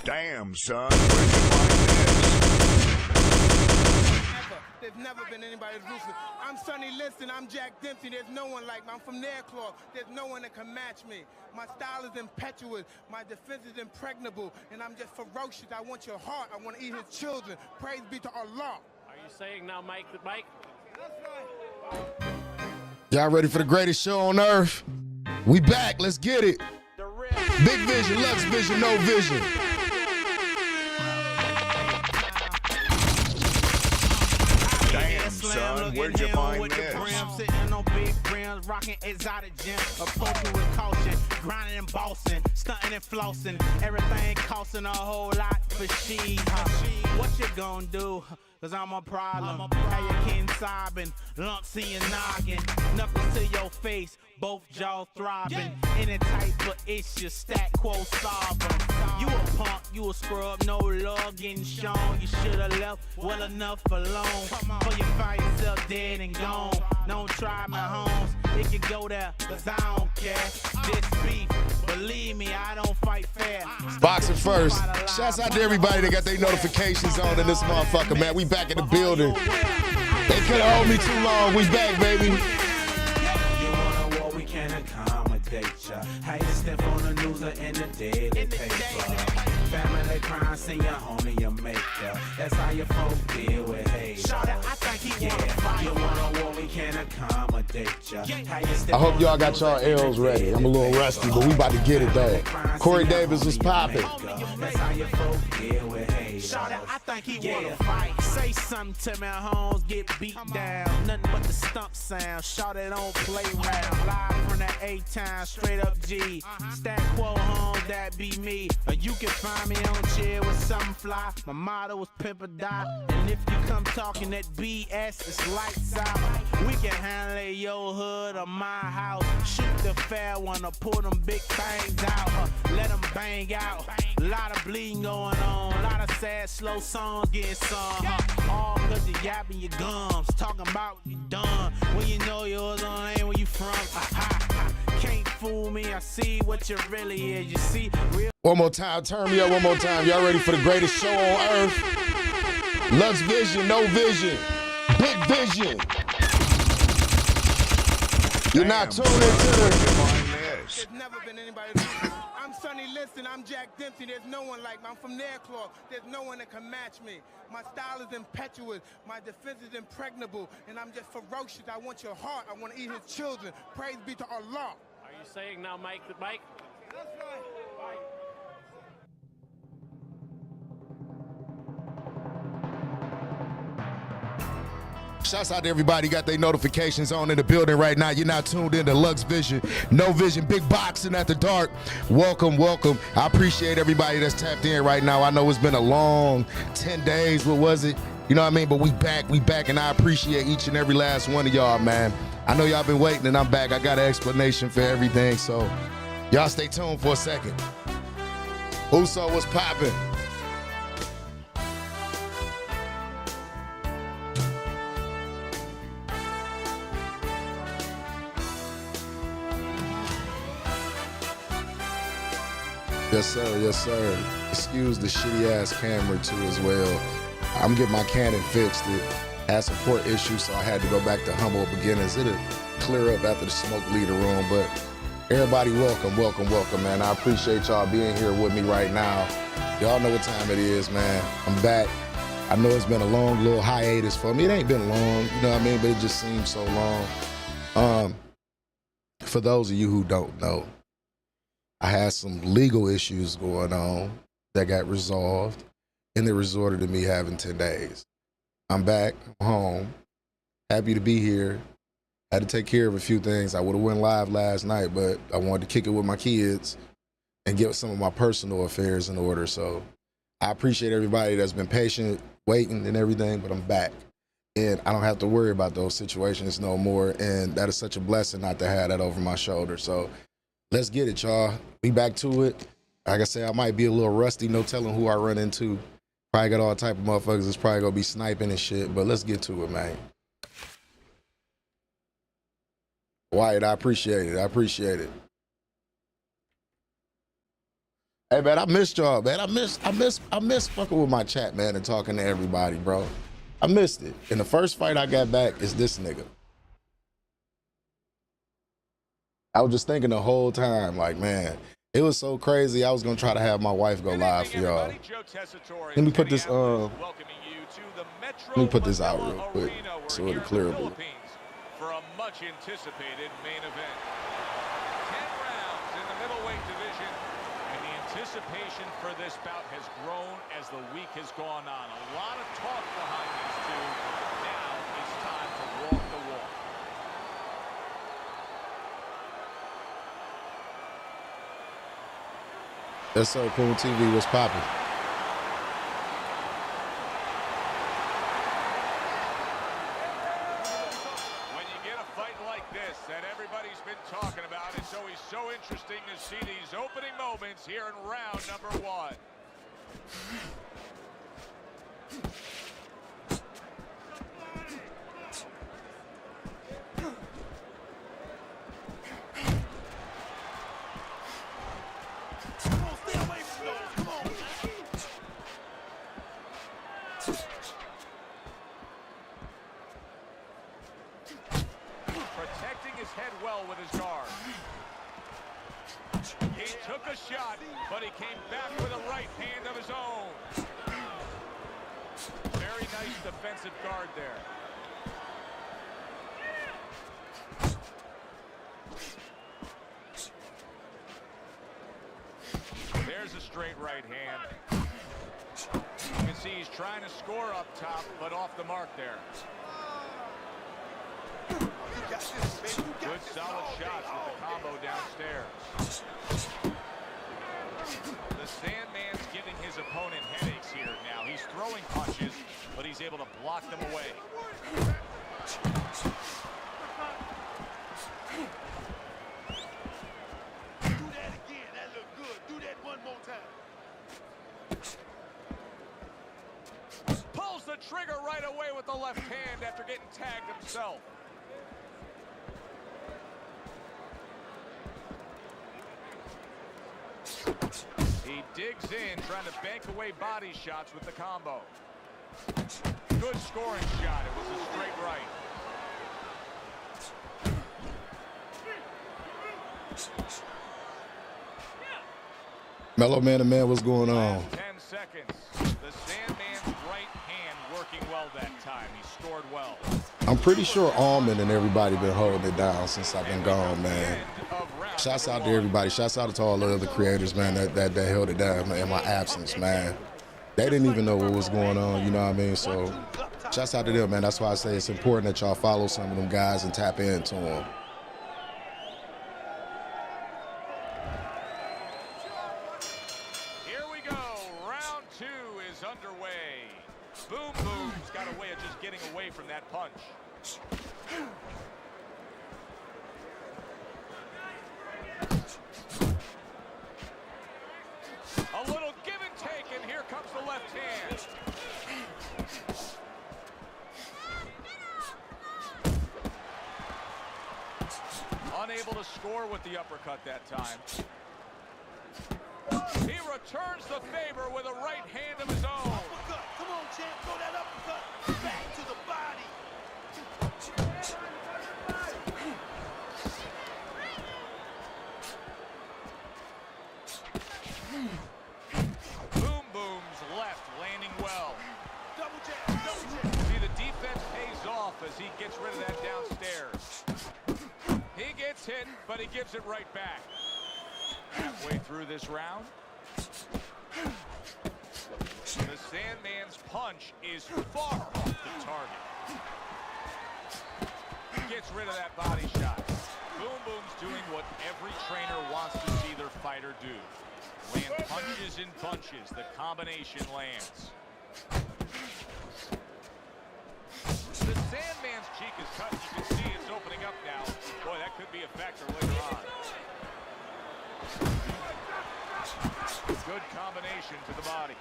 Damn, son, where'd you find this? There's never been anybody that's ruthless. I'm Sonny Liston, I'm Jack Dempsey, there's no one like me. I'm from Nairclaw, there's no one that can match me. My style is impetuous, my defense is impregnable, and I'm just ferocious. I want your heart, I want to eat his children. Praise be to Allah. Are you saying now, Mike? That's right. Y'all ready for the greatest show on earth? We back, let's get it. Big vision, Lux vision, no vision. Damn, son, where'd you find this? Sitting on big rims, rocking exotic gym, approaching with caution, grinding and bossing, stunting and flossing, everything costing a whole lot for she. What you gonna do? Cause I'm a problem. How your kin sobbing, lumps in your noggin, knuckles to your face, both jaws throbbing. Any type of issue, stat quo solving. You a punk, you a scrub, no love getting shown. You should've left well enough alone. Before you find yourself dead and gone. Don't try my homes, it can go there, cause I don't care. This beef, believe me, I don't fight fair. Boxing first. Shouts out to everybody that got their notifications on in this motherfucker, man. We back in the building. They couldn't hold me too long. We back, baby. You want a war, we can accommodate ya. How you step on the news or in the daily paper. Family crime, send your homie, your maker. That's how your folk deal with hate. I think he you want a war, we can accommodate ya. I hope y'all got y'all L's ready. I'm a little rusty, but we about to get it though. Corey Davis was popping. That's how your folk deal with hate. I think he wanna fight. Say something to me, Holmes, get beat down. Nothing but the stump sound. Shout it on play round. Live from the A-Town, straight up G. Stack quo, Holmes, that be me. Or you can find me on chair with something fly. My motto was pimp or die. And if you come talking that BS, it's lights out. We can handle it, your hood or my house. Shoot the fair one or pull them big things out. Let them bang out. A lot of bleeding going on. A lot of sad, slow songs getting sung. All cause you yapping your gums. Talking about you done. When you know yours on ain't where you from. Can't fool me, I see what you really is. You see real. One more time, turn me up one more time. Y'all ready for the greatest show on earth? Lux vision, no vision. Big vision. You're not tuned into the... There's never been anybody that's ruthless. I'm Sonny Liston, I'm Jack Dempsey, there's no one like me. I'm from Nairclaw, there's no one that can match me. My style is impetuous, my defense is impregnable, and I'm just ferocious. I want your heart, I want to eat his children. Praise be to Allah. Are you saying now, Mike? Mike? That's right. Shouts out to everybody got their notifications on in the building right now. You're not tuned in to Lux Vision, No Vision, Big Boxing After Dark. Welcome, welcome. I appreciate everybody that's tapped in right now. I know it's been a long 10 days. What was it? You know what I mean? But we back, and I appreciate each and every last one of y'all, man. I know y'all been waiting, and I'm back. I got an explanation for everything, so y'all stay tuned for a second. Uso was popping. Yes, sir. Yes, sir. Excuse the shitty ass camera too as well. I'm getting my Canon fixed. It had some port issues, so I had to go back to humble beginnings. It'll clear up after the smoke leave the room, but everybody welcome, man. I appreciate y'all being here with me right now. Y'all know what time it is, man. I'm back. I know it's been a long little hiatus for me. It ain't been long, you know what I mean, but it just seems so long. For those of you who don't know, I had some legal issues going on that got resolved, and they resorted to me having 10 days. I'm back, I'm home, happy to be here. Had to take care of a few things. I would have went live last night, but I wanted to kick it with my kids and get some of my personal affairs in order. So I appreciate everybody that's been patient, waiting and everything, but I'm back. And I don't have to worry about those situations no more, and that is such a blessing not to have that over my shoulder. So let's get it, y'all. We back to it. Like I said, I might be a little rusty, no telling who I run into. Probably got all type of motherfuckers that's probably gonna be sniping and shit, but let's get to it, man. Wyatt, I appreciate it. I appreciate it. Hey man, I missed y'all, man. I miss fucking with my chat, man, and talking to everybody, bro. I missed it. And the first fight I got back is this nigga. I was just thinking the whole time, like, man, it was so crazy. I was gonna try to have my wife go live for y'all. Let me put this out real quick so it'll clear a bit. For a much anticipated main event. 10 rounds in the middleweight division, and the anticipation for this bout has grown as the week has gone on. A lot of talk behind these two. Now it's time to walk the walk. Yes, sir. Cool TV was popping. When you get a fight like this that everybody's been talking about, it's always so interesting to see these opening moments here in round number 1. Protecting his head well with his guard. He took a shot, but he came back with a right hand of his own. Very nice defensive guard there. There's a straight right hand. You can see he's trying to score up top, but off the mark there. Good solid shots with the combo downstairs. The Sandman's giving his opponent headaches here now. He's throwing punches, but he's able to block them away. Do that again. That looked good. Do that one more time. Pulls the trigger right away with the left hand after getting tagged himself. He digs in, trying to bank away body shots with the combo. Good scoring shot. It was a straight right. Mellow Man to Man, what's going on? 10 seconds. The Sandman's right hand working well that time. He scored well. I'm pretty sure Almond and everybody been holding it down since I've been gone, man. Shouts out to everybody. Shouts out to all the other creators, man, that held it down in my absence, man. They didn't even know what was going on, you know what I mean? So shouts out to them, man. That's why I say it's important that y'all follow some of them guys and tap into them. Here we go. Round 2 is underway. Boom Boom's got a way of just getting away from that punch. A little give and take, and here comes the left hand. Unable to score with the uppercut that time. He returns the favor with a right hand of his own. Uppercut. Come on, champ. Throw that uppercut. Back to the body. Boom Boom's left landing well. Double jab. Double jab. See, the defense pays off as he gets rid of that downstairs. He gets hit, but he gives it right back. Halfway through this round, the Sandman's punch is far off the target. Gets rid of that body shot. Boom Boom's doing what every trainer wants to see their fighter do. Land punches in bunches. The combination lands. The Sandman's cheek is cut. You can see it's opening up now. Boy, that could be a factor later on. Good combination to the body.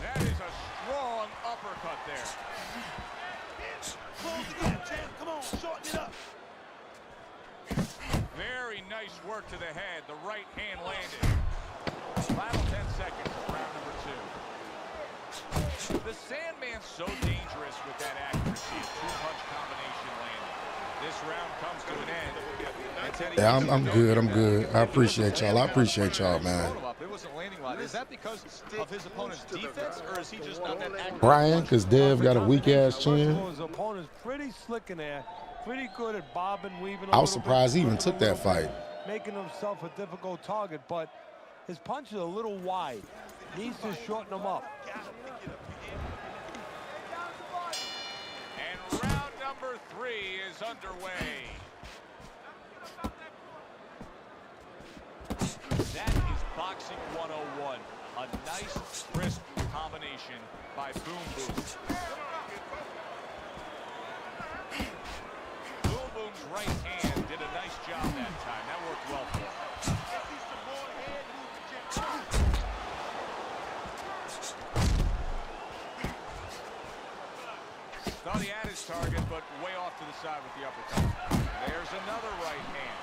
That is a strong uppercut there. work to the head. The right hand landed. Final 10 seconds of round number 2. The Sandman's so dangerous with that accuracy. A two-punch combination landing. This round comes to an end. Yeah, I'm good. I'm good. I appreciate y'all. I appreciate y'all, man. It wasn't landing a lot. Is that because of his opponent's defense, or is he just not that accurate? Brian, because Dev got a weak-ass chin. His opponent's pretty slick in there. Pretty good at bobbing, weaving. I was surprised he even took that fight. Making himself a difficult target, but his punch is a little wide. Needs to shorten them up. And round number 3 is underway. That is boxing 101. A nice, crisp combination by Boom Boom. Boom Boom's right hand did a nice job that time. That worked well for him. Thought he had his target, but way off to the side with the uppercut. There's another right hand.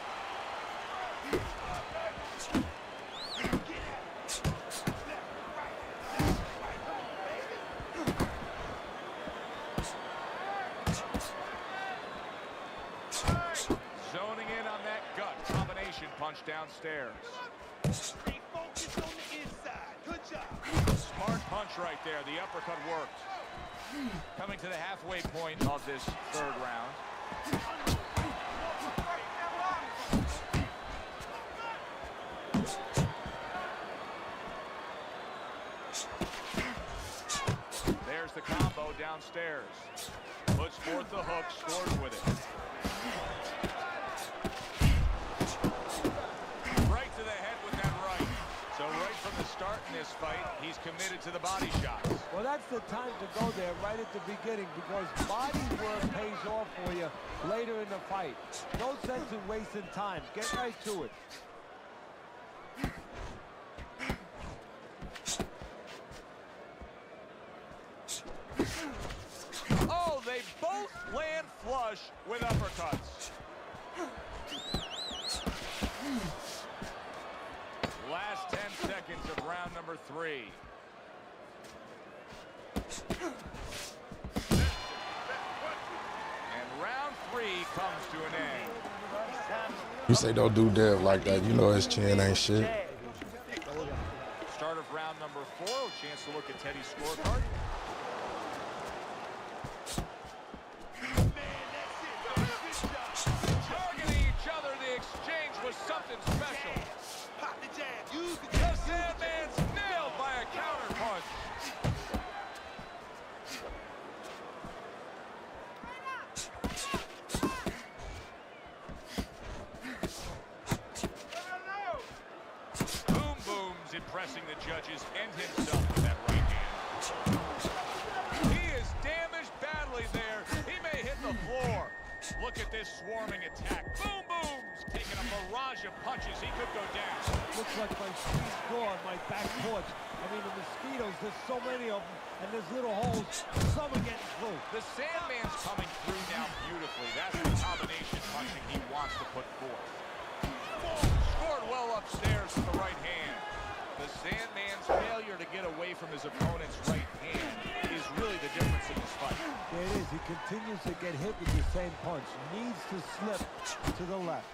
Zoning in on that gut combination punch downstairs. Stay focused on the inside. Good job. Smart punch right there. The uppercut worked. Coming to the halfway point of this third round. There's the combo downstairs. Puts forth the hook, scores with it. Right to the head with that right. So right from the start in this fight, he's committed to the body shots. Well, that's the time to go there right at the beginning, because body work pays off for you later in the fight. No sense in wasting time. Get right to it. Oh, they both land flush with uppercuts. Last 10 seconds of round number 3. And round 3 comes to an end. You say don't do Dev like that. You know his chin ain't shit. Start of round number 4. A chance to look at Teddy's scorecard. Targeting each other, the exchange was something special. Pop the jab. Use the The jab. Sandman's nailed by a counter punch. Boom Boom's impressing the judges and himself with that right hand. He is damaged badly there. He may hit the floor. Look at this swarming attack. Boom Boom's taking a barrage of punches. He could go down. Looks like my street door on my back porch. I mean, the mosquitoes, there's so many of them, and there's little holes. Some are getting through. The Sandman's coming through now beautifully. That's the combination punching he wants to put forth. Scored well upstairs with the right hand. The Sandman's failure to get away from his opponent's right hand is really the difference in this fight. There it is. He continues to get hit with the same punch. Needs to slip to the left.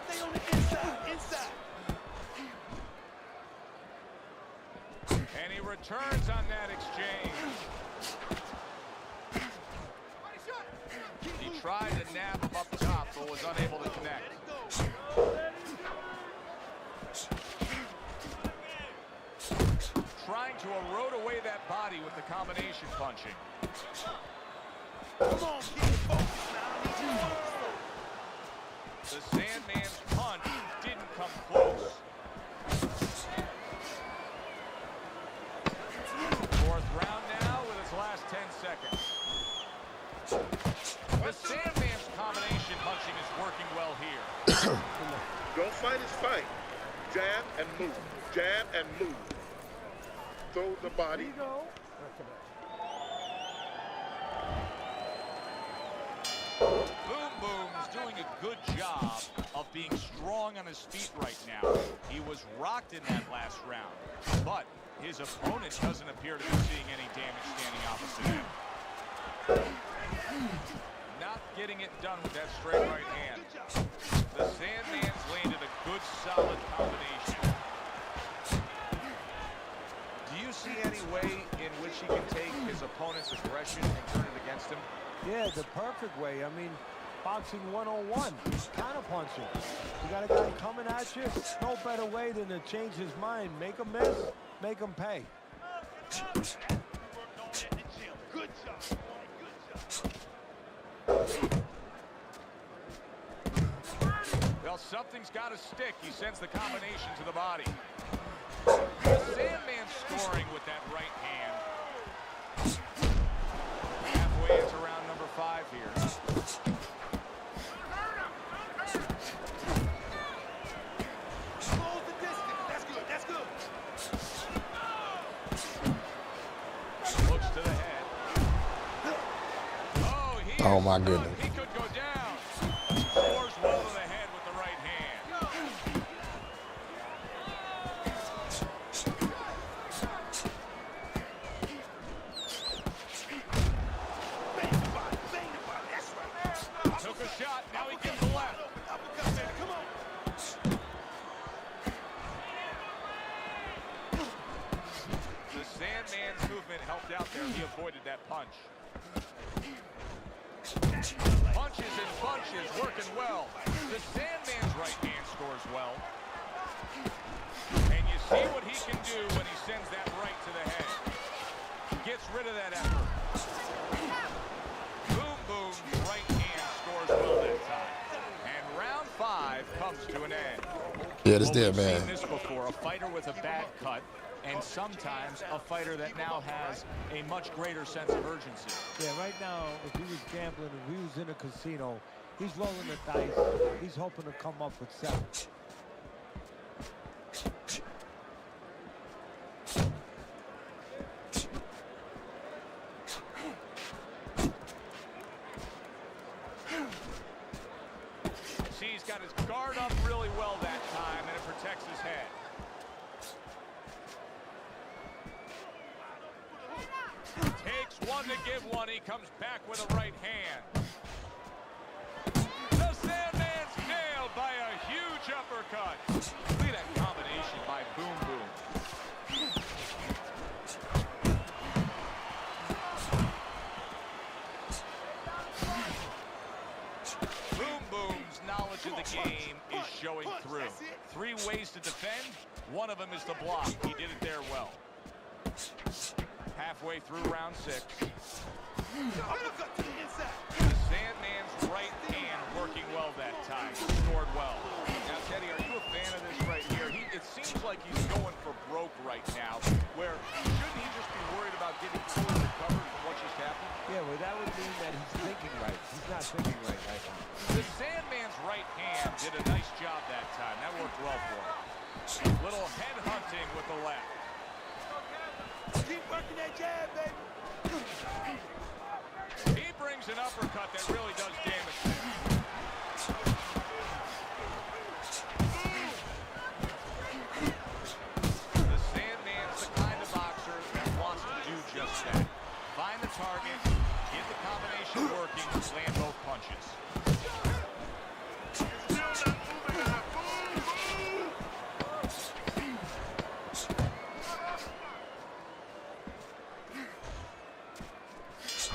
Stay on the inside. Inside. And he returns on that exchange. He tried to nab him up top, but was unable to connect. Trying to erode away that body with the combination punching. Come on, kid. Focus now. I need you to focus. The Sandman's punch didn't come close. Fourth round now with its last 10 seconds. The Sandman's combination punching is working well here. Don't fight his fight. Jab and move. Jab and move. Throw the body. doing a good job of being strong on his feet right now. He was rocked in that last round, but his opponent doesn't appear to be seeing any damage standing opposite him. Not getting it done with that straight right hand. The Sandman's landed a good, solid combination. Do you see any way in which he can take his opponent's aggression and turn it against him? Yeah, the perfect way. I mean, boxing 101, counterpunching. You got a guy coming at you, no better way than to change his mind. Make him miss, make him pay. Good job, boy. Well, something's got to stick. He sends the combination to the body. The Sandman scoring with that right hand. Halfway into round number 5 here. Close the distance. That's good. That's good. Looks to the head. Oh my goodness. He could go down. Scores well to the head with the right hand. Took a shot. Now he gets the left. Come on. The Sandman's movement helped out there. He avoided that punch. Punches and bunches working well. The Sandman's right hand scores well. And you see what he can do when he sends that right to the head. Gets rid of that effort. Boom, boom, right hand scores well that time. And round 5 comes to an end. Yeah, this dead We've man. seen this before, a fighter with a bad cut, and sometimes a fighter that now has a much greater sense of urgency. Yeah, right now, if he was gambling, if he was in a casino, he's rolling the dice. He's hoping to come up with 7. See, he's got his guard up really well that time, and it protects his head. Takes one to give one. He comes back with a right hand. The Sandman's nailed by a huge uppercut. Look at that combination by Boom Boom. Boom Boom's knowledge of the game is showing through. 3 ways to defend. One of them is to block. He did it there well. Halfway through round 6. Uppercut to the inside. The Sandman's right hand working well that time. Scored well. Now, Teddy, are you a fan of this right here? It seems like he's going for broke right now, where shouldn't he just be worried about getting fully recovered from what just happened? Yeah, well, that would mean that he's thinking right. He's not thinking right now. The Sandman's right hand did a nice job that time. That worked well for him. Little head hunting with the left. Keep working that jab, baby. He brings an uppercut that really does damage to him. The Sandman's the kind of boxer that wants to do just that. Find the target, get the combination working, land both punches.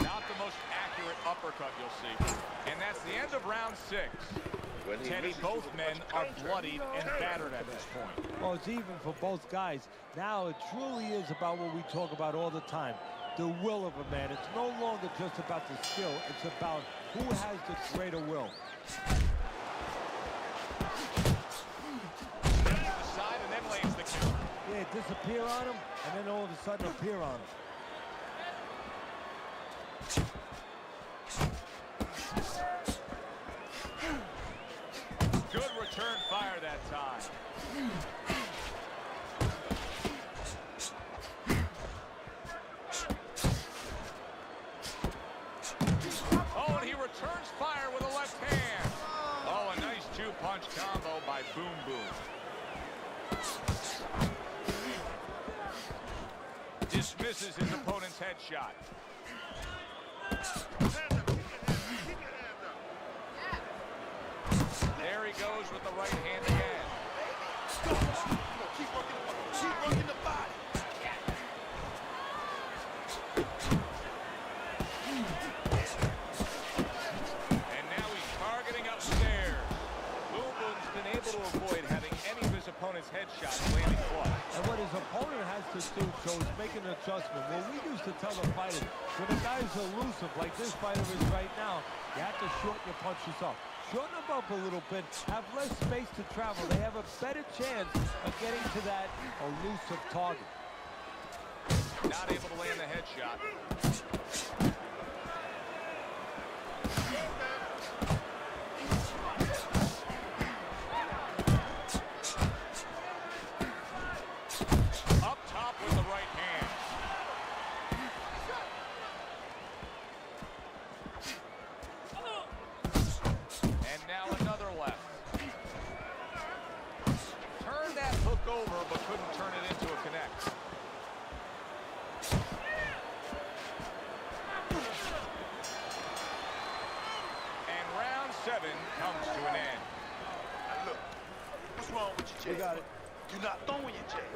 Not the most accurate uppercut you'll see. And that's the end of round 6. Teddy, both men are bloodied and battered at this point. Well, it's even for both guys. Now it truly is about what we talk about all the time, the will of a man. It's no longer just about the skill. It's about who has the greater will. Steps to the side and then lays the counter. Yeah, disappear on him, and then all of a sudden appear on him. Good return fire that time. Oh, and he returns fire with a left hand. Misses his opponent's headshot. There he goes with the right hand again. Keep working the body. And now he's targeting upstairs. Boom Boom's been able to avoid having any of his opponent's headshots landing flush. And what his opponent has to do, Joe, is make an adjustment. Well, we used to tell the fighters, when a guy's elusive, like this fighter is right now, you have to shorten your punches up. Shorten them up a little bit, have less space to travel. They have a better chance of getting to that elusive target. Not able to land the headshot. Up top with the right hand. And now another left. Turned that hook over, but couldn't turn it into a connect. And round 7 comes to an end. Now look, what's wrong with your jab? got it. You're not throwing your jab.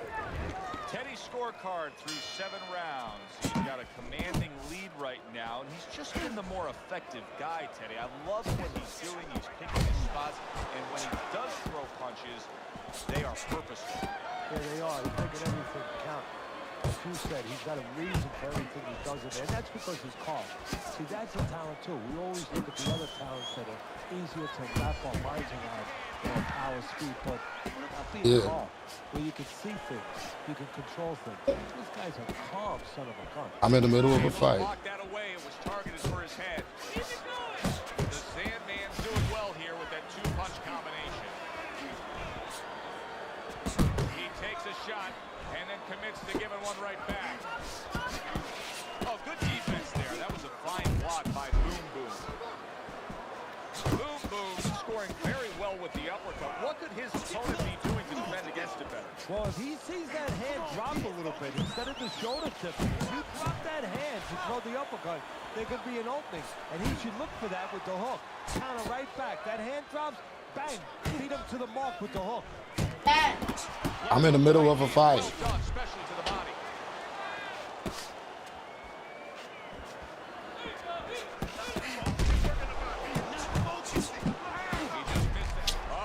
Teddy's scorecard through 7 rounds. He's got a commanding lead right now, and he's just been the more effective guy, Teddy. I love what he's doing. He's picking his spots, and when he does throw punches, they are purposeful. Yeah, they are. He's making everything count. As you said, he's got a reason for everything he does in there, and that's because he's calm. See, that's a talent, too. We always look at the other talents that are easier to wrap our minds around, you know, power, speed, but what about being calm? Where you can see things, you can control things. This guy's a calm son of a gun. I'm in the middle of a fight. Blocked that away. It was targeted for his head. The Sandman's doing well here with that 2-punch combination. He takes a shot and then commits to giving one right back. Oh, good defense there. That was a fine block by Boom Boom. Boom Boom scoring very well with the uppercut. What could his opponent be doing to defend against it better? Well, if he sees that hand drop a little bit, instead of the shoulder tip, if you drop that hand to throw the uppercut, there could be an opening, and he should look for that with the hook. Counter right back. That hand drops, bang, feed him to the mark with the hook. I'm in the middle of a fight. Well done, especially to the body.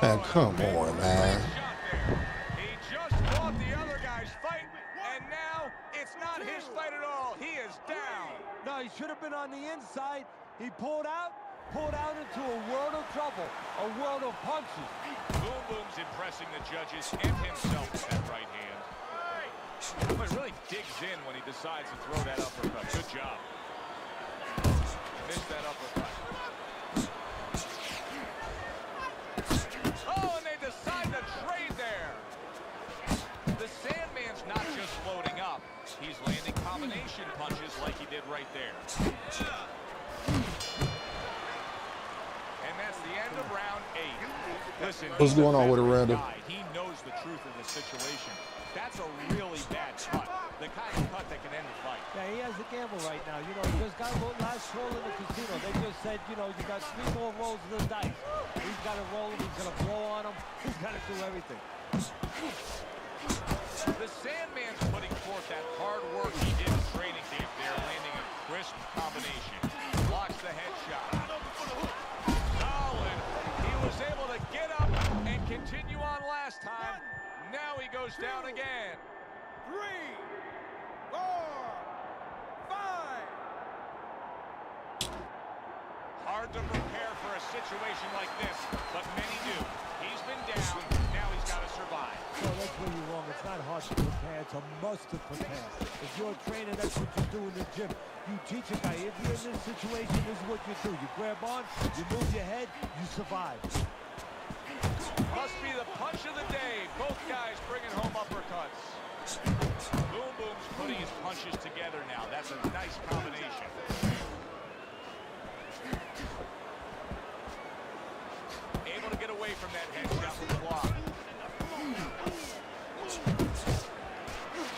Man, come on, man. He just fought the other guy's fight, and now it's not his fight at all. He is down. No, he should have been on the inside. He pulled out into a world of trouble, a world of punches. Boom Boom's impressing the judges and himself with that right hand. But really digs in when he decides to throw that uppercut. Good job. Missed that uppercut. Oh, and they decide to trade there. The Sandman's not just loading up. He's landing combination punches like he did right there. And that's the end of round 8. Listen, What's going on with it, Randall? he knows the truth of the situation. That's a really bad cut. The kind of cut that can end the fight. Yeah, he has a gamble right now. You know, he just got last roll in the casino. They just said, you know, you got 3 more rolls of the dice. He's got to roll him. He's going to blow on him. He's got to do everything. The Sandman's putting forth that hard work he did in training camp there, landing a crisp combination. Blocks the headshot. Solid. He was able to get up and continue on last time. Now he goes down again. 3, 4, 5. Hard to prepare for a situation like this, but many do. He's been down. Now he's got to survive. So that's where you're wrong. It's not hard to prepare. It's a must to prepare. If you're a trainer, that's what you do in the gym. You teach a guy, if you're in this situation, this is what you do. You grab on, you move your head, you survive. Must be the punch of the day. Both guys bringing home uppercuts. Boom Boom's putting his punches together now. That's a nice combination. Able to get away from that headshot with the block.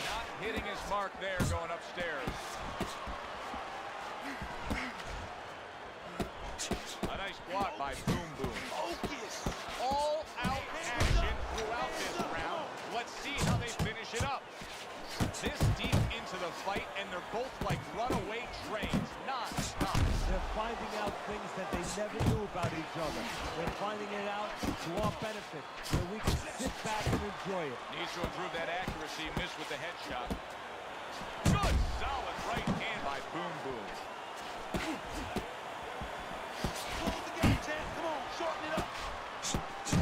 Not hitting his mark mark there going upstairs. A nice block by Boom Boom. All out action throughout this round. Let's see how they finish it up. This deep into the fight, and they're both like runaway trains, non-stop. They're finding out things that they never knew about each other. They're finding it out to our benefit, so we can sit back and enjoy it. Needs to improve that accuracy. Missed with the headshot. Good, solid right hand by Boom Boom.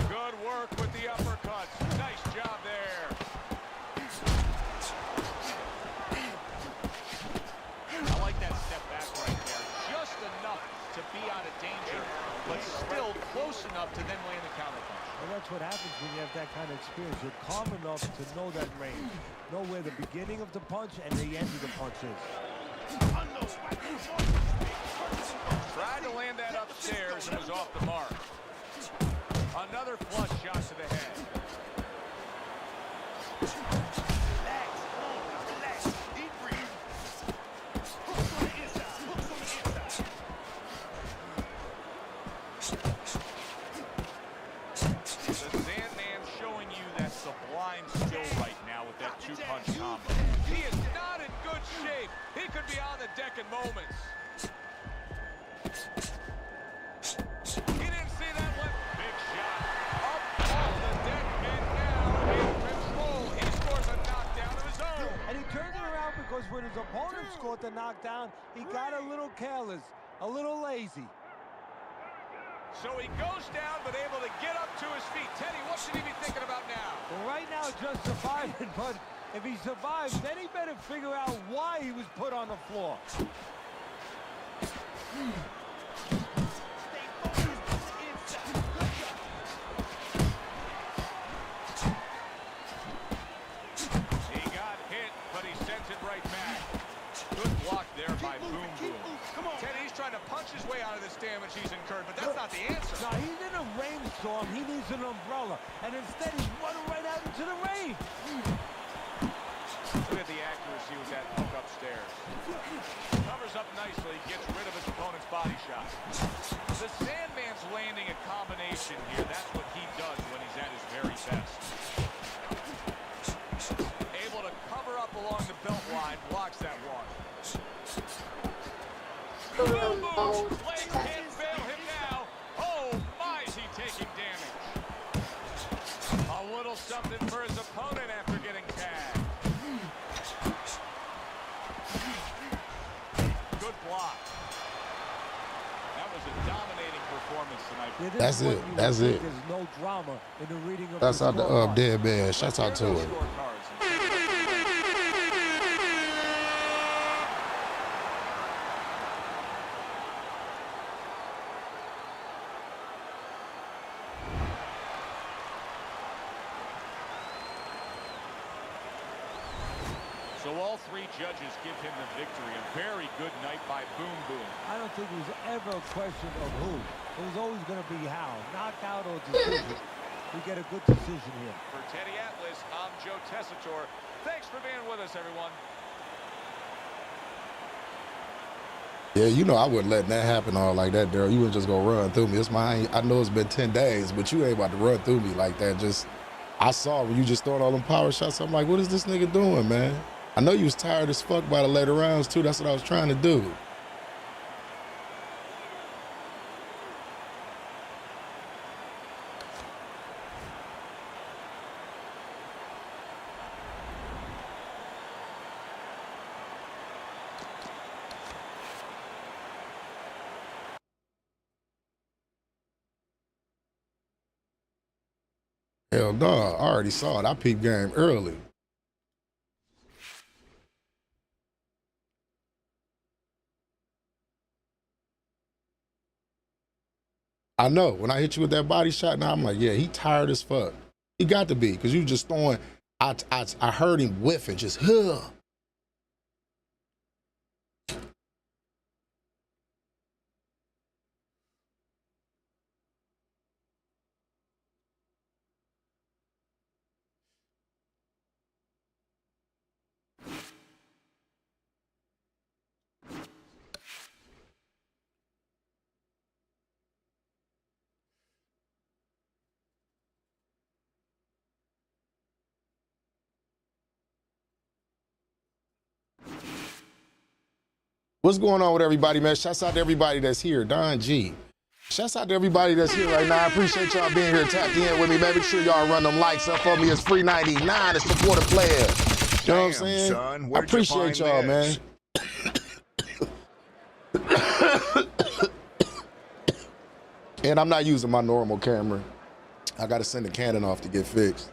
Good work with the uppercuts. Nice job there. I like that step back right there. Just enough to be out of danger, but still close enough to then land the counterpunch. And that's what happens when you have that kind of experience. You're calm enough to know that range. Know where the beginning of the punch and the end of the punch is. Tried to land that upstairs and was off the mark. Another flush shot to the head. The Sandman showing you that sublime skill right now with that two-punch combo. He is not in good shape. He could be on the deck in moments. He didn't see that one. Big shot. Up off the deck and now in control. He scores a knockdown of his own. And he turned it around because when his opponent scored the knockdown, he got a little careless, a little lazy. So he goes down, but able to get up to his feet. Teddy, what should he be thinking about now? Well, right now, just surviving, but if he survives, then he better figure out why he was put on the floor. He got hit, but he sent it right back. Good block there by Boom Boom. Teddy, he's trying to punch his way out of this damage he's incurred, but that's not the answer. Now, he's in a rainstorm. He needs an umbrella. And instead, he's running right out into the rain. Look at the accuracy with that hook upstairs. Covers up nicely, gets rid of his opponent's body shot. The Sandman's landing a combination here. That's what he does when he's at his very best. Able to cover up along the belt line, blocks that one. Boom, boom. Legs can't fail him now. Oh, my, is he taking damage. A little something for his opponent after getting tagged. Good block. That was a dominating performance tonight. Yeah, That's it. That's it. There's no drama in the reading of That's the out the scorecard. dead man. Shouts out to him. Scorecards. So all three judges give him the victory. A very good night by Boom Boom. I don't think it was ever a question of who. It was always going to be how. Knockout or decision. We get a good decision here. For Teddy Atlas, I'm Joe Tessitore. Thanks for being with us, everyone. Yeah, you know I wouldn't let that happen all like that, Daryl. You wouldn't just go run through me. It's my. I know it's been 10 days, but you ain't about to run through me like that. Just, I saw when you just throwing all them power shots. I'm like, what is this nigga doing, man? I know you was tired as fuck by the later rounds too. That's what I was trying to do. Hell no, I already saw it. I peeped game early. I know. When I hit you with that body shot, now I'm like, yeah, he tired as fuck. He got to be, because you just throwing, I heard him whiffing, just, huh. What's going on with everybody, man? Shouts out to everybody that's here. Don G. Shouts out to everybody that's here right now. I appreciate y'all being here, tapped in with me, man. Make sure y'all run them likes up for me. It's free 99 to support a player. You know what I'm saying? Son, I appreciate y'all, man. And I'm not using my normal camera. I got to send the Canon off to get fixed.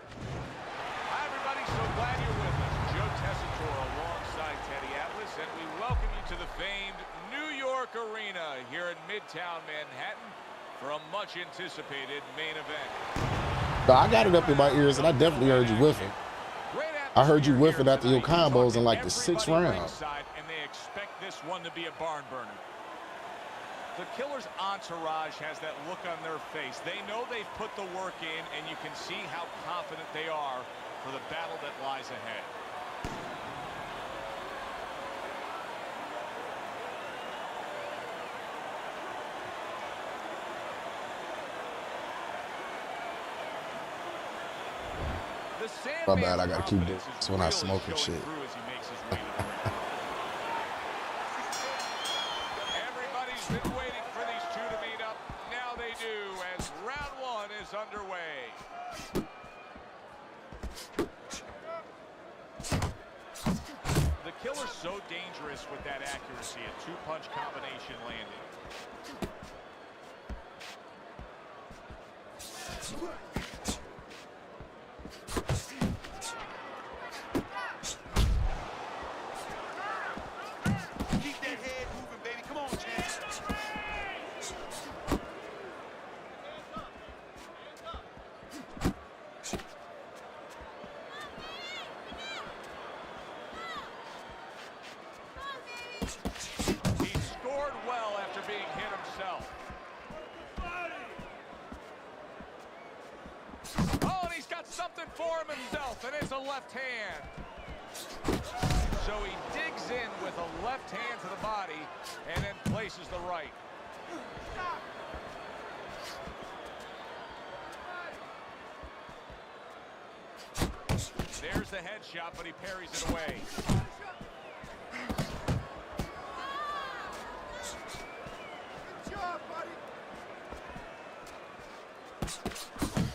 Hi, everybody. So glad you're with us. Joe Tessitore alongside Teddy Atlas, and we welcome you to the famed New York Arena here in Midtown Manhattan for a much-anticipated main event. I got it up in my ears, and I definitely heard you whiffing. I heard you whiffing after your combos in like the 6th round. And they expect this one to be a barn burner. The killer's entourage has that look on their face. They know they've put the work in, and you can see how confident they are for the battle that lies ahead. My bad, I gotta keep this when I smoke and shit. Everybody's been waiting for these two to meet up. Now they do, as round one is underway. The killer's so dangerous with that accuracy, a two-punch combination landing. Something for him himself, and it's a left hand. So he digs in with a left hand to the body and then places the right. There's the headshot, but he parries it away. Good job, buddy.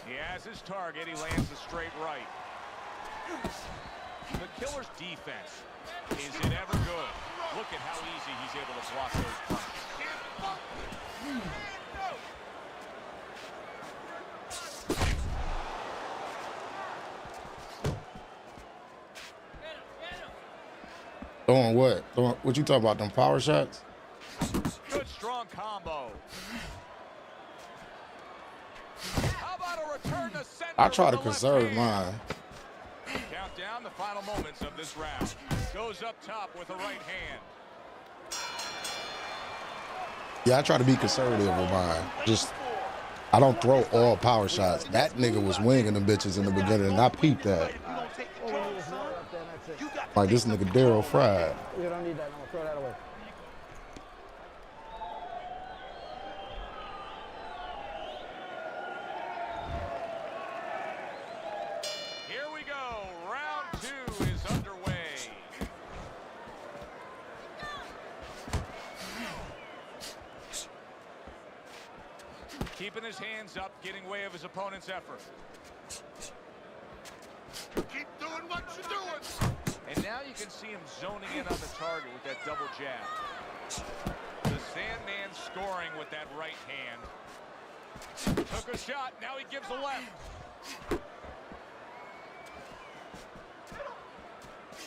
He has his target. He lands a straight right. The killer's defense, is it ever good? Look at how easy he's able to block those punches. Throwing what? What you talking about, them power shots? Good strong combo. I try to conserve mine. Count down the final moments of this round. Goes up top with a right hand. Yeah, I try to be conservative with mine. Just, I don't throw all power shots. That nigga was winging them bitches in the beginning, and I peeped that. Like this nigga Daryl fried. You don't need that. No, throw that away. Keeping his hands up, getting way of his opponent's effort. Keep doing what you're doing. And now you can see him zoning in on the target with that double jab. The Sandman scoring with that right hand. Took a shot, now he gives a left.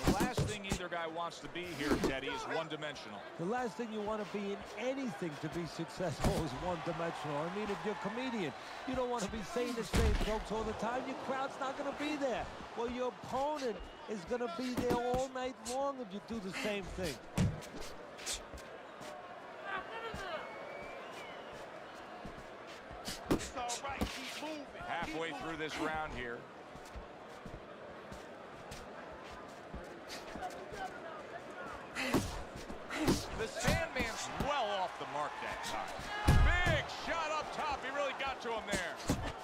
The last thing either guy wants to be here, Teddy, is one-dimensional. The last thing you want to be in anything to be successful is one-dimensional. I mean, if you're a comedian, you don't want to be saying the same jokes all the time. Your crowd's not going to be there. Well, your opponent is going to be there all night long if you do the same thing. It's all right, keep moving. Halfway through this round here. The Sandman's well off the mark that time. Big shot up top. He really got to him there.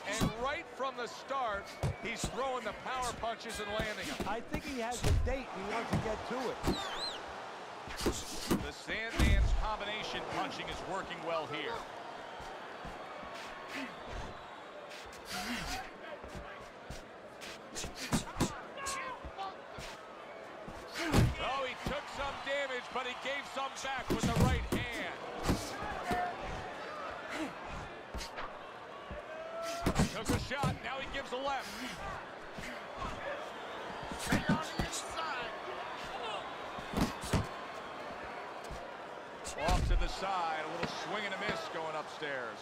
And right from the start, he's throwing the power punches and landing them. I think he has a date. He wants to get to it. The Sandman punching is working well here. Oh, he took some damage, but he gave some back with the right hand. Took a shot, now he gives a left. Stay on the inside. Off to the side, a little swing and a miss going upstairs.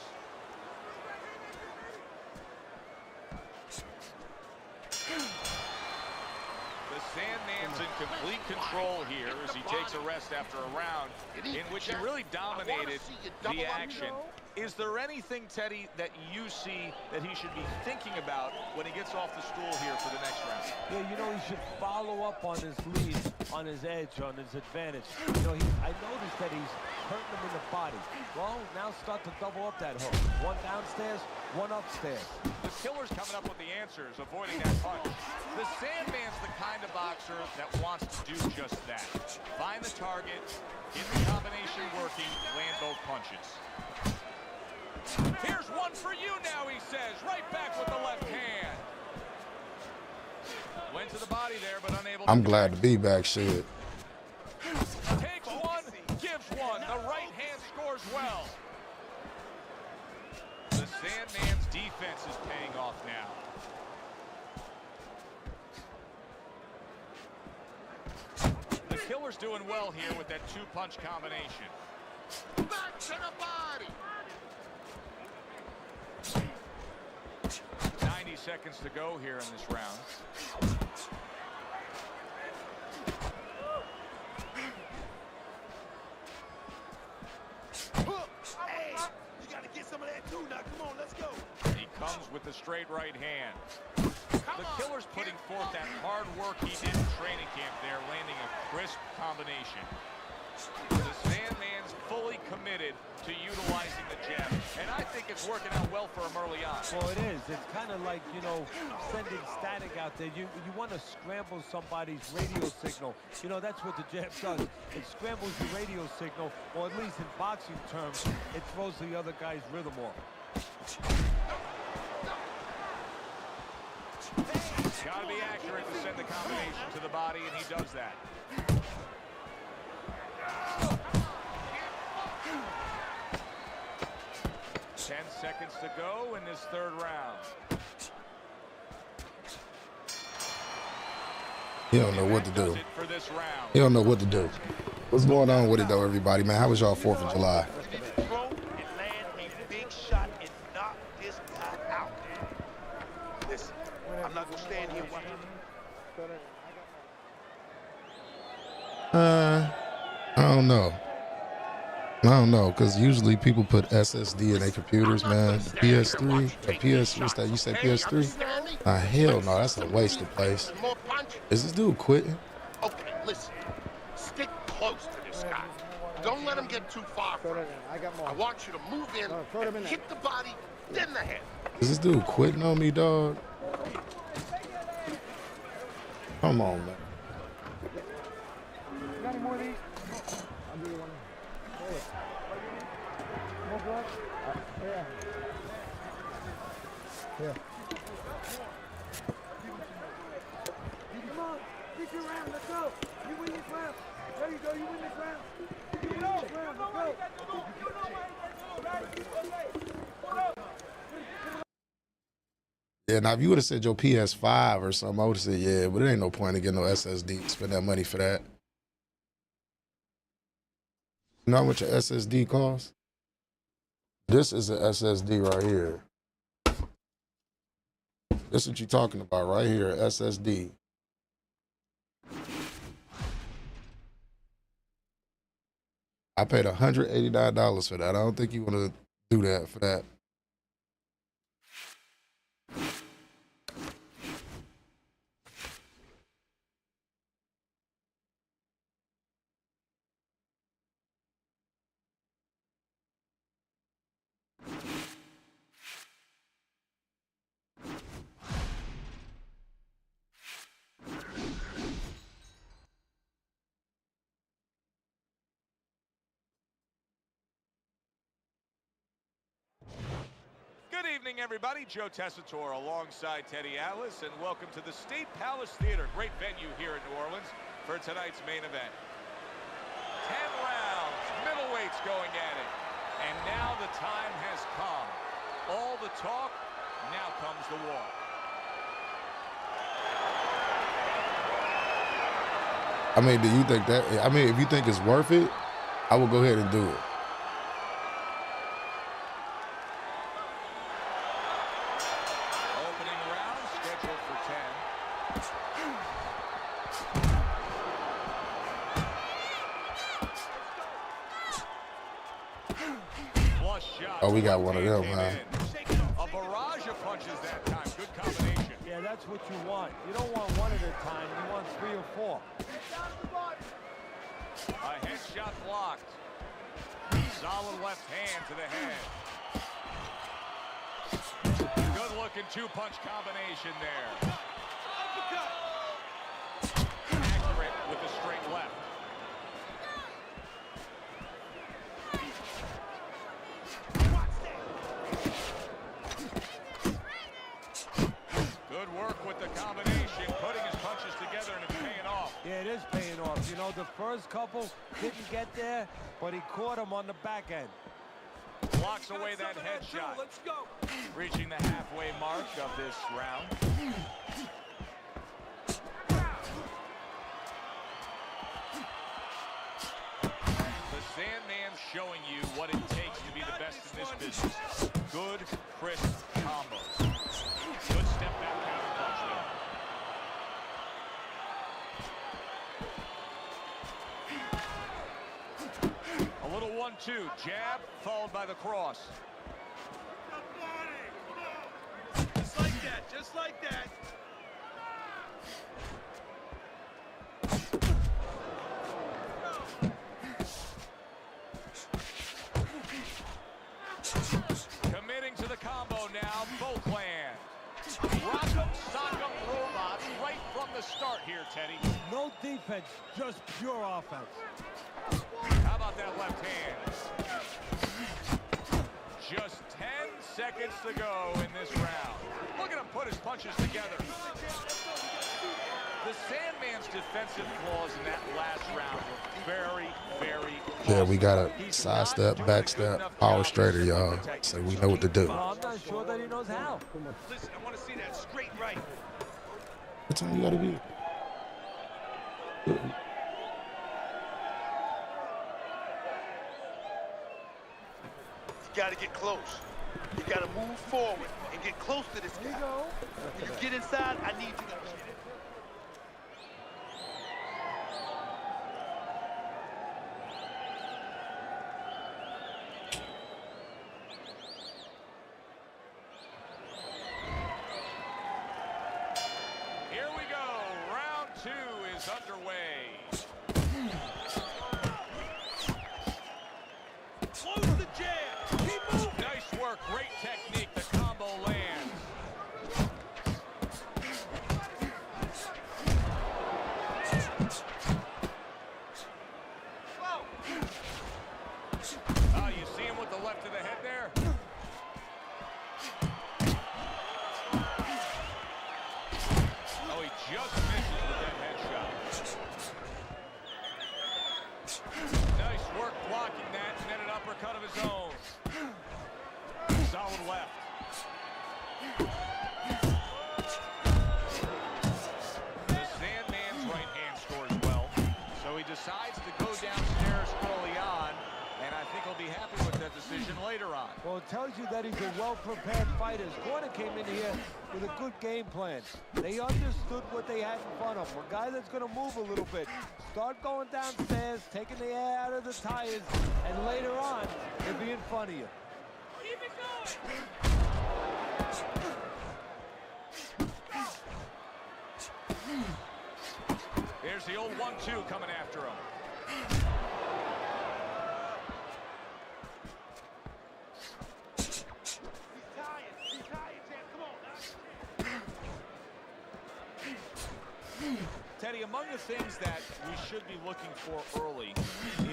The Sandman's in complete control here as he takes a rest after a round in which he really dominated the action. Is there anything, Teddy, that you see that he should be thinking about when he gets off the stool here for the next round? Yeah, you know, he should follow up on his lead, on his edge, on his advantage. You know, I noticed that he's hurting him in the body. Well, now start to double up that hook. One downstairs, one upstairs. The Killer's coming up with the answers, avoiding that punch. The Sandman's the kind of boxer that wants to do just that. Find the target, get the combination working, land both punches. Here's one for you now, he says. Right back with the left hand. Went to the body there, but unable to. I'm glad to be back, shit. Takes one, gives one. The right hand scores well. The Sandman's defense is paying off now. The Killer's doing well here with that two-punch combination. Back to the body. 90 seconds to go here in this round. Hey, you got to get some of that too now. Come on, let's go. He comes with the straight right hand. The Killer's putting forth that hard work he did in training camp there, landing a crisp combination. The Sandman's fully committed to utilizing the jab, and I think it's working out well for him early on. Well, it is. It's kind of like, you know, sending static out there. You want to scramble somebody's radio signal. You know, that's what the jab does. It scrambles the radio signal, or at least in boxing terms, it throws the other guy's rhythm off. Got to be accurate to send the combination to the body, and he does that. Ten seconds to go in this third round. He don't know what to do. For this round. He don't know what to do. What's going on with it, though, everybody, man? How was y'all 4th of July? Throw and land a big shot and knock this guy out. Listen, I'm not gonna stand here watching. I don't know. I don't know, because usually people put SSD in their computers, man. PS3 or PS, what's that? You said PS3? Hell no, that's a wasted place. More punch. Is this dude quitting? Okay, listen. Stick close to this guy. Don't let him get too far from you. I want you to move in and hit the body, then the head. Is this dude quitting on me, dog? Come on, man. Got any more of these? I'll give you one. More blood? Yeah. Yeah. Come on, get your round, let's go. You win this round. There you go, you win this round. You win this round, let's go. Yeah, now if you would have said your PS5 or something, I would have said, yeah, but it ain't no point in getting no SSD. Spend that money for that. You know how much an SSD costs? This is an SSD right here. This is what you're talking about right here, SSD. I paid $189 for that. I don't think you want to do that for that. evening, everybody. Joe Tessitore alongside Teddy Atlas, and welcome to the State Palace Theater. Great venue here in New Orleans for tonight's main event. 10 rounds, middleweights going at it. And now the time has come. All the talk, now comes the war. I mean, do you think that? I mean, if you think it's worth it, I will go ahead and do it. Opening round scheduled for 10. Flush shot. Oh, we got one of them, huh? A barrage of punches that time. Good combination. Yeah, that's what you want. You don't want one at a time. You want 3 or 4. A headshot blocked. Solid left hand to the head. Good looking 2-punch combination there. Accurate with the straight left. Good work with the combination, putting his punches together, and it's paying off. Yeah, it is paying off. You know, the first couple didn't get there, but he caught him on the back end. Blocks away that headshot. Let's go. Reaching the halfway mark of this round. The Sandman's showing you what it takes to be the best in this business. Good, crisp combos. Good step back counter punch there. A little 1-2, jab followed by the cross. Just like that, just like that. Committing to the combo now, both land. Rock'em sock'em robots right from the start here, Teddy. No defense, just pure offense. How about that left hand? Just 10 seconds to go in this round. Look at him put his punches together. The Sandman's defensive flaws in that last round were very, very Yeah, we got a side step, back step, power straighter, y'all. So we know what to do. Well, I'm not sure that he knows how. Listen, I want to see that straight right. What time you gotta be? You gotta get close. You gotta move forward and get close to this guy. When you get inside, I need you to get it. Here we go. Round 2 is underway. Close the jab. Keep moving. Nice work. Great technique. The combo lands. You see him with the left to the head there? Oh, he just misses with that headshot. Nice work blocking that, and then an uppercut of his own. Solid left. The Sandman's right hand scores well, so he decides to go downstairs early on, and I think he'll be happy with that decision later on. Well, it tells you that he's a well-prepared fighter. His corner came in here with a good game plan. They understood what they had in front of them. A guy that's going to move a little bit. Start going downstairs, taking the air out of the tires, and later on, he'll be in front of you. Keep it going. Here's the old 1-2 coming after him. He's tired, Jam. Come on, now. Teddy, among the things that we should be looking for early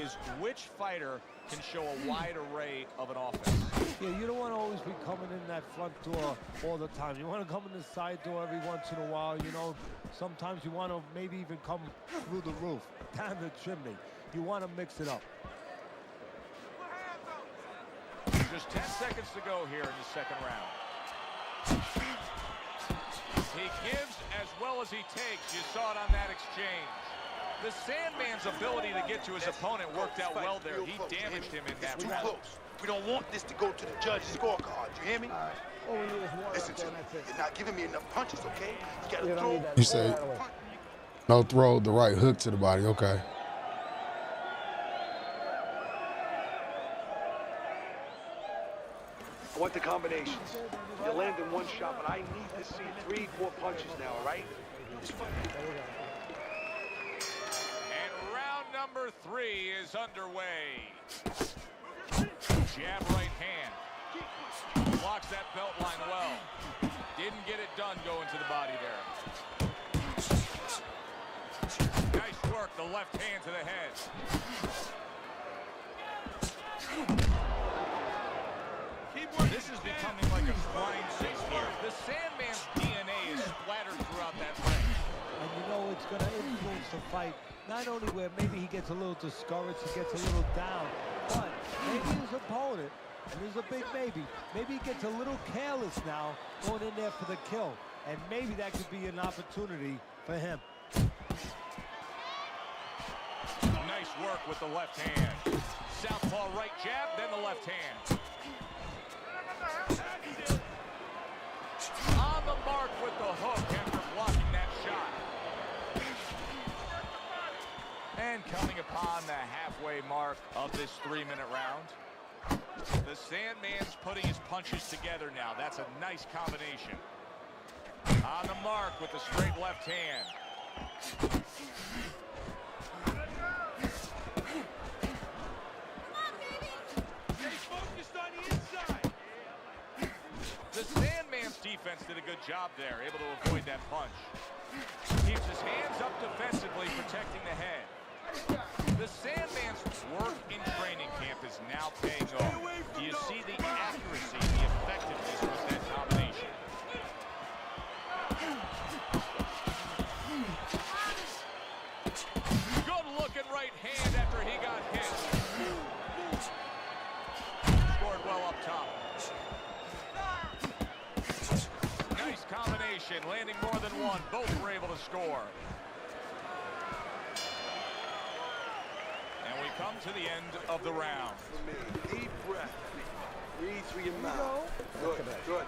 is which fighter can show a wide array of an offense. Yeah, you don't want to always be coming in that front door all the time. You want to come in the side door every once in a while. You know, sometimes you want to maybe even come through the roof, down the chimney. You want to mix it up. Just 10 seconds to go here in the second round. He gives as well as he takes. You saw it on that exchange. The Sandman's ability to get to his opponent worked out well there. He damaged him in that Too round. close. We don't want this to go to the judge's scorecard. You hear me? All we need is one. Listen to me. You're not giving me enough punches, okay? You gotta throw. You say no throw, the right hook to the body. Okay. I want the combinations. You land in one shot, but I need to see 3, 4 punches now, all right? And round number 3 is underway. Jab right hand. Blocks that belt line well. Didn't get it done going to the body there. Nice work, the left hand to the head. This is becoming like a crime scene here. The Sandman's DNA is splattered throughout that ring. And you know it's going to influence the fight. Not only where maybe he gets a little discouraged, he gets a little down, but maybe his opponent, and there's a big maybe he gets a little careless now going in there for the kill. And maybe that could be an opportunity for him. Nice work with the left hand. Southpaw right jab, then the left hand. On the mark with the hook after blocking that shot. And coming upon the halfway mark of this 3-minute round. The Sandman's putting his punches together now. That's a nice combination. On the mark with the straight left hand. The Sandman's defense did a good job there, able to avoid that punch. Keeps his hands up defensively, protecting the head. The Sandman's work in training camp is now paying off. Do you see the accuracy, the effectiveness with that combination? Good looking right hand after he got hit. Scored well up top. Nice combination, landing more than one. Both were able to score. And we come to the end of the round. Deep breath. Breathe through your mouth. Good, good.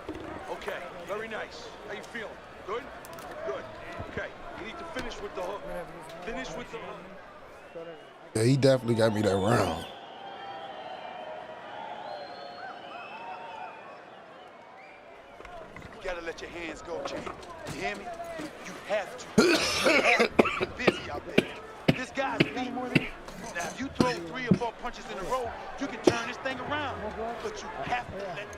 Okay, very nice. How you feeling? Good? Good. Okay, you need to finish with the hook. Finish with the hook. Yeah, he definitely got me that round. You gotta let your hands go, champ. You hear me? You have to. You have to be busy out there. This guy's beat. Now, if you throw 3 or 4 punches in a row, you can turn this thing around. But you have to let.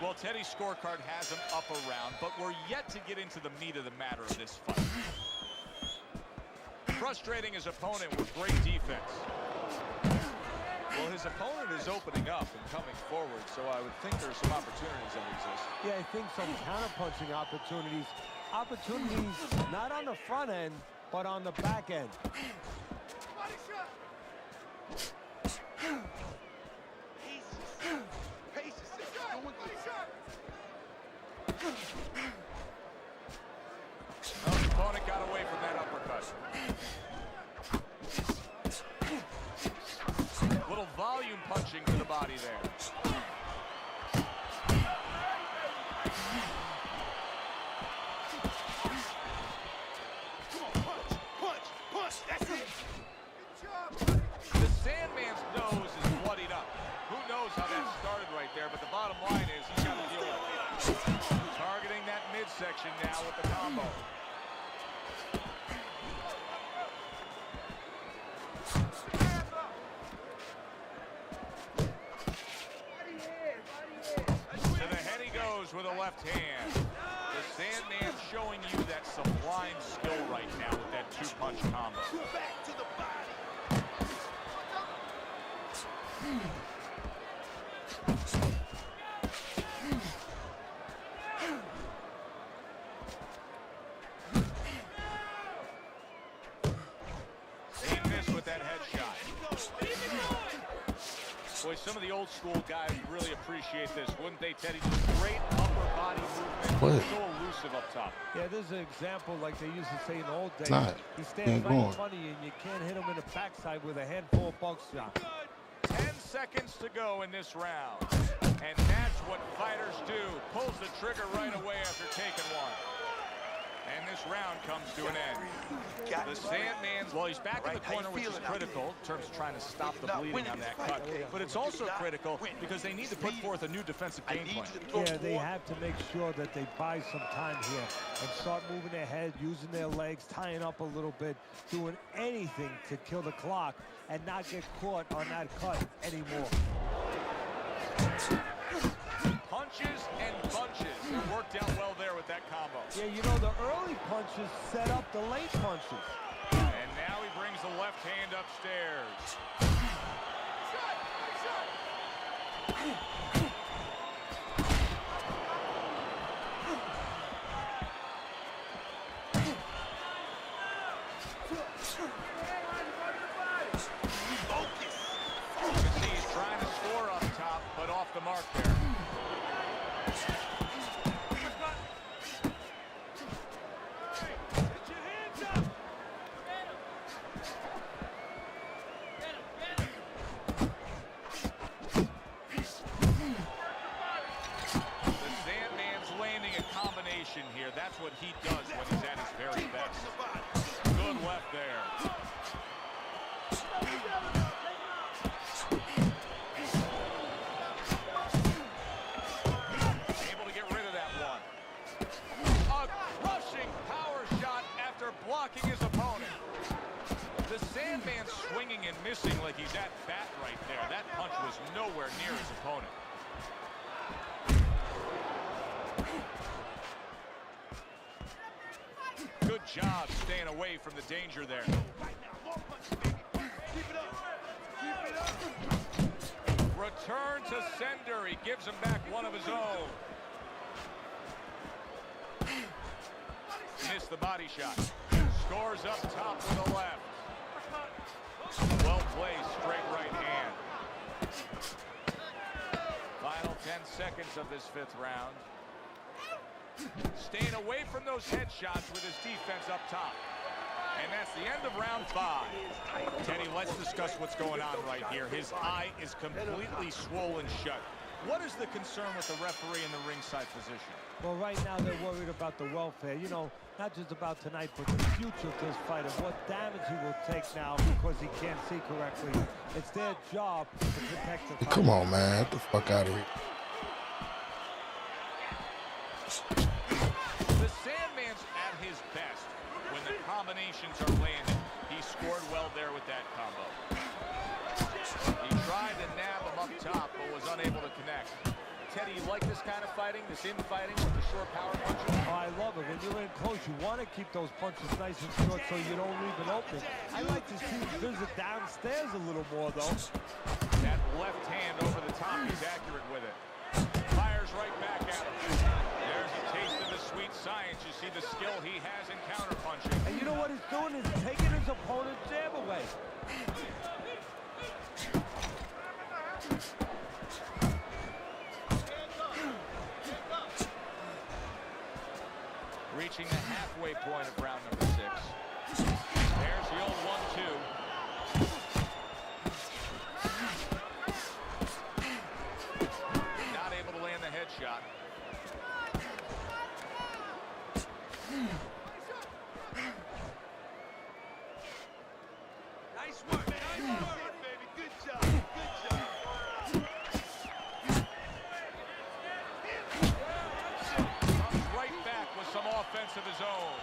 Well, Teddy's scorecard has him up a round, but we're yet to get into the meat of the matter of this fight. Frustrating his opponent with great defense. Well, his opponent is opening up and coming forward, so I would think there's some opportunities that exist. Yeah, I think some counter-punching opportunities. Opportunities not on the front end, but on the back end. Well, his opponent got away from that uppercut. Little volume punching to the body there. That's it. The Sandman's nose is bloodied up. Who knows how that started right there, but the bottom line is he's got to deal with it. Targeting that midsection now with the combo. To the head he goes with a left hand. The Sandman showing you that sublime skill right now with that two-punch combo. Back to the body. He missed with that headshot. Boy, some of the old school guys really appreciate this, wouldn't they, Teddy? Just great upper body movement. What? So elusive up top. Yeah, this is an example like they used to say in the old days. Not. He stands Ain't right in going. front of you and you can't hit him in the backside with a handful of buckshot. 10 seconds to go in this round. And that's what fighters do. Pulls the trigger right away after taking one. And this round comes to an end. The Sandman's, well, he's back in the corner, which is critical in terms of trying to stop the bleeding on that cut. But it's also critical because they need to put forth a new defensive game plan. Yeah, they have to make sure that they buy some time here and start moving their head, using their legs, tying up a little bit, doing anything to kill the clock and not get caught on that cut anymore. Punches and bunches. Worked out well there with that combo. Yeah, you know, the early punches set up the late punches. And now he brings the left hand upstairs. You can see he's trying to score up top, but off the mark there. Here. That's what he does when he's at his very best. Good left there. Able to get rid of that one. A crushing power shot after blocking his opponent. The Sandman swinging and missing like he's at bat right there. That punch was nowhere near his opponent. Good job staying away from the danger there. Return to sender. He gives him back one of his own. Missed the body shot. Scores up top with the left. Well placed, straight right hand. Final 10 seconds of this fifth round. Staying away from those headshots with his defense up top. And that's the end of round 5. Teddy, let's discuss what's going on right here. His eye is completely swollen shut. What is the concern with the referee in the ringside position? Well, right now they're worried about the welfare. You know, not just about tonight, but the future of this fight and what damage he will take now because he can't see correctly. It's their job to protect the fight. Come on, man. Get the fuck out of here. The Sandman's at his best when the combinations are landing. He scored well there with that combo. He tried to nab him up top, but was unable to connect. Teddy, you like this kind of fighting, this infighting with the short power punches? Oh, I love it. When you're in close, you want to keep those punches nice and short so you don't leave an opening. I like to see him visit downstairs a little more, though. That left hand over the top, he's accurate with it. Fires right back at him. There's a taste of the sweet science. You see the skill he has in counterpunching. And you know what he's doing is taking his opponent's jab away. Reaching the halfway point of round number 6. There's the old 1-2. Not able to land the headshot. Nice work, baby. Good job. Good job. Comes right back with some offense of his own.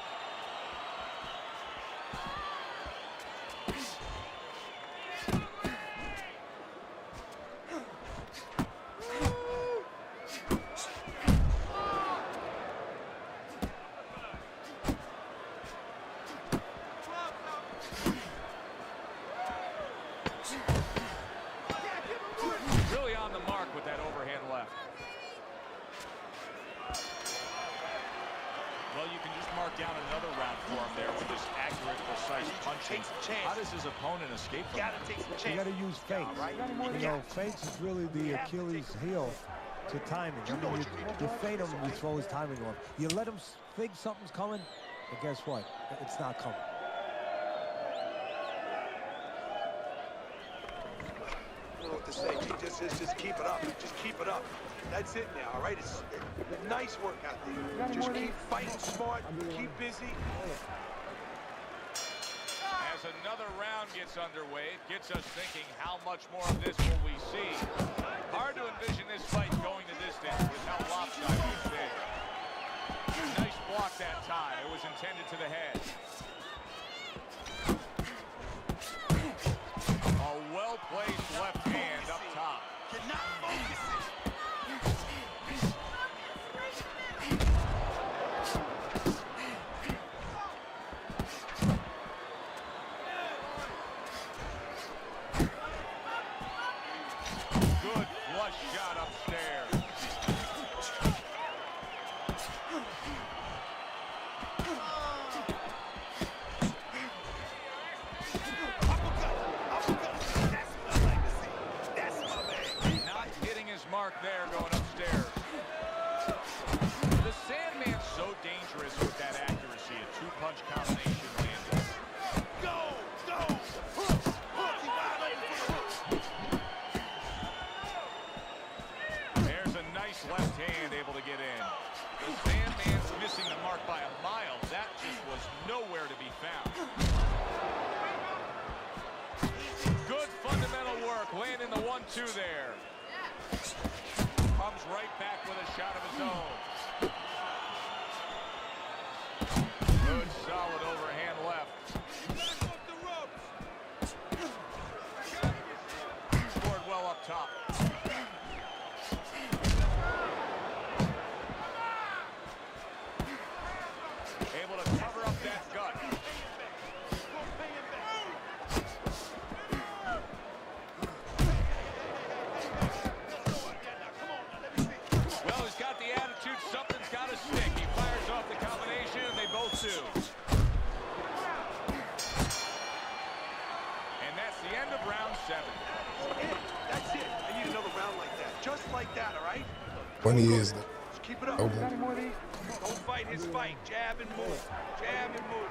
Well, you can just mark down another round for him there with this accurate, precise punching. How does his opponent escape from that? You got to use feints. You know, feints is really the Achilles heel to timing. I mean, you feint him and you throw his timing off. You let him think something's coming, and guess what? It's not coming. I don't know what to say. Just keep it up. Just keep it up. That's it now, all right? It's nice work out there. Just keep fighting smart. Keep busy. As another round gets underway, it gets us thinking, how much more of this will we see? Hard to envision this fight going the distance with how lopsided it's been. Nice block that time. It was intended to the head. A well-placed left hand up top. You're not focusing. Good flush shot upstairs. Not hitting his mark there going upstairs. The Sandman's so dangerous with that accuracy. A two-punch combination landed. Go! There's a nice left hand able to get in. The Sandman's missing the mark by a mile. That just was nowhere to be found. Good fundamental work, landing the 1-2 there. Comes right back with a shot of his own. Good solid overhand left. Scored well up top. Able to cover up that gut. Well, he's got the attitude. Something's got to stick. He fires off the combination, and they both do. And that's the end of round 7. That's it. I need another round like that. Just like that, all right? When he is Just keep it up. open. Don't fight his fight. Jab and move. Jab and move.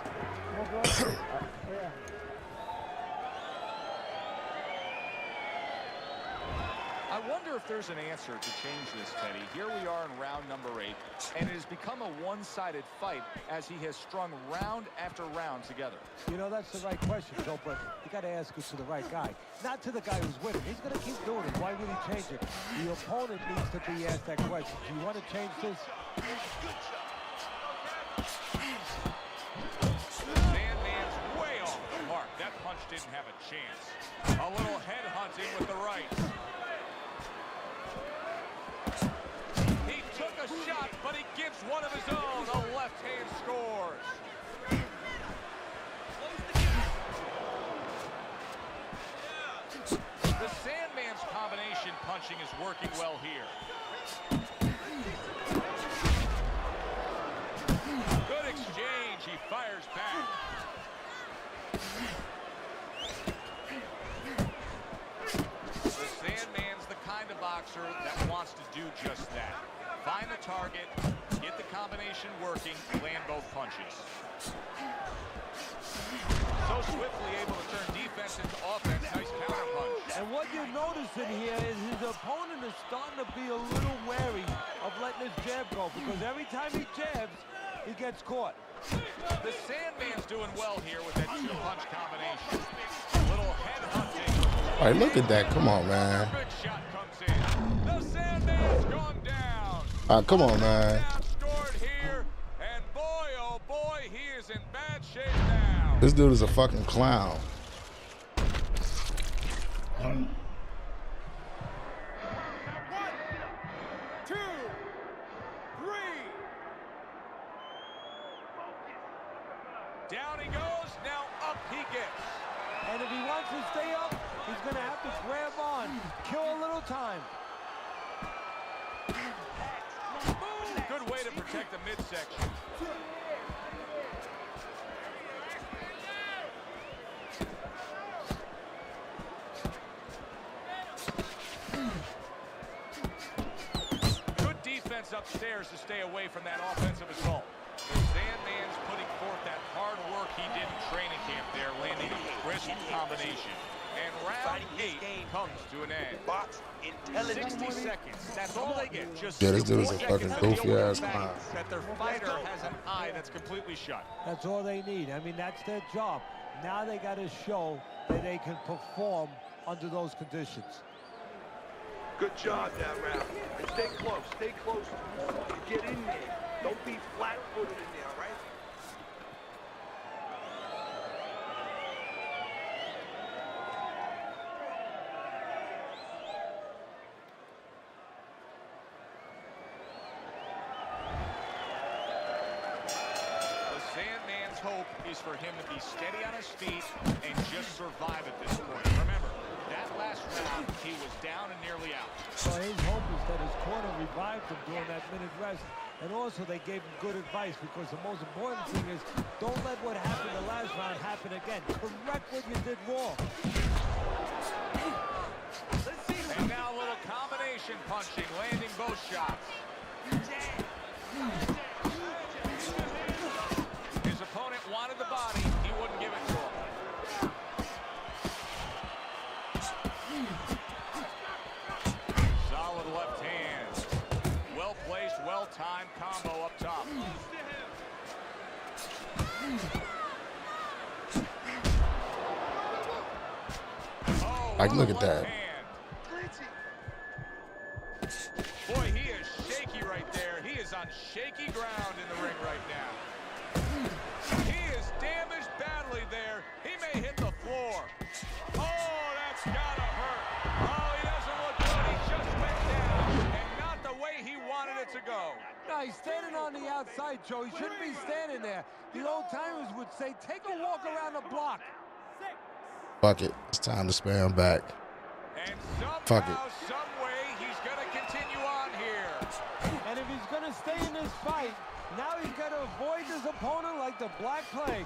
I wonder if there's an answer to change this, Teddy. Here we are in round number 8, and it has become a one-sided fight as he has strung round after round together. You know, that's the right question, Joe, but you got to ask it to the right guy, not to the guy who's winning. He's going to keep doing it. Why would he change it? The opponent needs to be asked that question. Do you want to change this? Sandman's way off the mark. That punch didn't have a chance. A little head hunting with the right. He took a shot, but he gives one of his own. A left hand scores. The Sandman's combination punching is working well here. Good exchange. He fires back. The Sandman's the kind of boxer that wants to do just that. Find the target, get the combination working, land both punches. So swiftly able to turn defense into offense. Nice counter punch. And what you're noticing here is his opponent is starting to be a little wary of letting his jab go, because every time he jabs, he gets caught. The Sandman's doing well here with that two-punch combination. Little head hunting. All right, look at that. Come on, man. Big shot comes in. The Sandman's gone down. Come on, man. Scored here, and boy, oh boy, he is in bad shape now. This dude is a fucking clown. 1, 2, 3. Down he goes, now up he gets. And if he wants to stay up, he's going to have to grab on, kill a little time. Good way to protect the midsection. combination. And round 8 comes to an end. Box intelligence. 60 seconds. That's all they get. Just Yeah, this dude is a 60 fucking seconds to deal goofy with the ass fact clown. that their fighter has an eye that's completely shut. That's all they need. I mean, that's their job. Now they got to show that they can perform under those conditions. Good job that round. And stay close. Stay close. You get in there. Don't be flat-footed in there, all right? Sandman's hope is for him to be steady on his feet and just survive at this point. Remember, that last round, he was down and nearly out. So his hope is that his corner revived him during that minute rest. And also they gave him good advice, because the most important thing is don't let what happened the last round happen again. Correct what you did wrong. And now a little combination punching, landing both shots. His opponent wanted the body, he wouldn't give it to him. Solid left hand. Well placed, well timed combo up top. Oh, Like, look at that. hand. Boy, he is shaky right there. He is on shaky ground in the ring right now. He is damaged badly there. He may hit the floor. Oh, that's gotta hurt. Oh, he doesn't look good. He just went down, and not the way he wanted it to go. No, he's standing on the outside, Joe. He shouldn't be standing there. The old timers would say, take a walk around the block. Fuck it. It's time to spam back. And Fuck somehow, it. some way, he's gonna continue on here. And if he's going to stay in this fight, now he's got to avoid his opponent like the Black Plague.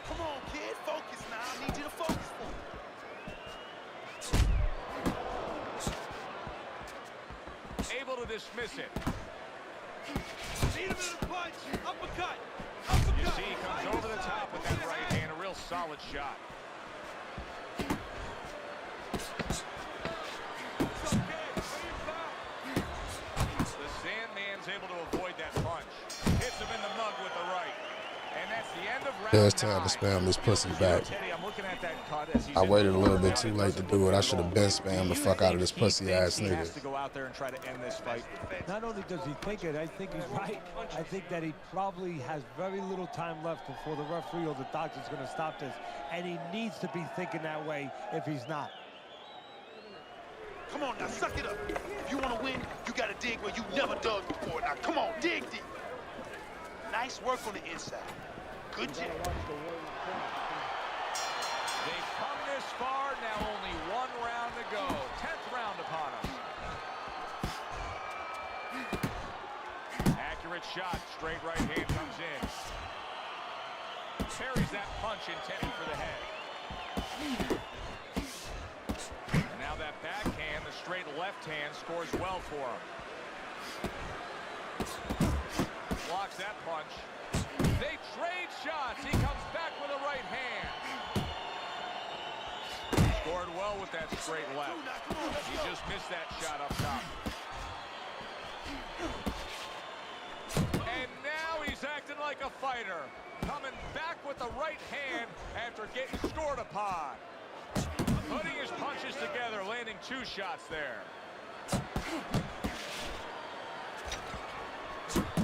Come on, kid. Focus now. I need you to focus. Able to dismiss it. Need him in a punch. Uppercut. You see, he comes over the top with that right hand. A real solid shot. The Sandman's able to avoid that punch. Hits him in the mug with the right. And that's the end of round Yeah, it's time 9. to spam this pussy back. Teddy, I'm looking at that cut as he's I in waited the a little middle bit of too the late to do it. I should have been spammed the fuck out of this pussy ass He has nigga. to go out there and try to end this fight. Not only does he think it, I think he's right. I think that he probably has very little time left before the referee or the doctor's going to stop this. And he needs to be thinking that way if he's not. Come on now, suck it up. If you want to win, you got to dig where you never dug before. Now, come on, dig deep. Nice work on the inside. Good job. They've come this far, now only one round to go. 10th round upon us. Accurate shot, straight right hand comes in. Parries that punch intended for the head. And now that backhand, the straight left hand scores well for him. Blocks that punch. They trade shots. He comes back with a right hand. Scored well with that straight left. He just missed that shot up top. And now he's acting like a fighter. Coming back with the right hand after getting scored upon. Putting his punches together, landing 2 shots there.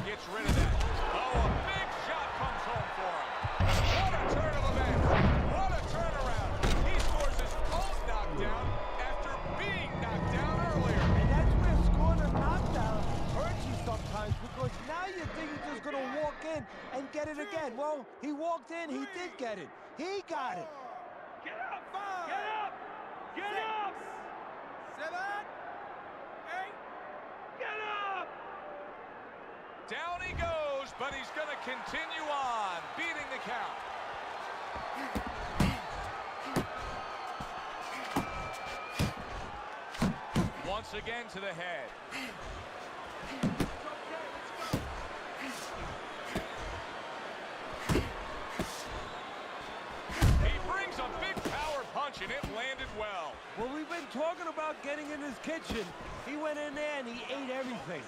Gets rid of that. Oh, a big shot comes home for him. What a turn of events. What a turnaround. He scores his own knockdown after being knocked down earlier. And that's where scoring a knockdown hurts you sometimes, because now you think he's just going to walk in and get it again. Well, he walked in, he did get it. He got it. Get up! 5, get up! Get up! 7, 8, get up! Down he goes, but he's going to continue on, beating the count. Once again to the head. He brings a big power punch, and it landed well. Well, we've been talking about getting in his kitchen. He went in there and he ate everything.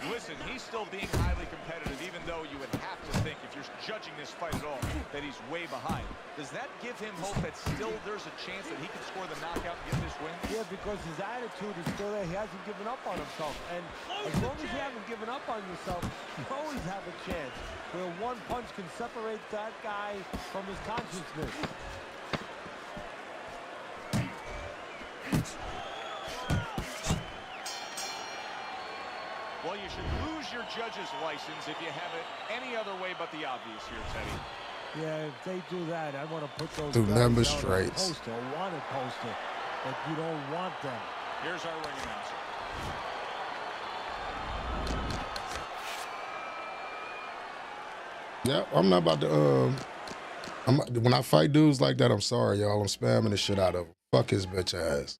Listen, he's still being highly competitive, even though you would have to think, if you're judging this fight at all, that he's way behind. Does that give him hope that still there's a chance that he can score the knockout and get this win? Yeah, because his attitude is still there. He hasn't given up on himself. And as long as you haven't given up on yourself, you always have a chance where one punch can separate that guy from his consciousness. Well, you should lose your judge's license if you have it any other way but the obvious here, Teddy. Yeah, if they do that, I want to put those Through guys number down on a straights. poster, a wanted poster, but you don't want them. Here's our ring announcer. Yeah, I'm not about to, when I fight dudes like that, I'm sorry, y'all. I'm spamming the shit out of him. Fuck his bitch ass.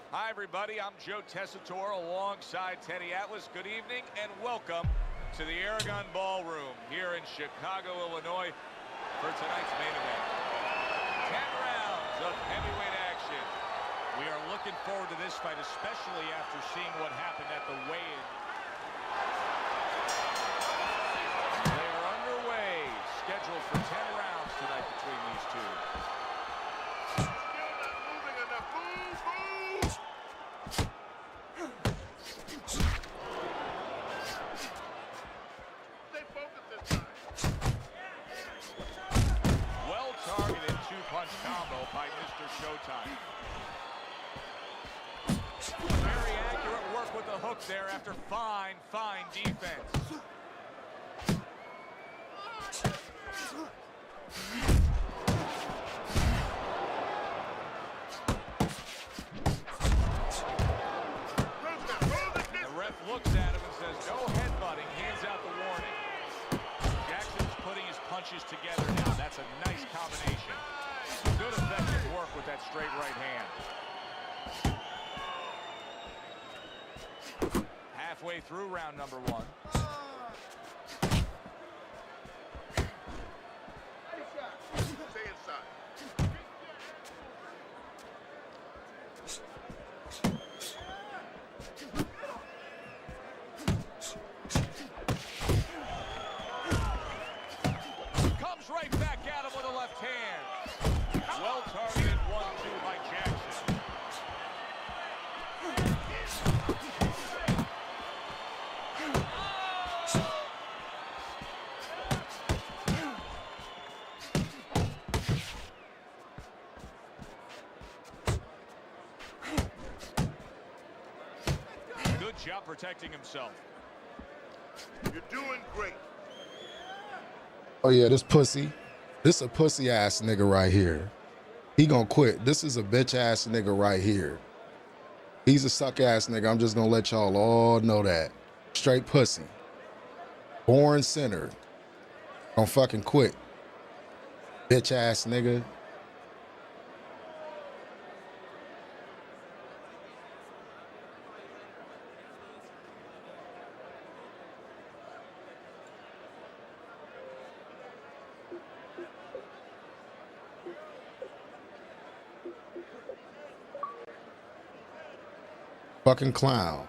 Hi, everybody. I'm Joe Tessitore alongside Teddy Atlas. Good evening and welcome to the Aragon Ballroom here in Chicago, Illinois for tonight's main event. 10 rounds of heavyweight action. We are looking forward to this fight, especially after seeing what happened at the weigh-in. They are underway, scheduled for 10 rounds tonight between these two. Well-targeted two-punch combo by Mr. Showtime. Very accurate work with the hook there after fine defense. The ref looks at him and says, no headbutting, hands out the warning. Jackson's putting his punches together now. That's a nice combination. Good effective work with that straight right hand. Halfway through round number 1. Stay inside. Comes right back at him with a left hand. Well targeted 1-2 by Jackson. job protecting himself. You're doing great. Oh yeah, this pussy. This a pussy ass nigga right here. He gonna quit. This is a bitch ass nigga right here. He's a suck ass nigga. I'm just gonna let y'all all know that. Straight pussy. Born sinner. Gonna fucking quit. Bitch ass nigga. Fucking clown.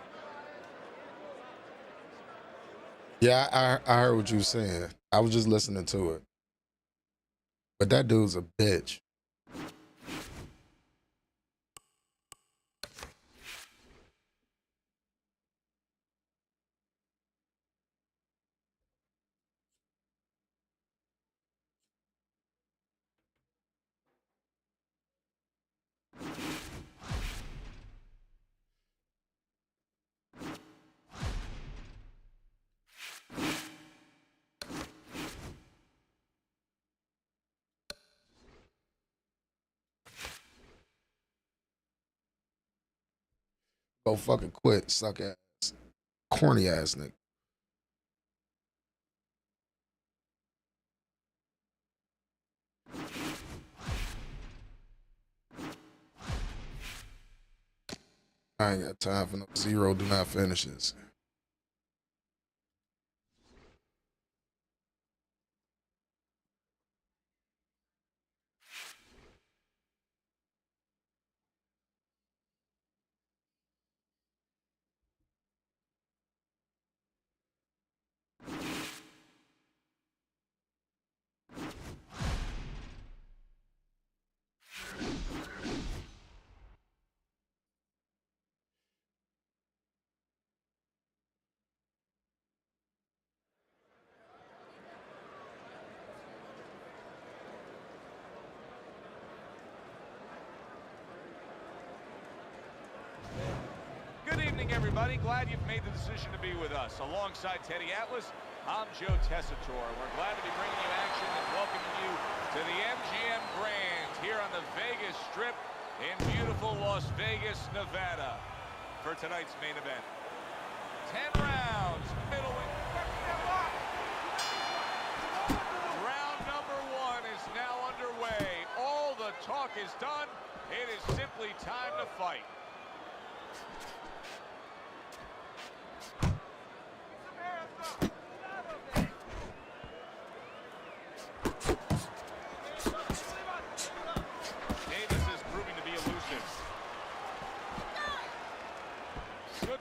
Yeah, I heard what you were saying. I was just listening to it. But that dude's a bitch. Go fucking quit, suck ass. Corny ass nigga. I ain't got time for no zero do not finishes. Good evening, everybody. Glad you've made the decision to be with us. Alongside Teddy Atlas, I'm Joe Tessitore. We're glad to be bringing you action and welcoming you to the MGM Grand here on the Vegas Strip in beautiful Las Vegas, Nevada for tonight's main event. 10 rounds, middleweight. Round number 1 is now underway. All the talk is done. It is simply time to fight.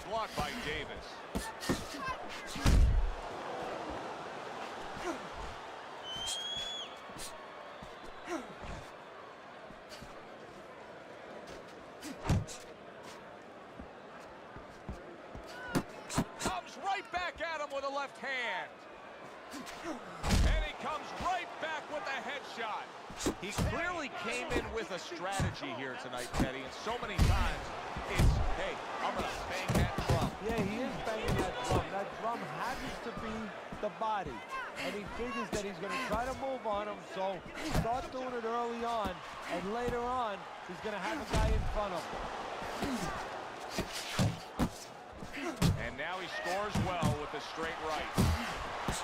Blocked by Davis. Comes right back at him with a left hand. And he comes right back with a headshot. He clearly came in with a strategy here tonight, Teddy, and so many times it's, hey, I'm going to bang that drum. Yeah, he is banging that drum. That drum happens to be the body. And he figures that he's going to try to move on him, so start doing it early on, and later on, he's going to have a guy in front of him. And now he scores well with a straight right. The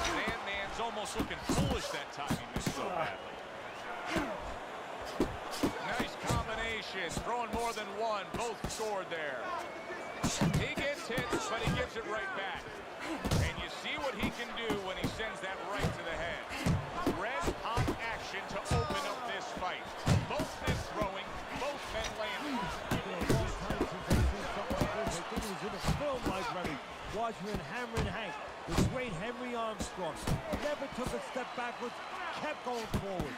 Sandman's almost looking foolish that time he missed so badly. Nice combination, throwing more than one, both scored there. He gets hit, but he gives it right back. And you see what he can do when he sends that right to the head. Red hot action to open up this fight. Both men throwing, both men landing. I think he was in a film library, watching Hammer and Hank, the great Henry Armstrong. Never took a step backwards, kept going forward.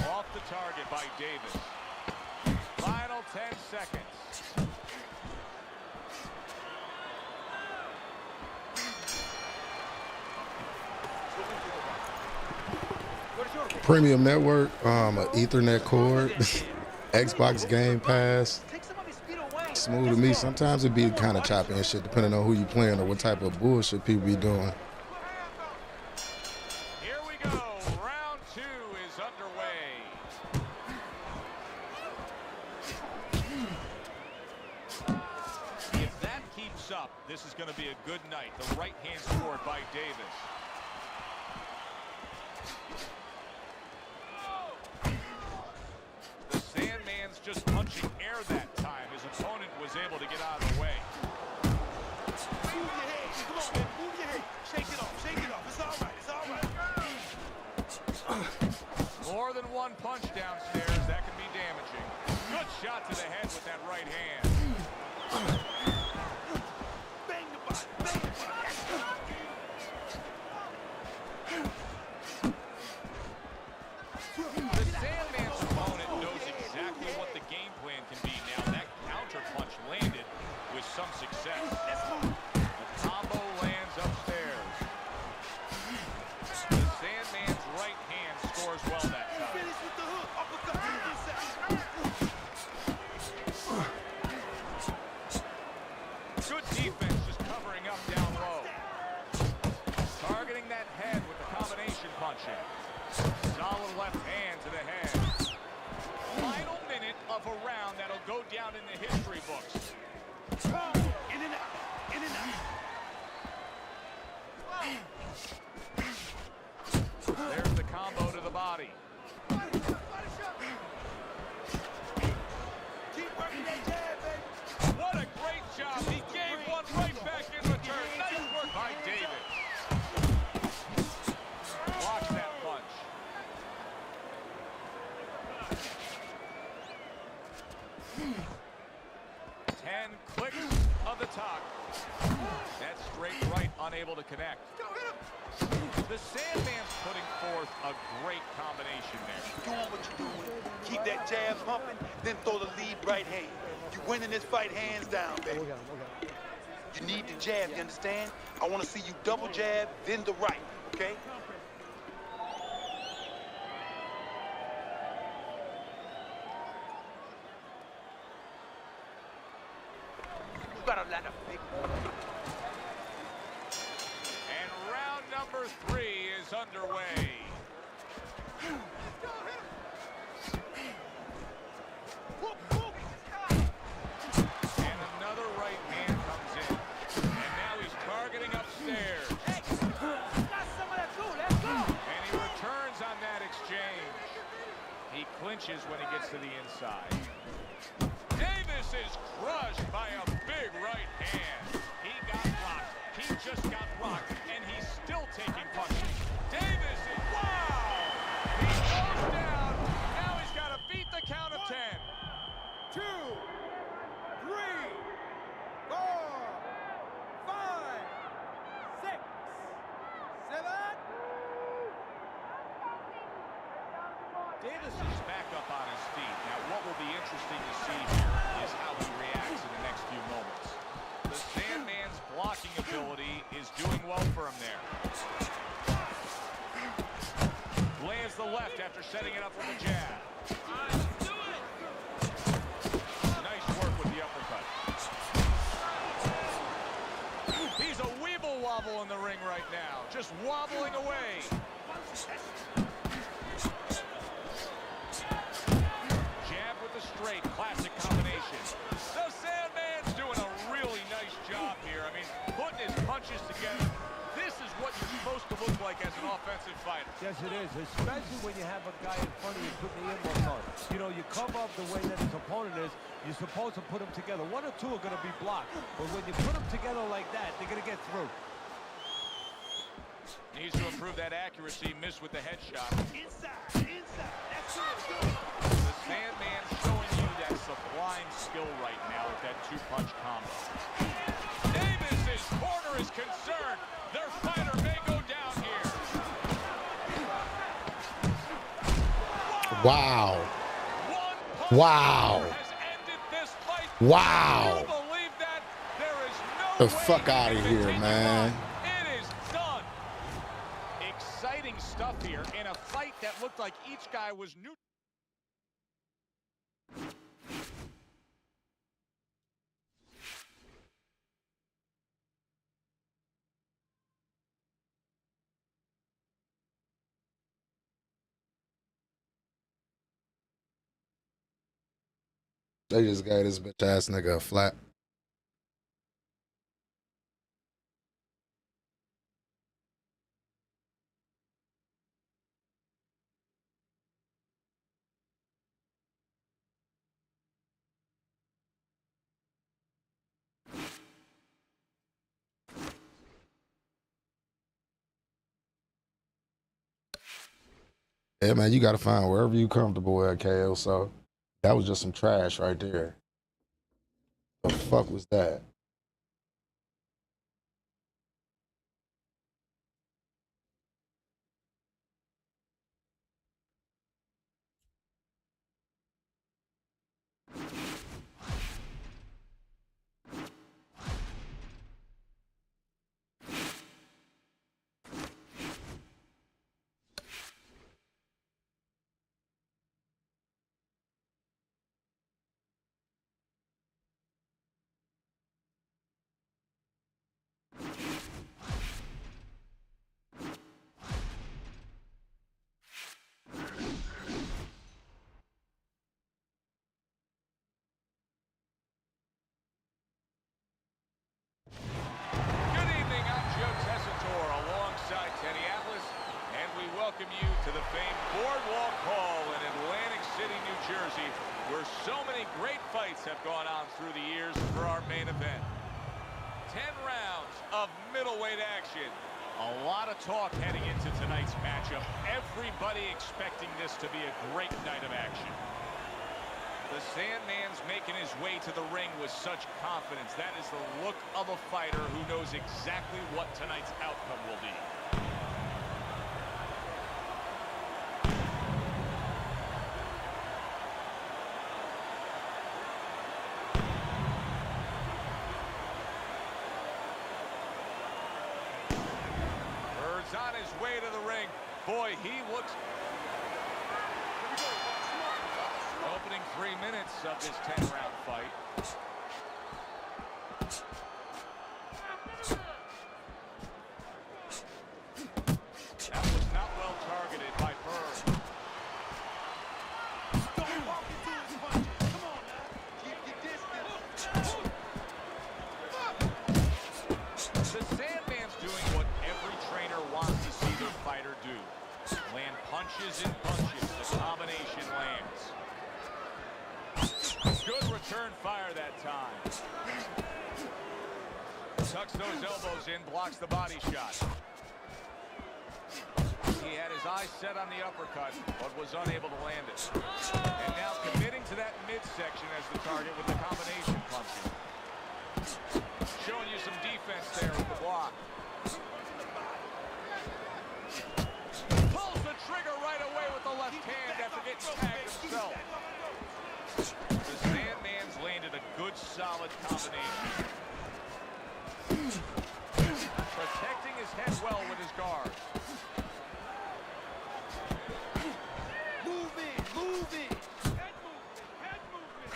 Off the target by Davis. Final 10 seconds. Premium network, Ethernet cord, Xbox Game Pass. Take some of his speed away. Smooth to me. Sometimes it be kind of choppy and shit, depending on who you playing or what type of bullshit people be doing. Here we go. Round 2 is underway. If that keeps up, this is going to be a good night. The right hand scored by Davis. The Sandman's just punching air that time. His opponent was able to get out of the way. Move your head. Come on, man. Move your head. Shake it off. Shake it off. It's all right. It's all right. More than one punch downstairs. That can be damaging. Good shot to the head with that right hand. Bang the body. Bang the body. The Sandman's opponent knows exactly what the game plan can be now. That counter punch landed with some success. The combo lands upstairs. The Sandman's right hand scores well that time. Finish with the hook. Uppercut to the inside. Good defense just covering up down low. Targeting that head with the combination punching. Solid left hand to the head. Final minute of a round that'll go down in the history books. In and out. In and out. There's the combo to the body. Keep working that jab, baby. What a great job. He gave one right back in return. Nice work by David. Watch that punch. Ten clicks of the top. That straight right unable to connect. The Sandman's putting forth a great combination there. Doing what you're doing. Keep that jab pumping, then throw the lead right hand. You're winning this fight hands down, baby. You need the jab, you understand? I want to see you double jab, then the right, okay? You got a lot of big. And round number 3 is underway. And another right hand comes in. And now he's targeting upstairs. And he returns on that exchange. He clinches when he gets to the inside. Davis is crushed by a big right hand. He got rocked. He just got rocked, and he's still taking punches. Davis is, wow! He goes down. Now he's got to beat the count of 10. 2, 3, 4, 5, 6, 7. Davis is back up on his feet. Now, what will be interesting to see here is how he reacts in the next few moments. The Sandman's blocking ability is doing well for him there. Lands the left after setting it up with a jab. Nice work with the uppercut. He's a weeble wobble in the ring right now, just wobbling away. Jab with the straight, classic combination. The Sandman's doing a really nice job here. I mean, putting his punches together. This is what you're supposed to look like as an offensive fighter. Yes, it is, especially when you have a guy in front of you putting the inbox on. You know, you cover up the way that his opponent is, you're supposed to put them together. One or two are going to be blocked, but when you put them together like that, they're going to get through. Needs to improve that accuracy, missed with the headshot. Inside, inside. That's it. The Sandman's showing you that sublime skill right now with that two-punch combo. Davis's corner is concerned. Their fighter may go down here. Wow. One punch Wow. has ended this fight. Wow. Do you believe that? There is no The way fuck he outta can here, continue man. on. It is done. Exciting stuff here in a fight that looked like each guy was new. They just gave this bitch ass nigga a flat. Yeah, man, you gotta find wherever you comfortable at, KO. So that was just some trash right there. The fuck was that? welcome you to the famed Boardwalk Hall in Atlantic City, New Jersey, where so many great fights have gone on through the years for our main event. 10 rounds of middleweight action. A lot of talk heading into tonight's matchup. Everybody expecting this to be a great night of action. The Sandman's making his way to the ring with such confidence. That is the look of a fighter who knows exactly what tonight's outcome will be. Bird's on his way to the ring. Boy, he looks... Opening 3 minutes of this 10-round fight. That was not well targeted by Bird. Don't walk into his punches. Come on now. Keep your distance. The Sandman's doing what every trainer wants to see their fighter do. Land punches and punches. The combination lands. Good return fire that time. Tucks those elbows in, blocks the body shot. He had his eyes set on the uppercut, but was unable to land it. And now committing to that midsection as the target with the combination punching. Showing you some defense there with the block. Pulls the trigger right away with the left hand after getting tagged himself. The Sandman's landed a good, solid combination. Protecting his head well with his guard. Move in, move in. Head movement, head movement.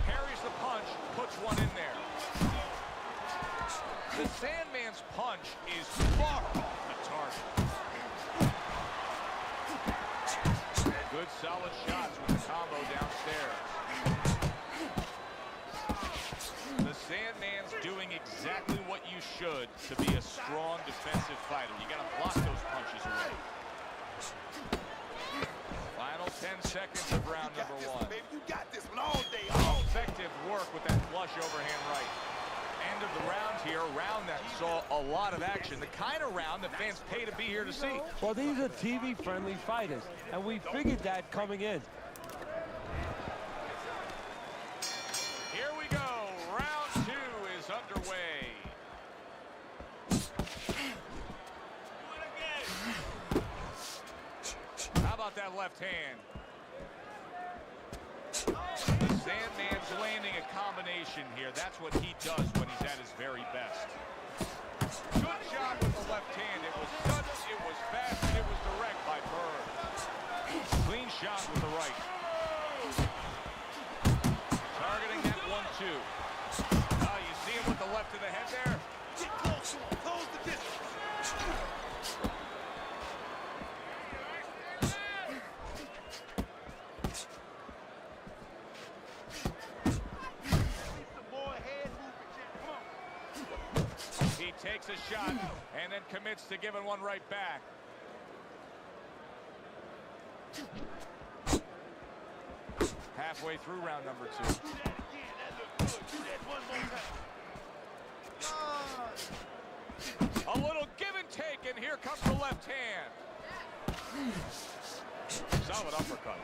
Parries the punch, puts one in there. The Sandman's punch is far off the target. Good solid shots with the combo downstairs. The Sandman's doing exactly what you should to be a strong defensive fighter. You got to block those punches away. Final 10 seconds of round number one. Baby, you got this one all day. Effective work with that flush overhand right. End of the round here, a round that saw a lot of action, the kind of round that fans pay to be here to see. Well, these are TV-friendly fighters, and we figured that coming in. Here we go, round 2 is underway. How about that left hand? The Sandman's landing a combination here. That's what he does when he's at his very best. Good shot with the left hand. It was sudden, it was fast, and it was direct by Bird. Clean shot with the right. Targeting that 1-2. You see him with the left to the head there? takes a shot and then commits to giving one right back. Halfway through round number 2. Do that again. That looked good. Do that one more time. A little give and take, and here comes the left hand. Solid uppercut.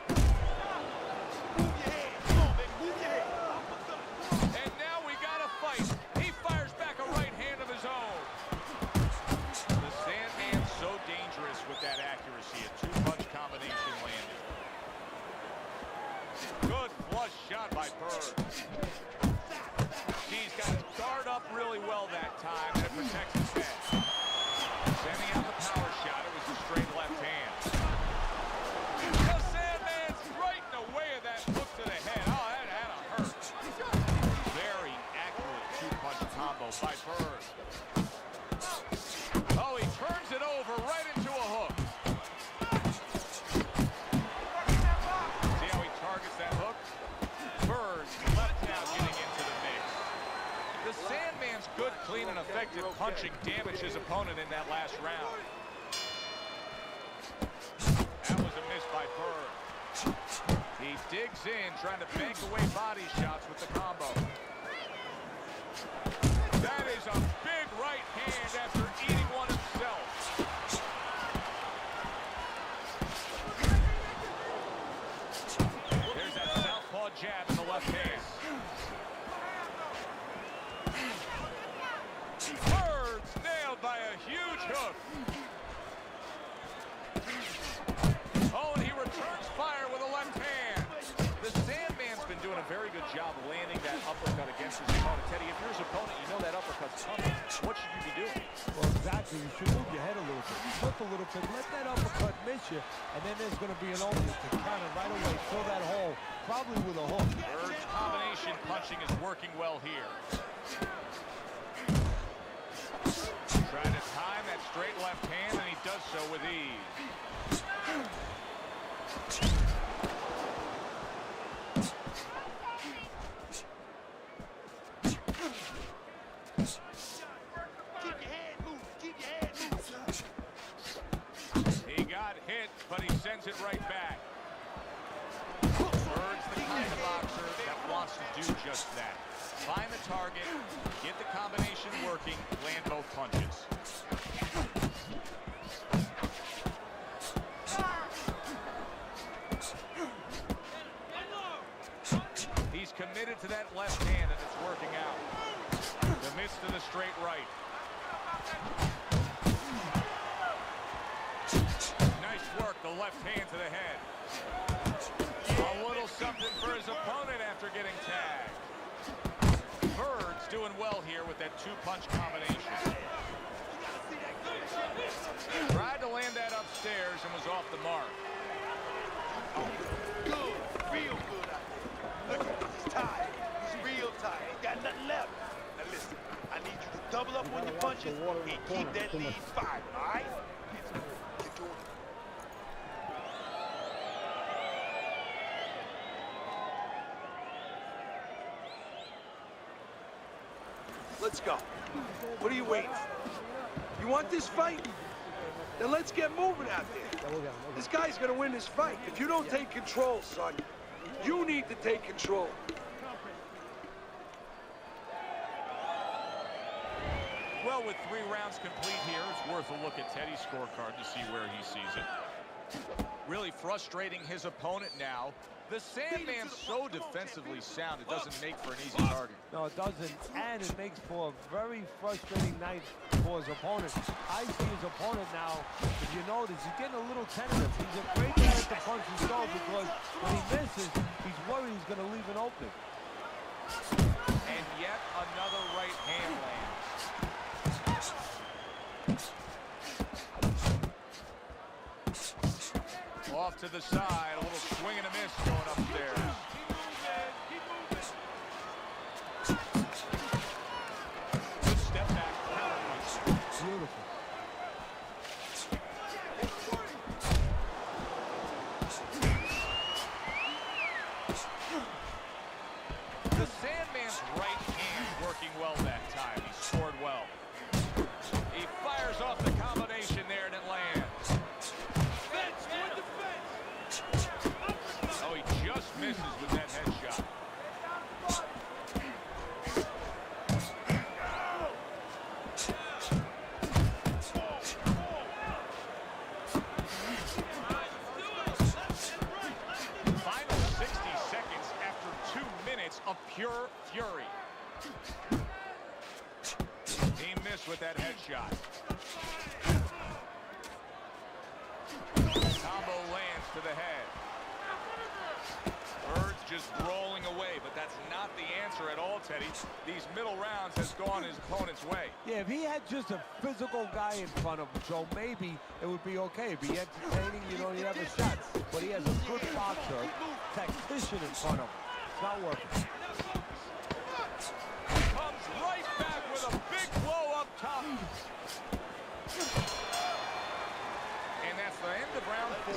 Move your head. Come on, baby. Move your head. And now we got a fight. He fires back a right hand of his own. The Sandman's so dangerous with that accuracy. A two-punch combination landed. Good flush shot by Bird. He's got his guard up really well that time, and it protects his head. Sending out the power shot. It was a straight left hand. The Sandman's right in the way of that hook to the head. Oh, that had to hurt. Very accurate two-punch combo by Bird. Oh, he turns it over right into a hook. See how he targets that hook? Bird left now getting into the mix. The Sandman's good, clean, and effective punching damaged his opponent in that last round. That was a miss by Bird. He digs in, trying to bank away body shots with the combo. That is a big right hand after eating one himself. There's that southpaw jab in the left hand. Bird's nailed by a huge hook. Oh, and he returns fire with a left hand. The Sandman's been doing a very good job landing that uppercut against his opponent. Teddy, if you're his opponent, you know that uppercut's coming. What should you be doing? Well, exactly. You should move your head a little bit. Flip a little bit. Let that uppercut miss you, and then there's going to be an opening to counter right away. Fill that hole, probably with a hook. Bird's combination punching is working well here. Trying to time that straight left hand, and he does so with ease. Keep your head moving. Keep your head moving. He got hit, but he sends it right back. Bird's the kind of boxer that wants to do just that. Find the target, get the combination working, land both punches. He's committed to that left hand, and it's working out. Commits to the straight right. Nice work, the left hand to the head. A little something for his opponent after getting tagged. Bird's doing well here with that two-punch combination. Tried to land that upstairs and was off the mark. Good. Real good out there. Look at him. He's tired. He's real tired. Ain't got nothing left. Now listen, I need you to double up on your punches and keep that lead fired, all right? Get to it. Let's go. What are you waiting for? You want this fight? Then let's get moving out there. This guy's gonna win this fight. If you don't take control, son, you need to take control. Well, with 3 rounds complete here, it's worth a look at Teddy's scorecard to see where he sees it. Really frustrating his opponent now. The Sandman's so defensively sound, it doesn't make for an easy target. No, it doesn't, and it makes for a very frustrating night for his opponent. I see his opponent now, if you notice, he's getting a little tentative. He's afraid to let the punches go because when he misses, he's worried he's going to leave an opening. And yet another right hand lands. Off to the side, a little swing and a miss going upstairs. Good step back. Beautiful. The Sandman's right hand working well that time. He scored well. Birds with that headshot. Combo lands to the head. Birds just rolling away, but that's not the answer at all, Teddy. These middle rounds has gone his opponent's way. Yeah, if he had just a physical guy in front of him, Joe, maybe it would be okay. It'd be entertaining, you know, he'd have a shot. But he has a good boxer, tactician in front of him. It's not working. Comes right back with a big blow up top. And that's the end of round 4.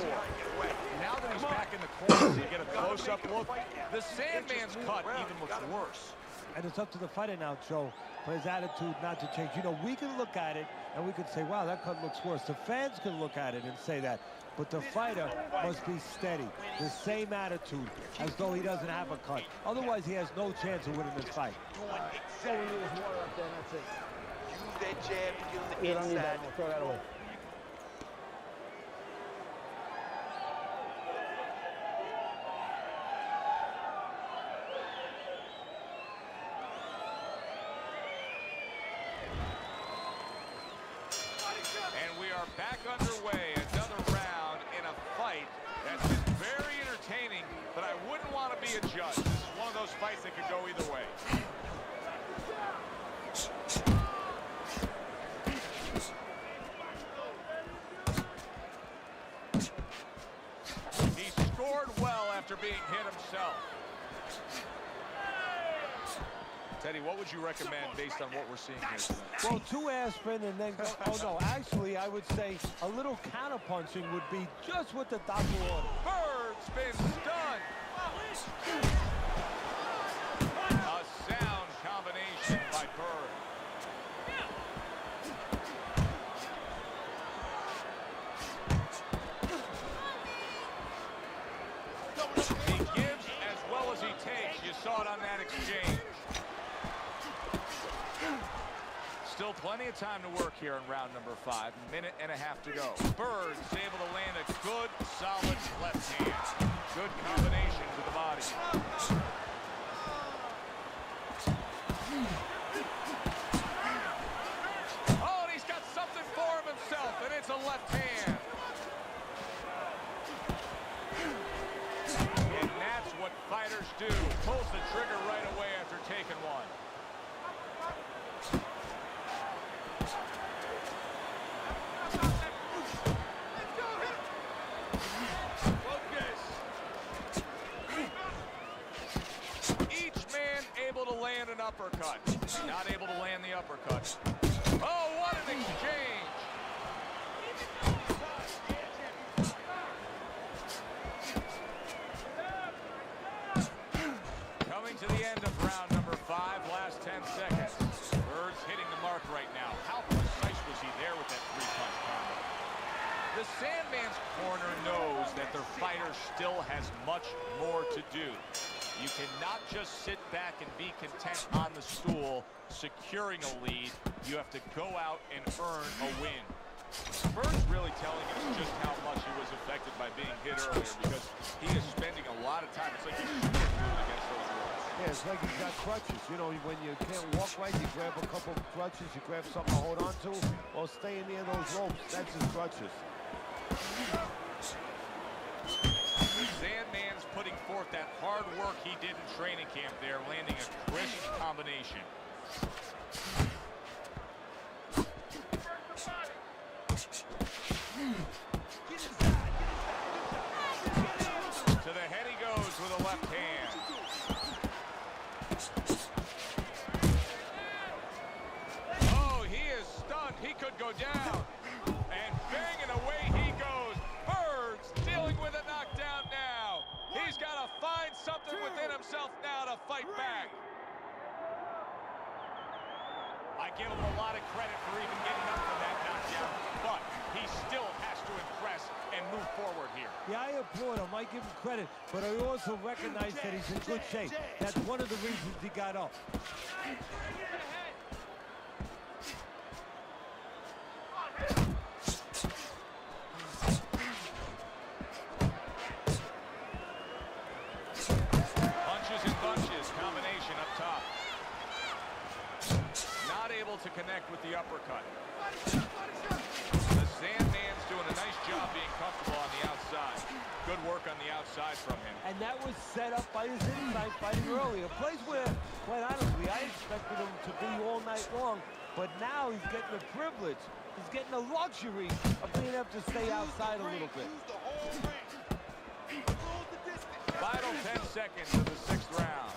Now that he's back in the corner to get a close-up look, the Sandman's cut even looks worse. And it's up to the fighter now, Joe, for his attitude not to change. You know, we can look at it and we can say, wow, that cut looks worse. The fans can look at it and say that. But the fighter must be steady, the same attitude, as though he doesn't have a cut. Otherwise, he has no chance of winning this fight. Use that jab to get on the inside. Throw that away. And we are back underway. Another round in a fight that's been very entertaining, but I wouldn't want to be a judge. This is one of those fights that could go either way. He scored well after being hit himself. Teddy, what would you recommend based on what we're seeing here tonight? Well, 2 aspirin and then go. Oh, no, actually, I would say a little counterpunching would be just what the doctor ordered. Bird's been stunned. A sound combination by Bird. He gives as well as he takes. You saw it on that exchange. Still plenty of time to work here in round number 5. Minute and a half to go. Bird's able to land a good, solid left hand. Good combination to the body. Oh, and he's got something for himself, and it's a left hand. And that's what fighters do. Pulls the trigger right away after taking one. Land an uppercut. Not able to land the uppercut. Oh, what an exchange! Coming to the end of round number 5, last 10 seconds. Bird's hitting the mark right now. How precise was he there with that 3-punch combo? The Sandman's corner knows that their fighter still has much more to do. You cannot just sit back and be content on the stool, securing a lead. You have to go out and earn a win. Bird's really telling us just how much he was affected by being hit earlier, because he is spending a lot of time. It's like he's super glued against those ropes. Yeah, it's like he's got crutches. You know, when you can't walk right, you grab a couple of crutches, you grab something to hold on to, or stay near those ropes. That's his crutches. Sandman's putting forth that hard work he did in training camp there, landing a crisp combination. To the head he goes with a left hand. Oh, he is stunned. He could go down. And banging away he goes. Bird's dealing with a knockdown now. He's got to find something within himself now to fight back. I give him a lot of credit for even getting up from that knockdown, but he still has to impress and move forward here. Yeah, I applaud him. I give him credit, but I also recognize that he's in good shape. That's one of the reasons he got up. Punches and bunches combination up top. Not able to connect with the uppercut. The Sandman's doing a nice job being comfortable on the outside. Good work on the outside from him. And that was set up by his inside fighting earlier. A place where, quite honestly, I expected him to be all night long, but now he's getting the privilege. He's getting the luxury of being able to stay outside a little bit. Final 10 seconds of the 6th round.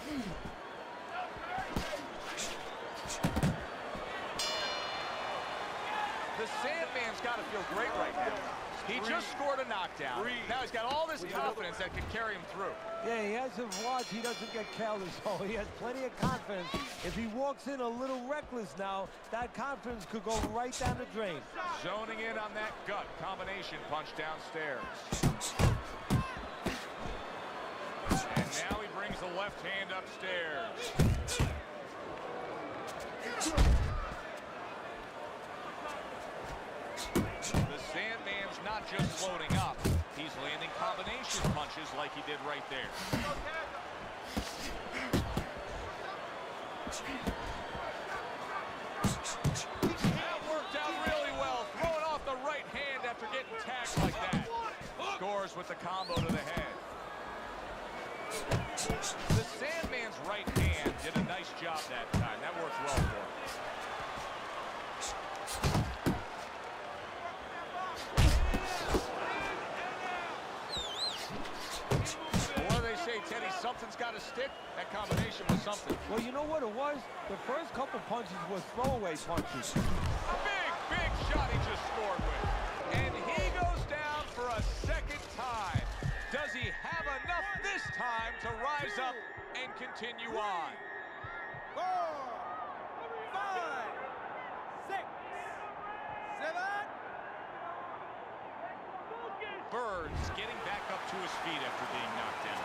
The Sandman's got to feel great right now. He just scored a knockdown. Now he's got all this confidence that can carry him through. Yeah, he has a watch. He doesn't get careless, so he has plenty of confidence. If he walks in a little reckless now, that confidence could go right down the drain. Zoning in on that gut combination punch downstairs. And now he brings the left hand upstairs. The Sandman's not just loading up, he's landing combination punches like he did right there. That worked out really well, throwing off the right hand after getting tagged like that. Scores with the combo to the head. The Sandman's right hand did a nice job that time. That worked well for him. Teddy, something's got to stick. That combination was something. Well, you know what it was? The first couple punches were throwaway punches. Big shot he just scored with. And he goes down for a second time. Does he have enough this time to rise up and continue on? 4, 5, 6, 7. Burns getting back up to his feet after being knocked down.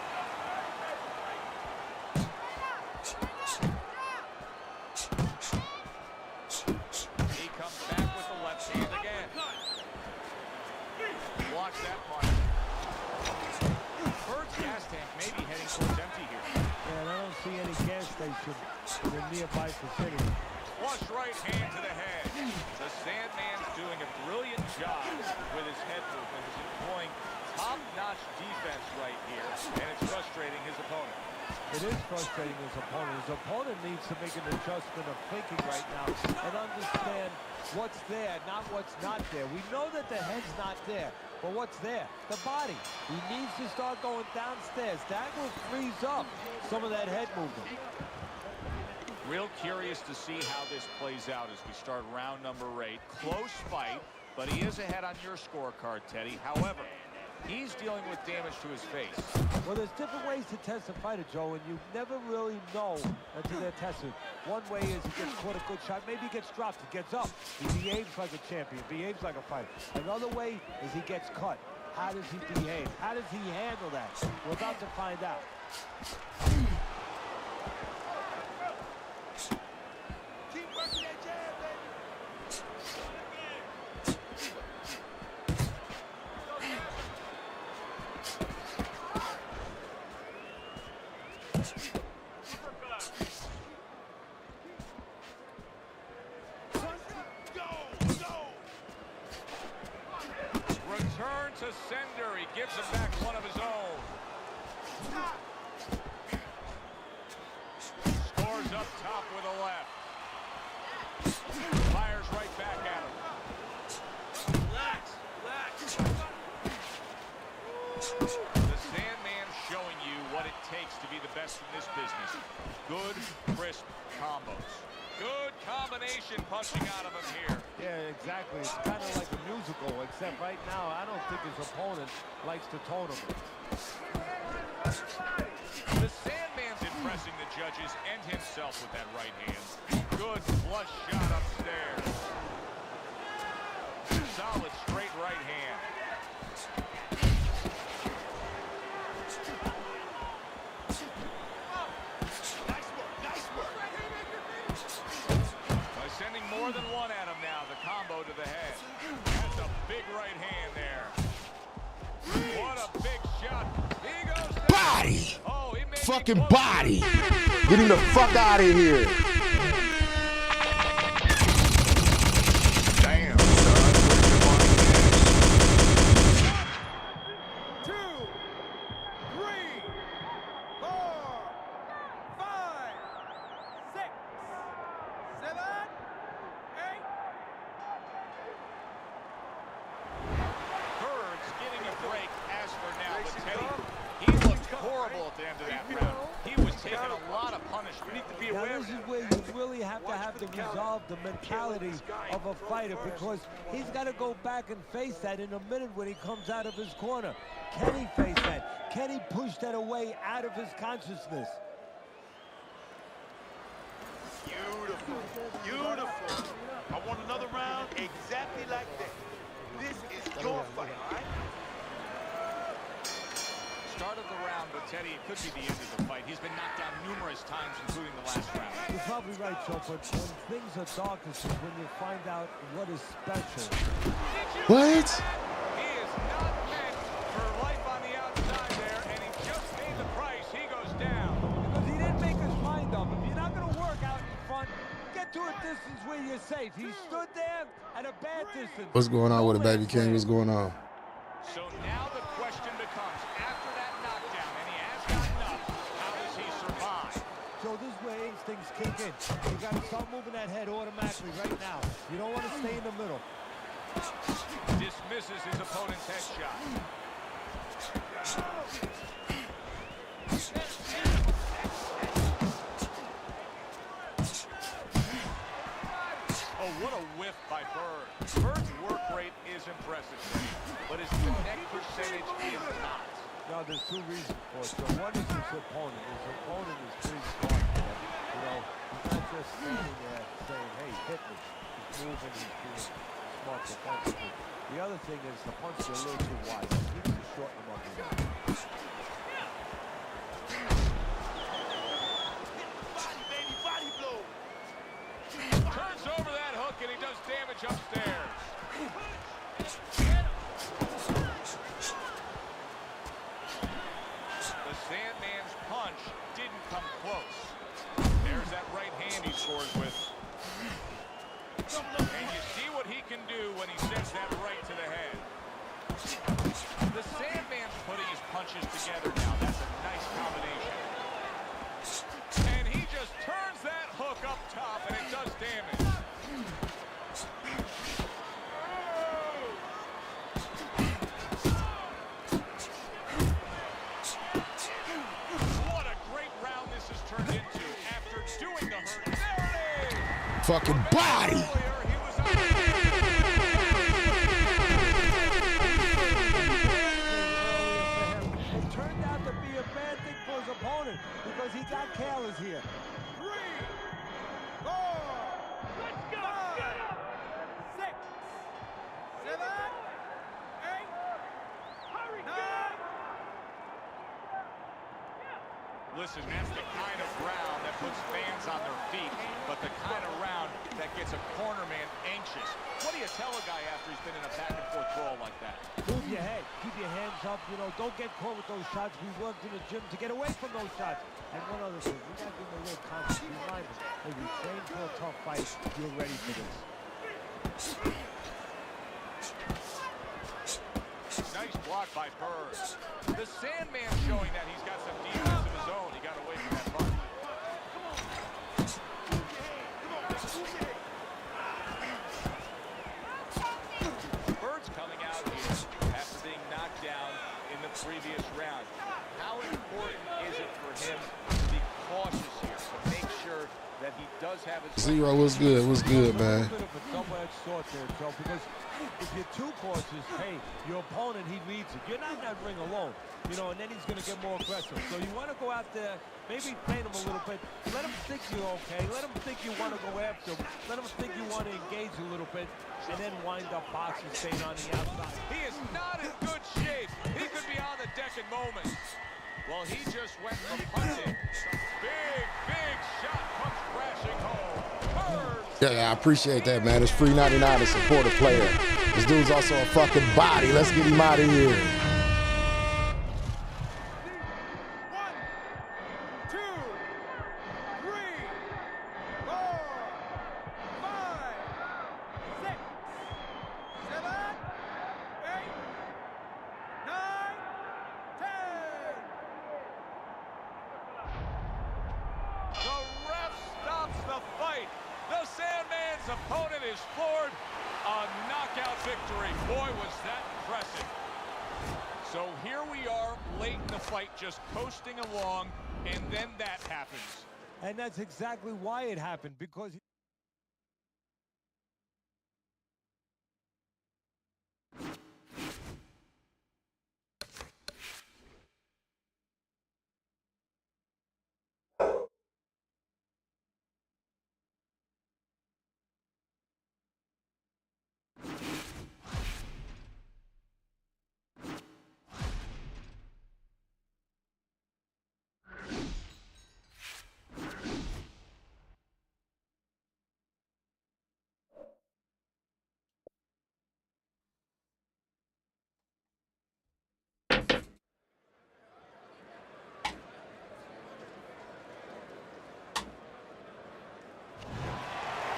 He comes back with the left hand again. Blocks that punch. Burns' gas tank may be heading towards empty here. Yeah, and I don't see any gas station in the nearby vicinity. Flush right hand to the head. The Sandman's doing a brilliant job with his head movement. He's employing top-notch defense right here, and it's frustrating his opponent. It is frustrating his opponent. His opponent needs to make an adjustment of thinking right now and understand what's there, not what's not there. We know that the head's not there, but what's there? The body. He needs to start going downstairs. That will freeze up some of that head movement. Real curious to see how this plays out as we start round number 8. Close fight, but he is ahead on your scorecard, Teddy. However, he's dealing with damage to his face. Well, there's different ways to test a fighter, Joe, and you never really know until they're tested. One way is he gets caught a good shot. Maybe he gets dropped. He gets up. He behaves like a champion. Behaves like a fighter. Another way is he gets cut. How does he behave? How does he handle that? We're about to find out. Return to sender. He gives him back one of his own. Scores up top with a left. Fires right back at him. Relax. The Sandman's showing you what it takes to be the best in this business. Good, crisp combos. Good combination punching out of him here. Yeah, exactly. It's kind of like a musical, except right now, I don't think his opponent likes to tone him. The Sandman's impressing the judges and himself with that right hand. Good flush shot upstairs. Solid straight right hand. Sending more than one at him now. The combo to the head. That's a big right hand there. What a big shot. He goes down. Body! Oh, he made Fucking body! Get him the fuck out of here! this is where you really have to have the resolve, the mentality of a fighter, because he's got to go back and face that in a minute when he comes out of his corner. Can he face that? Can he push that away out of his consciousness? Beautiful, beautiful. I want another round exactly like that. This is your fight, all right? Start of the round, but Teddy, it could be the end of the fight. He's been knocked down numerous times, including the last round. You're probably right, Joe, but when things are darkest is when you find out what is special. What? He is not meant for life on the outside there, and he just paid the price. He goes down. Because he didn't make his mind up. If you're not going to work out in front, get to a distance where you're safe. He stood there at a bad distance. What's going on with it, Baby King? What's going on? So now the question becomes, after that knockdown, and he has gotten up, how does he survive? So this is where instincts kick in. You got to start moving that head automatically right now. You don't want to stay in the middle. Dismisses his opponent's headshot. Oh, what a whiff by Bird. Bird's work rate is impressive, but his connect percentage is not. No, there's two reasons for it. So one is his opponent. His opponent is pretty smart, man. You know, he's not just standing there saying, hey, hit me. He's moving, he's being smart defensively. The other thing is the punch is a little too wide. He needs to shorten him up a little. Body, baby, body blow. Turns over that hook, and he does damage upstairs. The Sandman's punch didn't come close. There's that right hand he scores with. And you see what he can do when he sends that right to the head. The Sandman's putting his punches together now. That's a nice combination. And he just turns that hook up top, and it does damage. What a great round this has turned into after doing the hurt. There it is! Fucking body. It turned out to be a bad thing for his opponent because he got careless here. 3, 4, let's go. 5, 6, 7, 8, 9. Listen, that's the kind of round that puts fans on their feet, but the kind of round that gets a corner man anxious. What do you tell a guy after he's been in a back-and-forth brawl like that? Move your head. Keep your hands up. You know, don't get caught with those shots. We worked in the gym to get away from those shots. And one other thing, we got to give him a little confidence. Remind him, hey, we trained for a tough fight. You're ready for this. Nice block by Bird. The Sandman showing that he's got some defense of his own. He got away from that punch. Bird's coming out here after being knocked down in the previous round. How important is it for him to be cautious here, to make sure that he does have his... Zero, what's good? What's good, man? A little bit of a double-edged sword there, Joe, because if you're too cautious, hey, your opponent, he reads it. You're not in that ring alone, you know, and then he's going to get more aggressive. So you want to go out there, maybe paint him a little bit. Let him think you're okay. Let him think you want to go after him. Let him think you want to engage a little bit, and then wind up boxing, staying on the outside. He is not in good shape. He could be on the deck in moments. Well, he just went from punching. Big shot comes crashing home. Bird. Yeah, I appreciate that, man. It's free 99 to support a player. This dude's also a fucking body. Let's get him out of here. 1, 2, 3, 4, 5, 6, 7, 8, 9, 10. The ref stops the fight. The Sandman's opponent is floored. A knockout victory. Boy, was that impressive. So here we are late in the fight, just coasting along, and then that happens. And that's exactly why it happened, because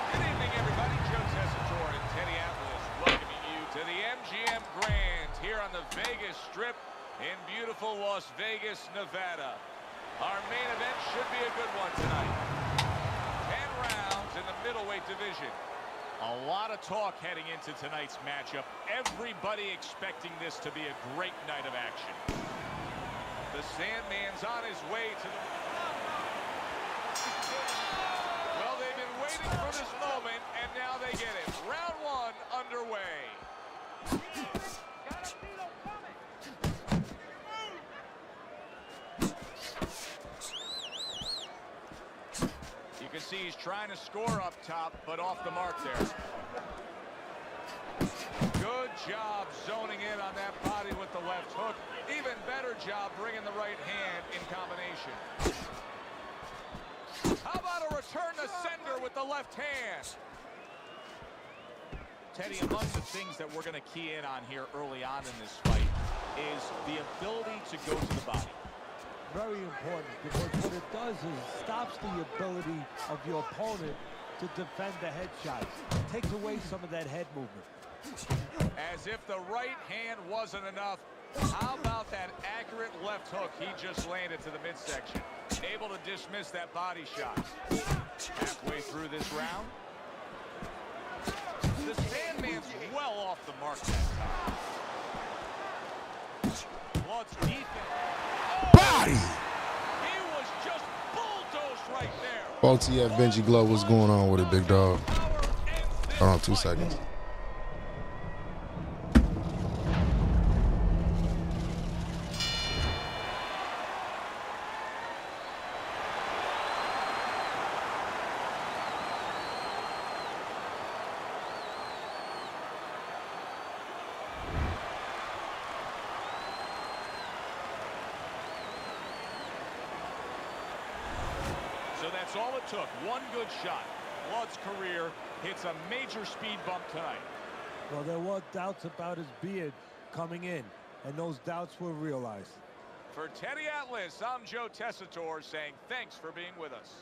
Good evening, everybody. Joe Tessitore and Teddy Atlas welcoming you to the MGM Grand here on the Vegas Strip in beautiful Las Vegas, Nevada. Our main event should be a good one tonight. 10 rounds in the middleweight division. A lot of talk heading into tonight's matchup. Everybody expecting this to be a great night of action. The Sandman's on his way to the... Well, they've been waiting for this moment, and now they get it. Round one underway. You can see he's trying to score up top, but off the mark there. Good job zoning in on that body with the left hook. Even better job bringing the right hand in combination. How about a return to sender with the left hand? Teddy, among the things that we're going to key in on here early on in this fight is the ability to go to the body. very important, because what it does is stops the ability of your opponent to defend the headshots. It takes away some of that head movement. As if the right hand wasn't enough, how about that accurate left hook he just landed to the midsection? Able to dismiss that body shot. Halfway through this round. The Sandman's well off the mark that time. Blood's deep in... Body! He was just bulldozed right there. OTF Benji Glow, what's going on with it, big dog? Hold on 2 seconds. So that's all it took. One good shot. Blood's career hits a major speed bump tonight. Well, there were doubts about his beard coming in, and those doubts were realized. For Teddy Atlas, I'm Joe Tessitore saying thanks for being with us.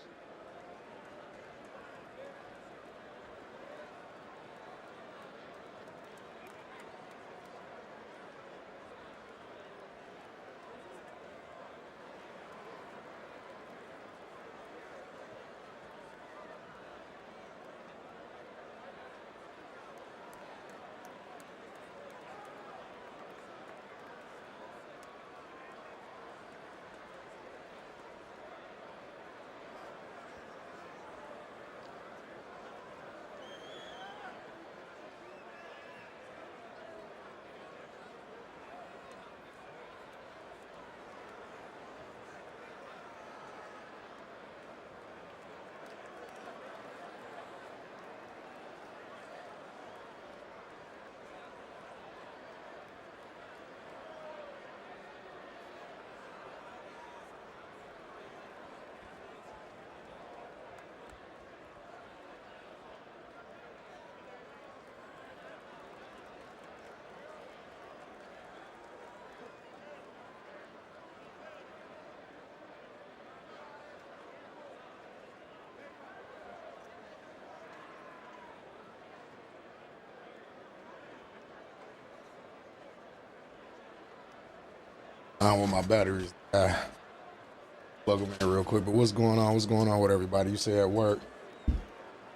I don't want my batteries. Plug them in real quick. But what's going on? What's going on with everybody? You say at work.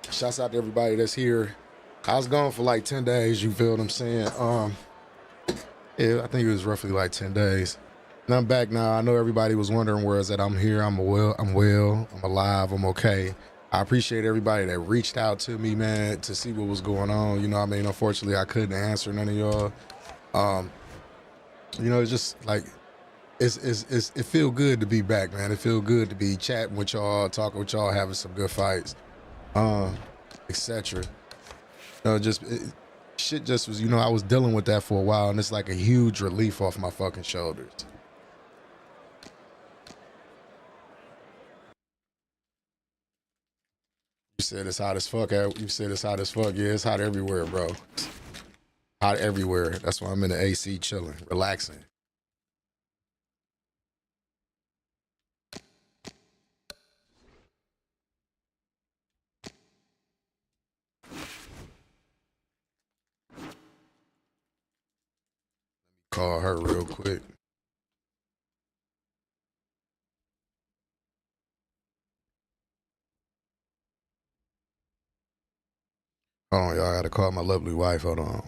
Shouts out to everybody that's here. I was gone for like 10 days. You feel what I'm saying? Yeah, I think it was roughly like 10 days. And I'm back now. I know everybody was wondering where is that. I'm here. I'm well. I'm alive. I'm okay. I appreciate everybody that reached out to me, man, to see what was going on. You know what I mean? Unfortunately, I couldn't answer none of y'all. You know, it's just like, it feel good to be back, man. It feel good to be chatting with y'all, talking with y'all, having some good fights, etc. You know, shit just was, you know, I was dealing with that for a while, and it's like a huge relief off my fucking shoulders. You said it's hot as fuck. You said it's hot as fuck. Yeah, it's hot everywhere, bro. Hot everywhere. That's why I'm in the AC chilling, relaxing. Call her real quick. Hold on, y'all. I gotta call my lovely wife. Hold on.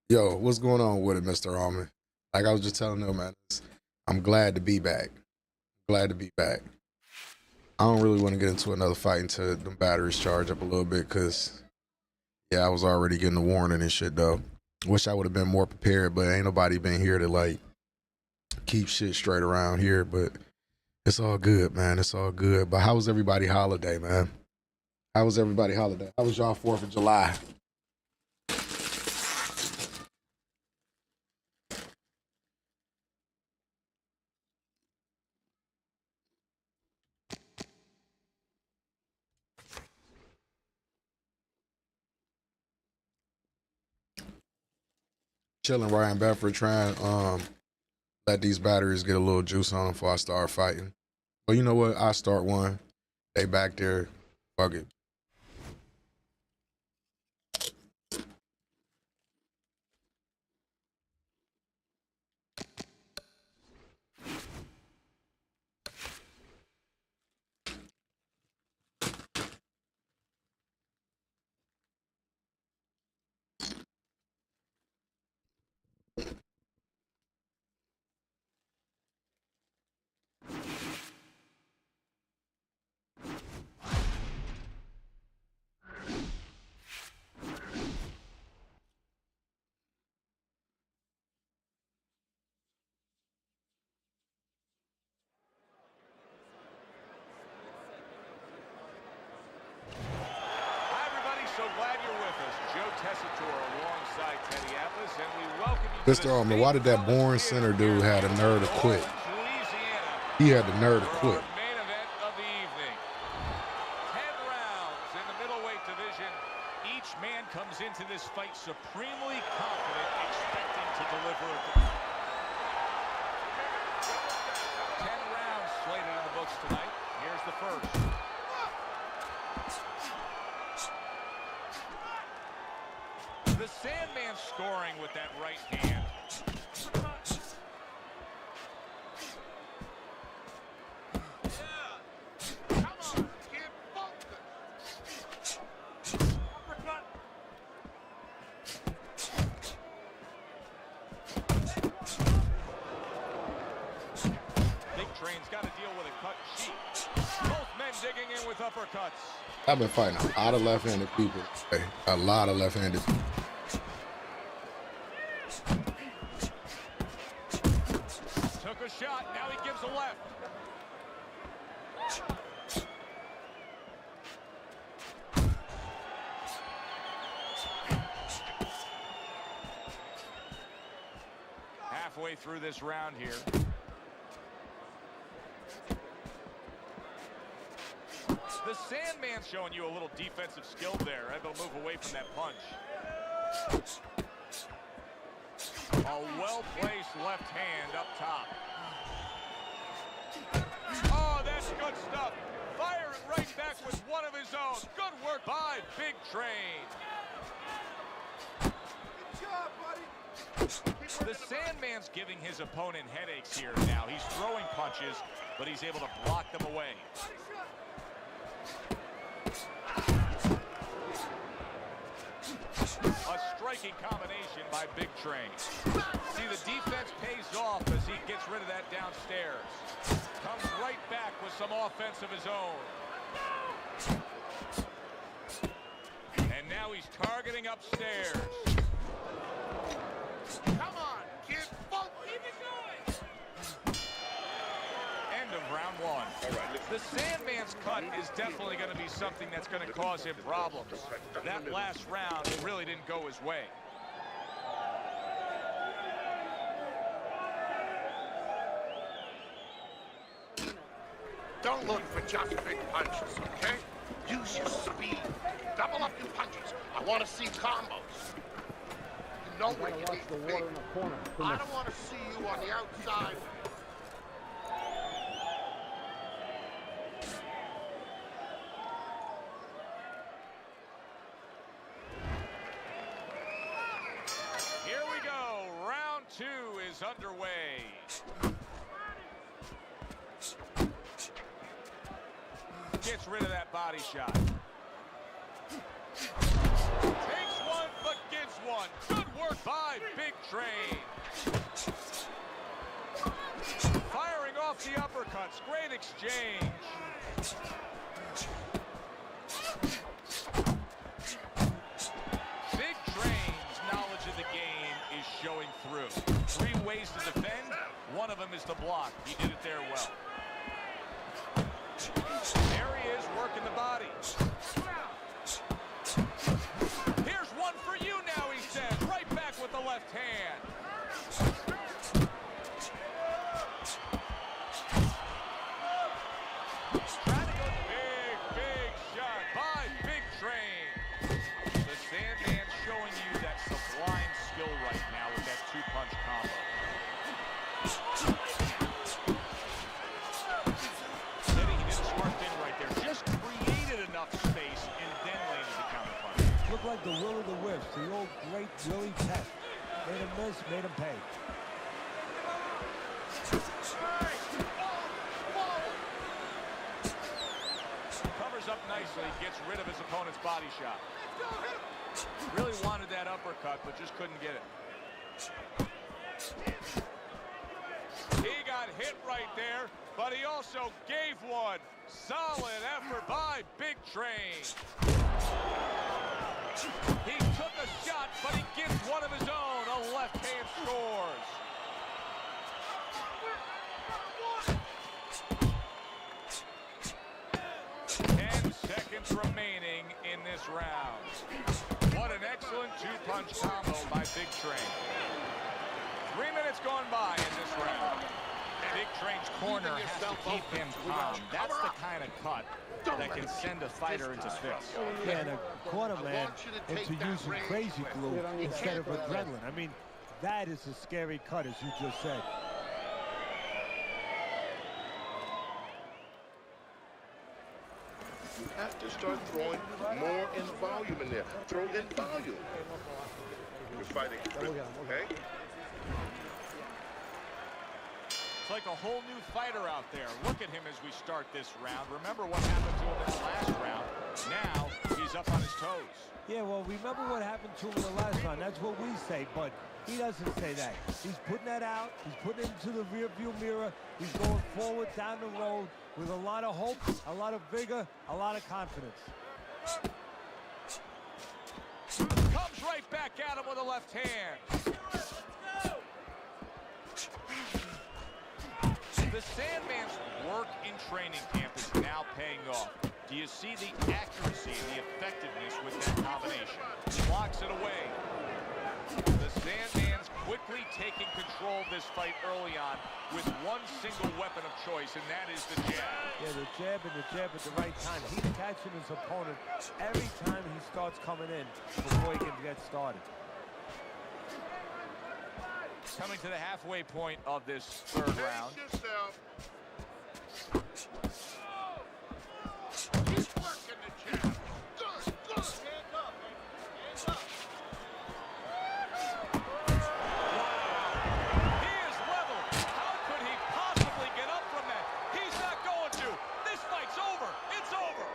Yo, what's going on with it, Mr. Almond? Like I was just telling them, man, I'm glad to be back. Glad to be back. I don't really want to get into another fight until the batteries charge up a little bit, because, yeah, I was already getting the warning and shit, though. Wish I would have been more prepared, but ain't nobody been here to, like, keep shit straight around here, but it's all good, man. It's all good. But how was everybody holiday, man? How was everybody holiday? How was y'all 4th of July? Chilling Ryan Bedford, trying let these batteries get a little juice on them before I start fighting. But you know what? I start one. They back there. Fuck it. Mr. Alman, why did that boring center dude have the nerve to quit? He had the nerve to quit. Main event of the evening. 10 rounds in the middleweight division. Each man comes into this fight supremely confident, expecting to deliver a 10 rounds slated in the books tonight. Here's the first. The Sandman scoring with that right hand. Big Train's got to deal with a cut sheet. Both men time digging in with uppercuts. I've been fighting a lot of left-handed people. Hey, a lot of left-handed people. Took a shot, now he gives a left. Halfway through this round here. The Sandman's showing you a little defensive skill there. Able to move away from that punch. A well-placed left hand up top. Oh, that's good stuff. Fire it right back with one of his own. Good work by Big Train. Good job, buddy. The Sandman's giving his opponent headaches here now. He's throwing punches, but he's able to block them away. A striking combination by Big Train. See, the defense pays off as he gets rid of that downstairs. Comes right back with some offense of his own. And now he's targeting upstairs. Come on, kid. Keep it going. End of round one. The Sandman's cut is definitely going to be something that's going to cause him problems. That last round really didn't go his way. Don't look for just big punches, okay? Use your speed. Double up your punches. I want to see combos. You know when you need big. I don't want to see you on the outside. Here we go. Round two is underway. Gets rid of that body shot. Takes one, but gives one. Good work by Big Train. Firing off the uppercuts. Great exchange. Big Train's knowledge of the game is showing through. 3 ways to defend. One of them is to block. He did it there well. There he is, working the body. Here's one for you now, he says. Right back with the left hand. Trying to go big shot by Big Train. The Sandman's showing you that sublime skill right now with that 2-punch combo. Space and then landed the counterpunch. Looked like the will of the wisps, the old great Willie Tech. Made him miss, made him pay. Covers up nicely, gets rid of his opponent's body shot. Really wanted that uppercut, but just couldn't get it. He got hit right there, but he also gave one. Solid effort by Big Train. He took a shot, but he gets one of his own. A left hand scores. 10 seconds remaining in this round. What an excellent 2-punch combo by Big Train. 3 minutes gone by in this round. Big Train's corner has to keep him calm. That's the kind of cut that can send a fighter into fits. Yeah, and a corner man into using crazy glue instead of adrenaline. I mean, that is a scary cut, as you just said. You have to start throwing more in volume in there. Throw in volume. You're fighting, okay? It's like a whole new fighter out there. Look at him as we start this round. Remember what happened to him in the last round. Now he's up on his toes. Yeah, well, remember what happened to him in the last round. That's what we say, but he doesn't say that. He's putting that out. He's putting it into the rearview mirror. He's going forward down the road. with a lot of hope, a lot of vigor, a lot of confidence. Comes right back at him with a left hand. The Sandman's work in training camp is now paying off. Do you see the accuracy and the effectiveness with that combination? Blocks it away. The Sandman's quickly taking control of this fight early on with one single weapon of choice, and that is the jab. Yeah, the jab and the jab at the right time. He's catching his opponent every time he starts coming in before he can get started. Coming to the halfway point of this third round. He's working the jab. Good, good. Hands up, man. Hands up. He is leveled. How could he possibly get up from that? He's not going to. This fight's over. It's over.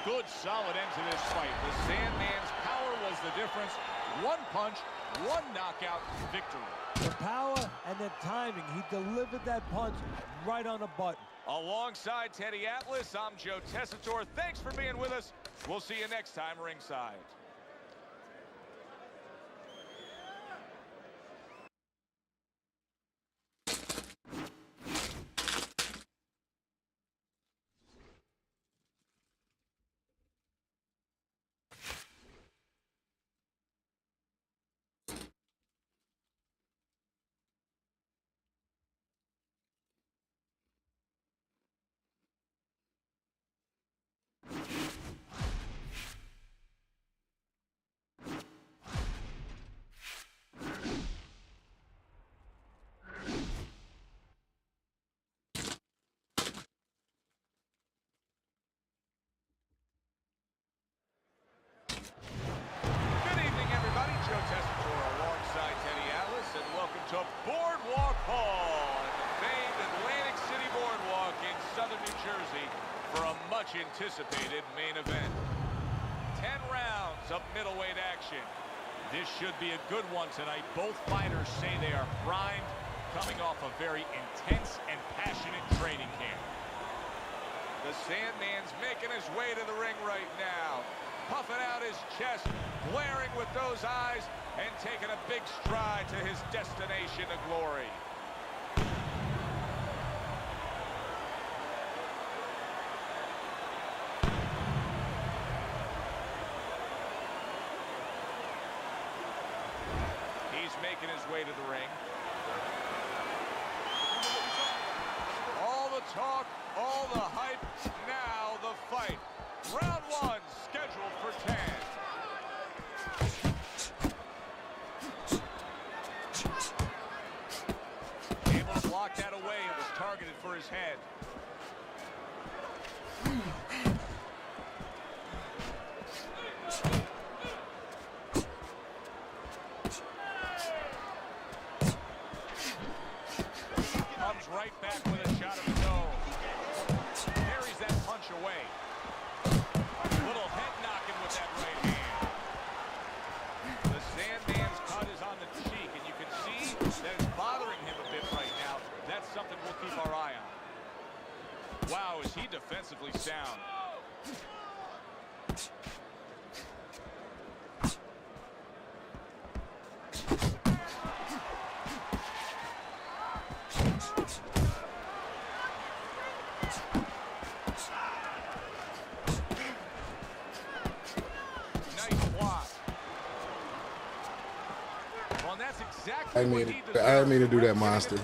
Good, solid end to this fight. The Sandman's power was the difference. One punch, one knockout victory. The power and the timing. He delivered that punch right on the button. Alongside Teddy Atlas, I'm Joe Tessitore. Thanks for being with us. We'll see you next time ringside. To Boardwalk Hall at the famed Atlantic City Boardwalk in southern New Jersey for a much-anticipated main event. 10 rounds of middleweight action. This should be a good one tonight. Both fighters say they are primed, coming off a very intense and passionate training camp. The Sandman's making his way to the ring right now, puffing out his chest, glaring with those eyes, and taking a big stride to his destination of glory. He's making his way to the ring. All the talk, all the hype, now the fight. Round one, scheduled for 10. Able to block that away. It was targeted for his head. Comes right back with a shot of the nose. Carries that punch away. Little head knocking with that right hand. The Sandman's cut is on the cheek, and you can see that it's bothering him a bit right now. That's something we'll keep our eye on. Wow, is he defensively sound. I didn't mean to do that, monster.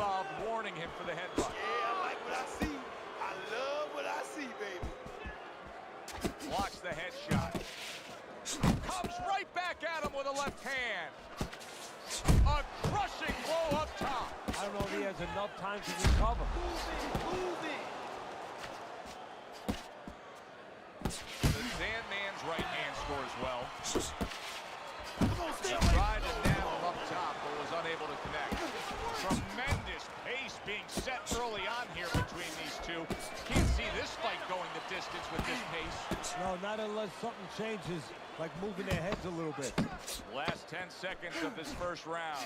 Warning him for the headbutt. Yeah, I like what I see. I love what I see, baby. Blocks the headshot. Comes right back at him with a left hand. A crushing blow up top. I don't know if he has enough time to recover. Move it. The Sandman's right hand scores well. He tried to nail him up top, but was unable to connect. Tremendous pace being set early on here between these two. Can't see this fight going the distance with this pace. No, No, not unless something changes, like moving their heads a little bit. Last 10 seconds of this first round.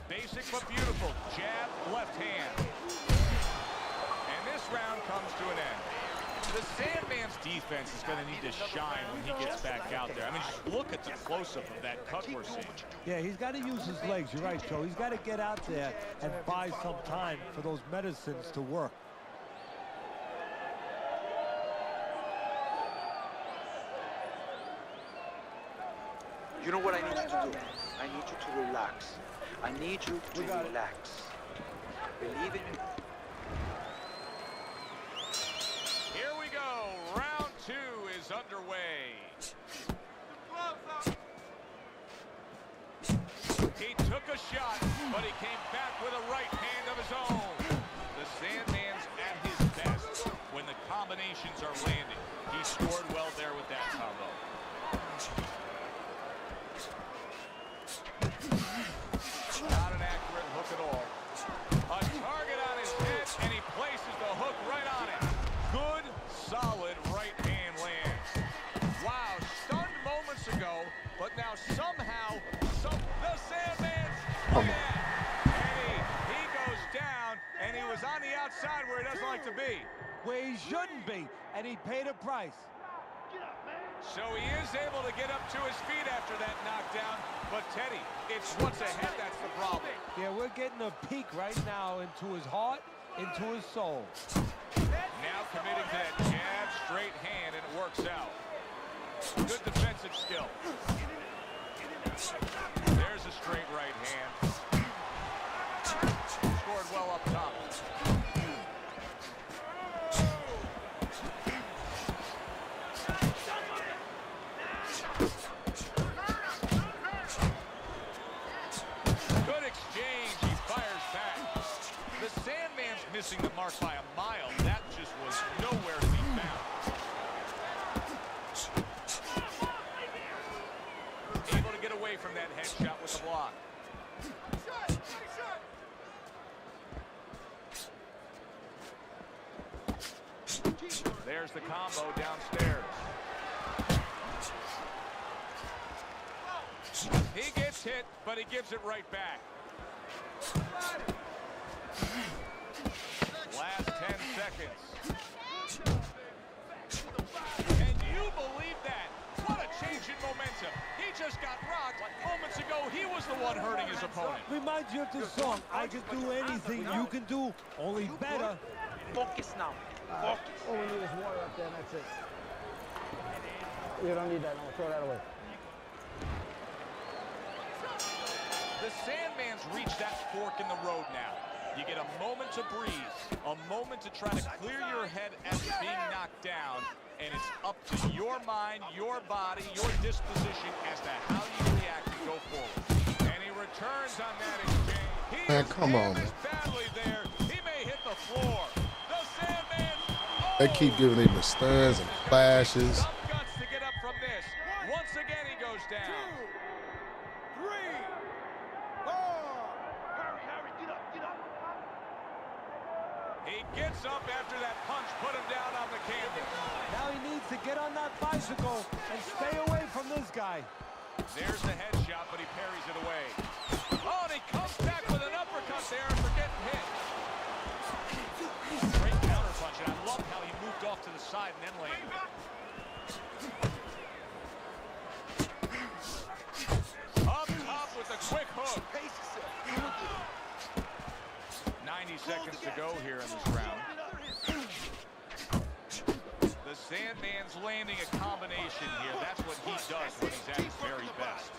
Basic but beautiful. Jab, left hand. And this round comes to an end. The Sandman's defense is going to need to shine when he gets back out there. I mean, just look at the close-up of that cut we're seeing. Yeah, he's got to use his legs. You're right, Joe. He's got to get out there and buy some time for those medicines to work. You know what I need you to do? I need you to relax. I need you to relax. Believe in me. Here we go. Round 2 is underway. He took a shot, but he came back with a right hand of his own. The Sandman's at his best when the combinations are landing. He scored well there with that combo. Not an accurate hook at all. A target on his head, and he places the hook right on it. Good, solid right hand lands. Wow, stunned moments ago, but now somehow, the Sandman's and he goes down, and he was on the outside where he doesn't like to be. Where he shouldn't be, and he paid a price. So he is able to get up to his feet after that knockdown, but Teddy, it's what's ahead that's the problem. Yeah, we're getting a peek right now into his heart, into his soul. Now committing to that jab, straight hand, and it works out. Good defensive skill. There's a straight right hand. Scored well up top. Good exchange. He fires back. The Sandman's missing the mark by a mile. That just was nowhere to be found. Able to get away from that headshot with the block. There's the combo downstairs. He gets hit, but he gives it right back. Last 10 seconds. And you believe that? What a change in momentum. He just got rocked. Moments ago, he was the one hurting his opponent. Reminds you of this song, I can do anything you can do, only better. Focus now. Focus. All we need is water up there, and that's it. You don't need that. No, throw that away. The Sandman's reached that fork in the road now. You get a moment to breathe, a moment to try to clear your head as you're being knocked down, and it's up to your mind, your body, your disposition as to how you react and go forward. And he returns on that exchange. Man, come on, man. Badly there. He may hit the floor. The Sandman. They keep giving him the stuns and flashes. Some guts to get up from this. Once again, he goes down. 2, 3, 4. Harry, get up, get up. He gets up after that punch put him down on the canvas. Now he needs to get on that bicycle and stay away from this guy. There's the headshot, but he parries it away. Oh, and he comes back with an uppercut there after getting hit. Great counter punch, and I love how he moved off to the side and then landed. Up top with a quick hook. 90 seconds to go here in this round. The Sandman's landing a combination here. That's what he does when he's at his very best.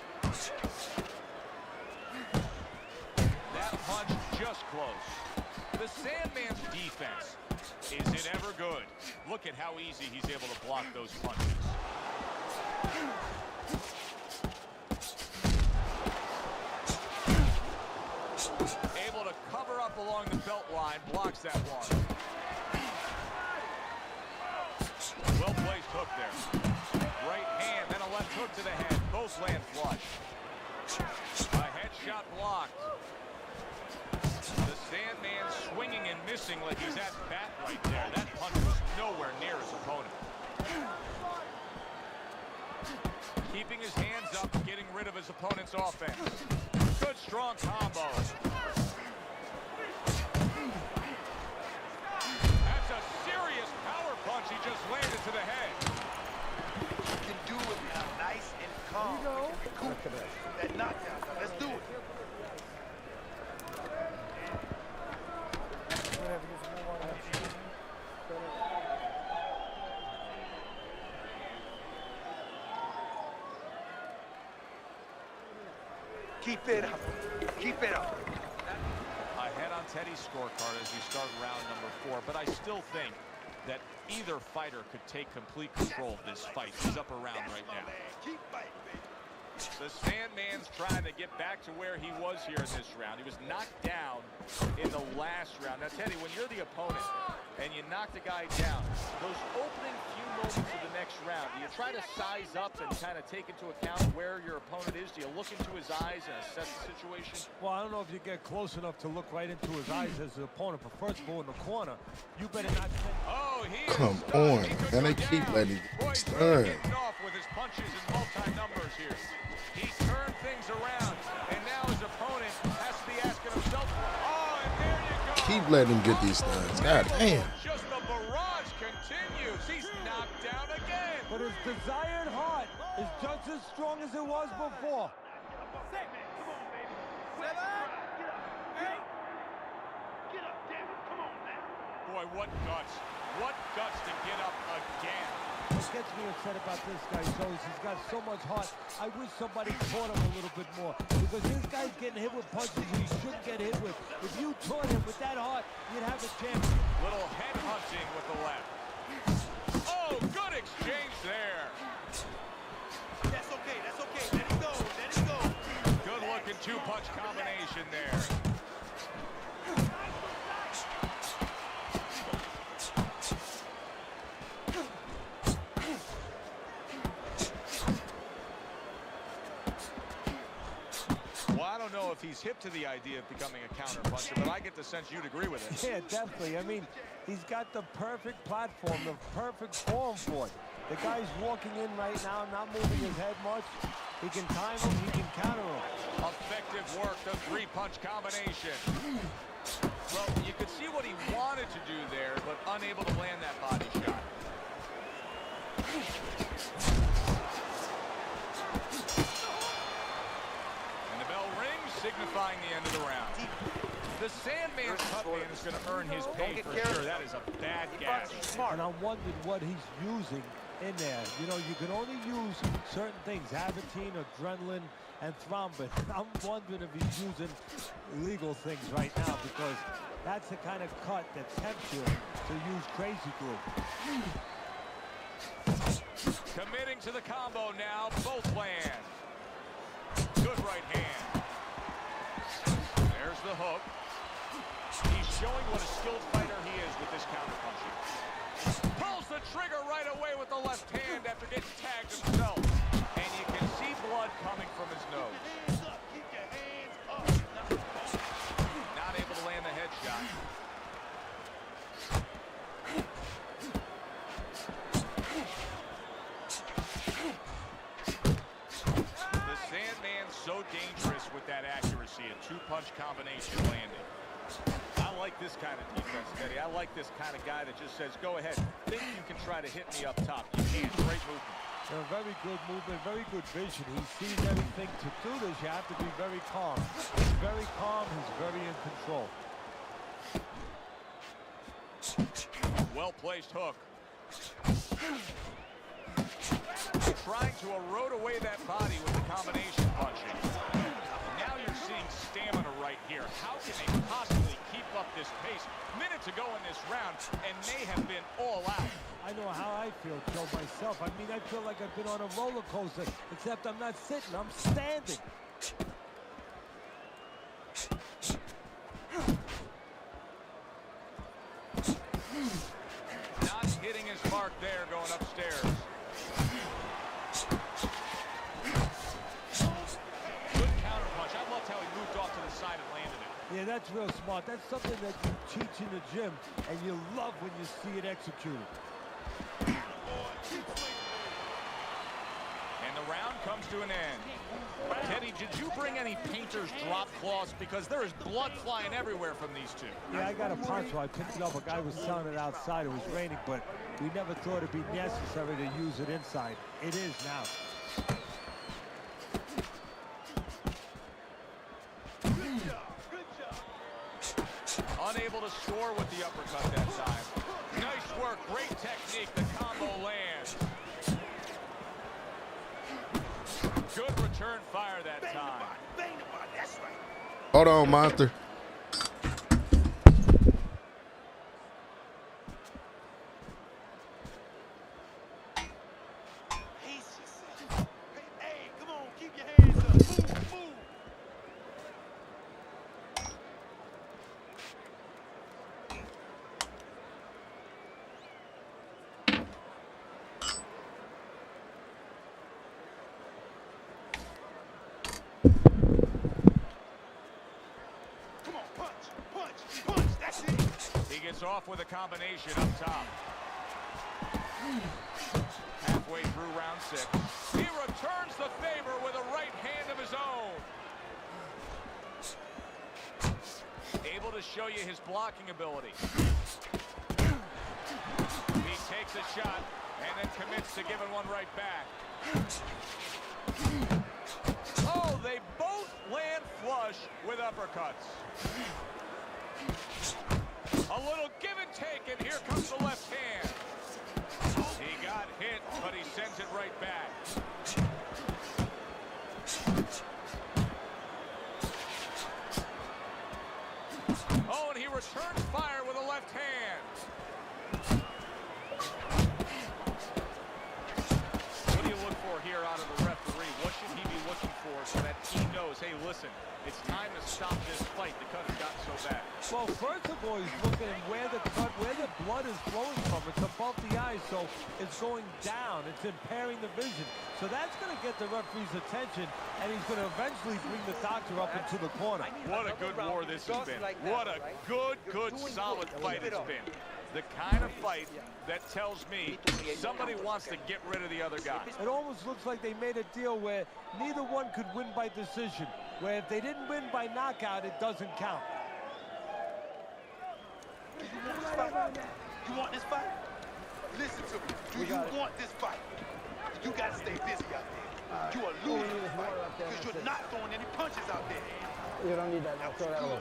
That punch just close. The Sandman's defense, is it ever good? Look at how easy he's able to block those punches. Able to cover up along the belt line, blocks that one. Well-placed hook there. Right hand, then a left hook to the head. Both land flush. A headshot blocked. The Sandman swinging and missing like he's at bat right there. That punch was nowhere near his opponent. Keeping his hands up, getting rid of his opponent's offense. Good, strong combo. That's a serious power punch he just landed to the head. You can do it now, nice and calm. Cool. That knockdown. Now, let's do it. Keep it up. Keep it up. Ahead on Teddy's scorecard as we start round number 4, but I still think that either fighter could take complete control of this fight. He's up around right now. Keep fighting, baby. The Sandman's trying to get back to where he was here in this round. He was knocked down in the last round. Now, Teddy, when you're the opponent and you knock the guy down, those opening few moments of the next round, do you try to size up and kind of take into account where your opponent is? Do you look into his eyes and assess the situation? Well, I don't know if you get close enough to look right into his eyes as the opponent, but first of all, in the corner, you better not... Oh, he Come is on, he and they took keep him letting down. it Boy, he's stun. really getting off with his punches and multi-numbers here. He turned things around, and now his opponent has to be asking himself, oh, and there you go. Keep letting him get these stuns. God damn. Just the barrage continues. He's knocked down again. But his desired heart is just as strong as it was before. Boy, what guts. What guts to get up again. What gets me upset about this guy, Joe, is he's got so much heart. I wish somebody taught him a little bit more, because this guy's getting hit with punches he shouldn't get hit with. If you taught him with that heart, you'd have a chance. Little head hunting with the left. Oh, good exchange there. That's okay. That's okay. Let it go. Let it go. Good looking two-punch combination there. I don't know if he's hip to the idea of becoming a counter puncher, but I get the sense you'd agree with it. Yeah, definitely. I mean, he's got the perfect platform, the perfect form for it. The guy's walking in right now, not moving his head much. He can time him, he can counter him. Effective work, the three-punch combination. Well, you could see what he wanted to do there, but unable to land that body shot. Signifying the end of the round. The Sandman's Cutman is going to earn his pay for sure. That is a bad gash. And I'm wondering what he's using in there. You know, you can only use certain things, Avitine, adrenaline, and thrombin. I'm wondering if he's using illegal things right now, because that's the kind of cut that tempts you to use crazy glue. Committing to the combo now. Both land. Good right hand. There's the hook. He's showing what a skilled fighter he is with this counter-punching. Pulls the trigger right away with the left hand after getting tagged himself. And you can see blood coming from his nose. Hands up. Keep your hands up. Not able to land the headshot. The Sandman's so dangerous with that accuracy, a two-punch combination landing. I like this kind of defense, Teddy. I like this kind of guy that just says, go ahead, think you can try to hit me up top. You can't. Great movement. Very good movement, very good vision. He sees everything. To do this, you have to be very calm. He's very calm. He's very in control. Well-placed hook. Trying to erode away that body with the combination punching. Now you're seeing stamina right here. How can they possibly keep up this pace? Minutes ago in this round, and they have been all out. I know how I feel, Joe, myself. I mean, I feel like I've been on a roller coaster, except I'm not sitting, I'm standing. Not hitting his mark there, going upstairs. Good counter punch. I loved how he moved off to the side and landed it. Yeah, that's real smart. That's something that you teach in the gym, and you love when you see it executed. round comes to an end. Teddy, did you bring any painter's drop cloths? Because there is blood flying everywhere from these two. Yeah, I got a poncho. I picked it up. A guy was selling it outside. It was raining, but we never thought it'd be necessary to use it inside. It is now. Unable to score with the uppercut that time. Nice work, great technique, the combo lands. Good return fire that time. Hold on, Monster. Hey, come on, keep your hands up. Move, move. Come on, punch, punch, punch. That's it. He gets off with a combination up top. Halfway through round 6. He returns the favor with a right hand of his own. Able to show you his blocking ability. He takes a shot and then commits to giving one right back. Oh, they both land flush with uppercuts. A little give and take, and here comes the left hand. He got hit, but he sends it right back. Oh, and he returns fire with a left hand. What do you look for here out of the referee? What should he be looking for so that he knows, hey, listen, it's time to stop this fight. The cut has gotten so bad. Well, first of all, he's looking at where the blood is flowing from. It's above the eyes, so it's going down. It's impairing the vision. So that's going to get the referee's attention, and he's going to eventually bring the doctor up into the corner. What a good war this has been. What a good, solid fight it's been. The kind of fight that tells me somebody wants to get rid of the other guy. It almost looks like they made a deal where neither one could win by decision, where if they didn't win by knockout, it doesn't count. You want this fight? Listen to me. Do you want this fight? You gotta stay busy out there. You are losing this fight because you're not throwing any punches out there. You don't need that. I'll throw that away.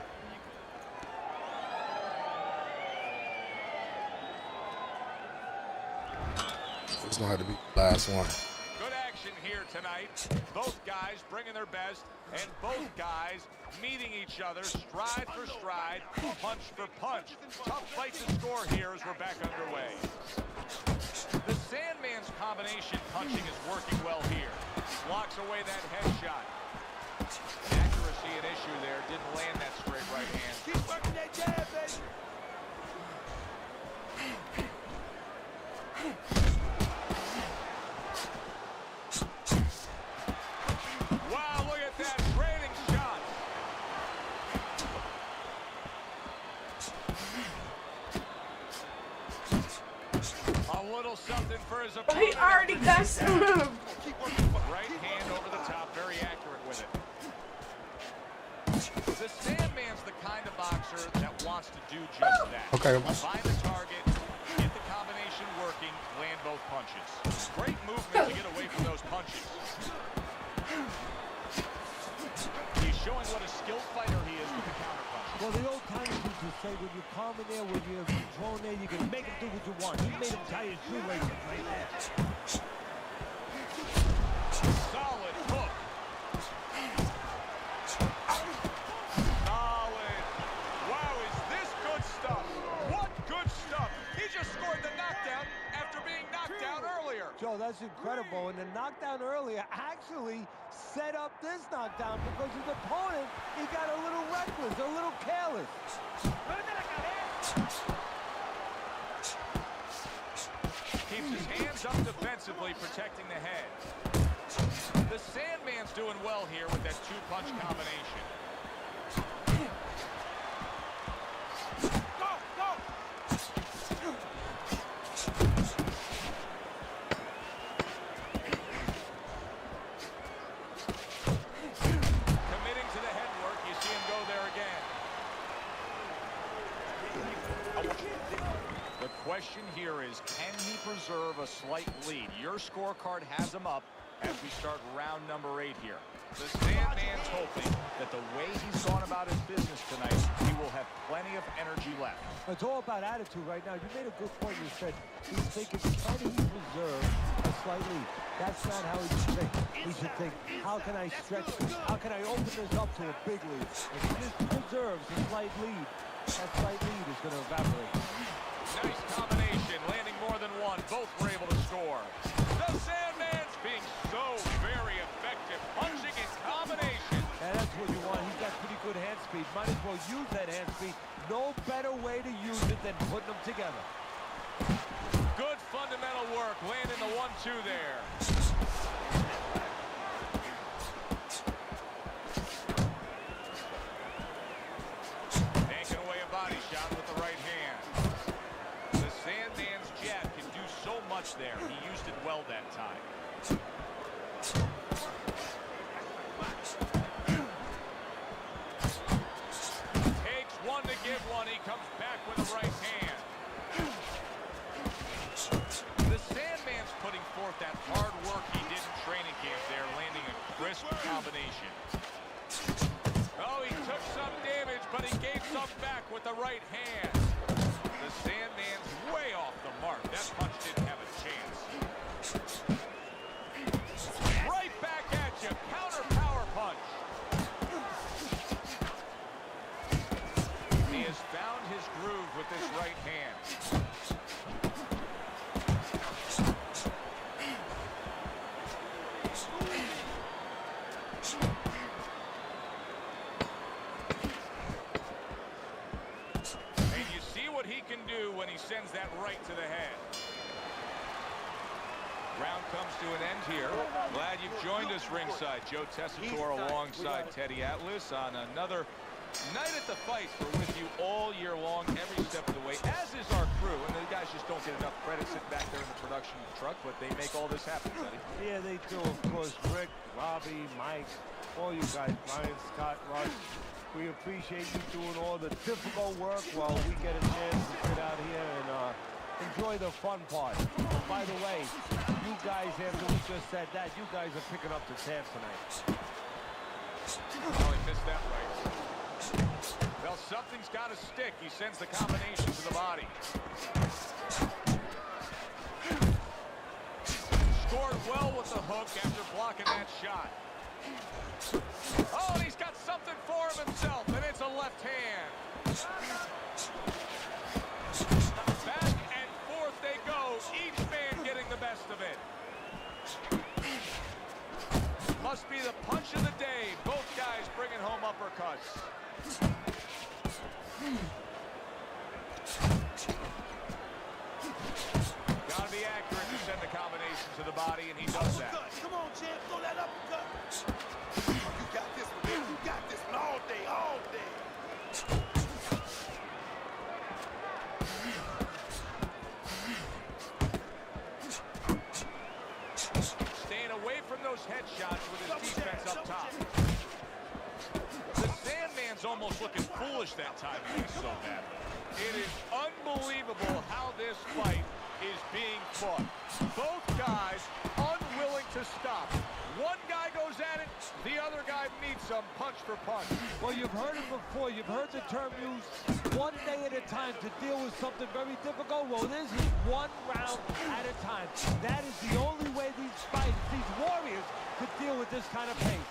It's gonna have to be the last one. Good action here tonight. Both guys bringing their best, and both guys meeting each other stride for stride, punch for punch. Tough fight to score here as we're back underway. The Sandman's combination punching is working well here. Blocks away that headshot. Accuracy an issue there. Didn't land that straight right hand. Keep working that jab, baby. Wow, look at that trailing shot. A little something for his opponent. He already got some. Right hand over the top, very accurate with it. The Sandman's the kind of boxer that wants to do just that. Okay. Find the target, get the combination working, land both punches. Great movement to get away from those punches. He's showing what a skilled fighter he is with the counter punch. Well, the old timers used to say, when you calm in there, when you're controlling there, you can make him do what you want. He made him tie his shoelaces right there. Solid hook. Solid. Wow, is this good stuff? What good stuff? He just scored the knockdown after being knocked down earlier. Joe, that's incredible. And the knockdown earlier actually set up this knockdown because his opponent, he got a little reckless, a little careless. Keeps his hands up defensively, protecting the head. The Sandman's doing well here with that two-punch combination. Go, go. question here is, can he preserve a slight lead? Your scorecard has him up as we start round number 8 here. The Sandman's hoping that the way he's gone about his business tonight, he will have plenty of energy left. It's all about attitude right now. You made a good point. You said he's thinking, can he preserve a slight lead? That's not how he should think. He should think, how can I stretch this? How can I open this up to a big lead? If he just preserves a slight lead, that slight lead is going to evaporate. Nice combination, landing more than one. Both were able to score. The Sandman's being so very effective, punching in combination. And that's what you want. He's got pretty good hand speed. Might as well use that hand speed. No better way to use it than putting them together. Good fundamental work, landing the 1-2 there. Taking away a body shot with the right hand. The Sandman's jab can do so much there. He used it well that time. Takes one to give one. He comes back with the right hand. The Sandman's putting forth that hard work he did in training camp there, landing a crisp combination. Oh, he took some damage, but he gave some back with the right hand. The Sandman's way off the mark. That punch didn't have a chance. Right back at you. Counter power punch. He has found his groove with this right hand. And you see what he can do when he sends that right to the head. Round comes to an end here. Glad you've joined us ringside. Joe Tessitore alongside Teddy Atlas on another night at the fights. We're with you all year long, every step of the way, as is our crew. And the guys just don't get enough credit sitting back there in the production truck, but they make all this happen, Teddy. Yeah, they do. Of course, Rick, Robbie, Mike, all you guys, Brian, Scott, Russ. We appreciate you doing all the difficult work while we get a chance to sit out here and enjoy the fun part. By the way, you guys, after we just said that, you guys are picking up the tab tonight. Oh, he missed that right. Well, something's got to stick. He sends the combination to the body. Scored well with the hook after blocking that shot. Oh, and he's got something for himself, and it's a left hand. Back and forth they go, each man getting the best of it. Must be the punch of the day. Both guys bringing home uppercuts. Gotta be accurate to send the combination to the body, and he does that. Come on, champ, throw that uppercut. You got this one, man. You got this one all day, all day. Staying away from those headshots with his defense up top. The Sandman's almost looking foolish that time. He's so bad. It is unbelievable how this fight is being fought. Both guys unwilling to stop. One guy goes at it, the other guy meets him punch for punch. Well, you've heard it before. You've heard the term used, one day at a time to deal with something very difficult. Well, this is one round at a time. That is the only way these fights, these warriors, could deal with this kind of pace.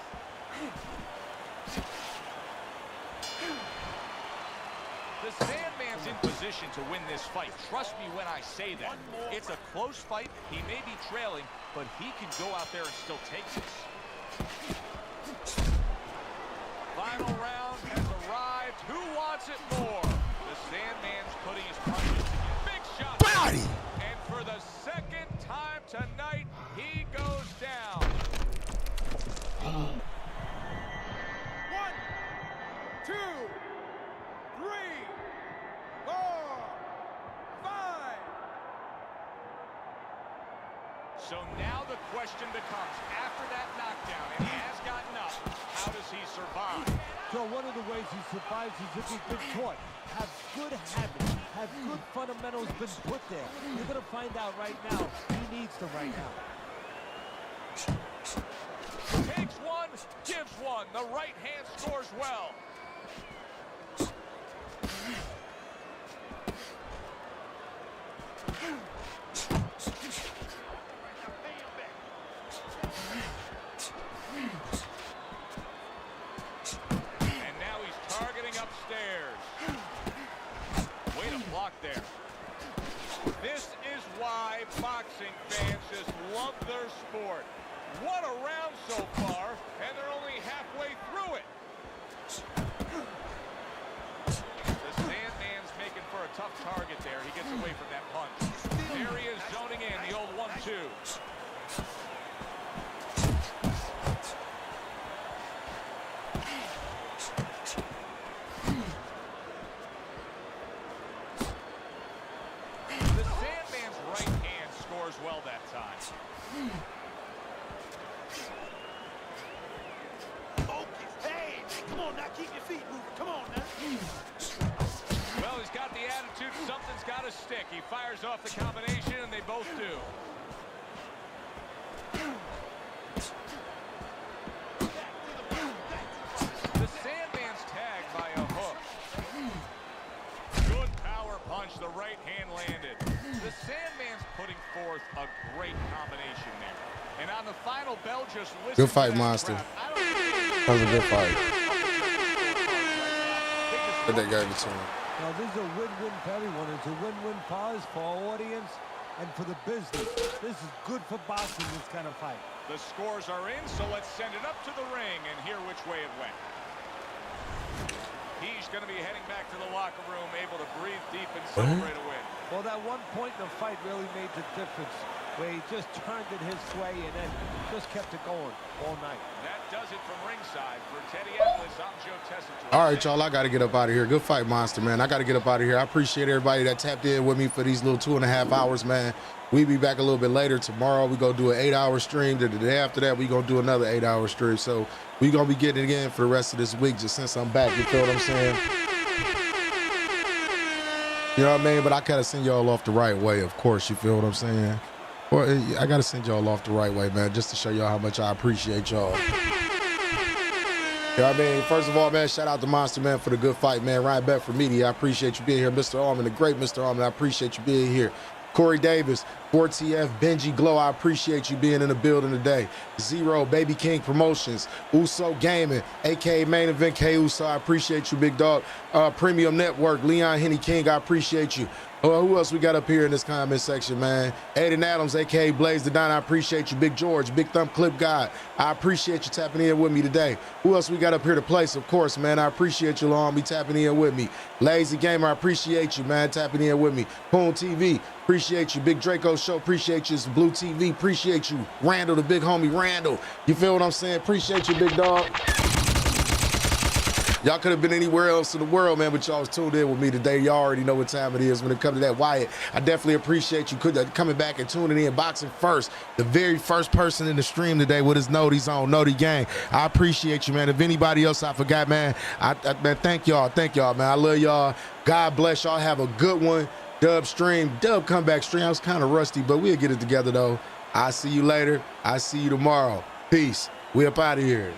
The Sandman's in position to win this fight. Trust me when I say that. It's a close fight. He may be trailing, but he can go out there and still take this. Final round has arrived. Who wants it more? The Sandman's putting his punches together. Big shot. Body! And for the second time tonight, he goes down. 1, 2, 3, 4, 5. So now the question becomes, after that knockdown, and he has gotten up, how does he survive? So one of the ways he survives is if he's been taught. Have good habits, have good fundamentals been put there. You're going to find out right now he needs them right now. Takes one, gives one. The right hand scores well. And now he's targeting upstairs. Way to block there. This is why boxing fans just love their sport. What a round so far, and they're only halfway through it. The Sandman's making for a tough target there. He gets away from that punch. There he is zoning in, the old 1-2. The Sandman's right hand scores well that time. Hey, come on now, keep your feet moving. Come on now. Well, he's got the attitude, something's got to stick. He fires off the combination, and they both do. The Sandman's tagged by a hook. Good power punch, the right hand landed. The Sandman's putting forth a great combination there. And on the final bell, just listen. Good fight, Monster. That was a good fight. But they gave it to him. Now, this is a win-win for everyone. It's a win-win pause for our audience and for the business. This is good for boxing, this kind of fight. The scores are in, so let's send it up to the ring and hear which way it went. He's going to be heading back to the locker room, able to breathe deep and celebrate a win. Well, that one point in the fight really made the difference, where he just turned it his way and then just kept it going all night. That does it from ringside. For Teddy Atlas, I'm Joe Tessitore. All right, y'all, I got to get up out of here. Good fight, Monster, man. I got to get up out of here. I appreciate everybody that tapped in with me for these little 2.5 hours, man. We'll be back a little bit later. Tomorrow, we're going to do an 8-hour stream. The day after that, we're going to do another 8-hour stream. So we're going to be getting it in for the rest of this week, just since I'm back. You feel what I'm saying? You know what I mean? But I got to send y'all off the right way, of course. You feel what I'm saying? Well, I got to send y'all off the right way, man, just to show y'all how much I appreciate y'all. You know what I mean? First of all, man, shout out to Monster, man, for the good fight, man. Ryan Beck for media. I appreciate you being here. Mr. Allman, the great Mr. Allman, I appreciate you being here. Corey Davis, 4TF, Benji Glow, I appreciate you being in the building today. Zero, Baby King Promotions, Uso Gaming, a.k.a. Main Event K Uso, I appreciate you, big dog. Premium Network, Leon Henny King, I appreciate you. Who else we got up here in this comment section, man? Aiden Adams, a.k.a. Blaze the Don, I appreciate you. Big George, Big Thumb Clip God, I appreciate you tapping in with me today. Who else we got up here to place? Of course, man, I appreciate you, Long, be tapping in with me. Lazy Gamer, I appreciate you, man, tapping in with me. Poon TV, appreciate you. Big Draco Show, appreciate you. It's Blue TV, appreciate you. Randall, the big homie Randall, you feel what I'm saying? Appreciate you, big dog. Y'all could have been anywhere else in the world, man, but y'all was tuned in with me today. Y'all already know what time it is when it comes to that. Wyatt, I definitely appreciate you coming back and tuning in. Boxing First, the very first person in the stream today with his noties on, Noti Gang. I appreciate you, man. If anybody else I forgot, man, man, thank y'all. Thank y'all, man. I love y'all. God bless y'all. Have a good one. Dub stream, Dub comeback stream. I was kind of rusty, but we'll get it together, though. I'll see you later. I'll see you tomorrow. Peace. We up out of here.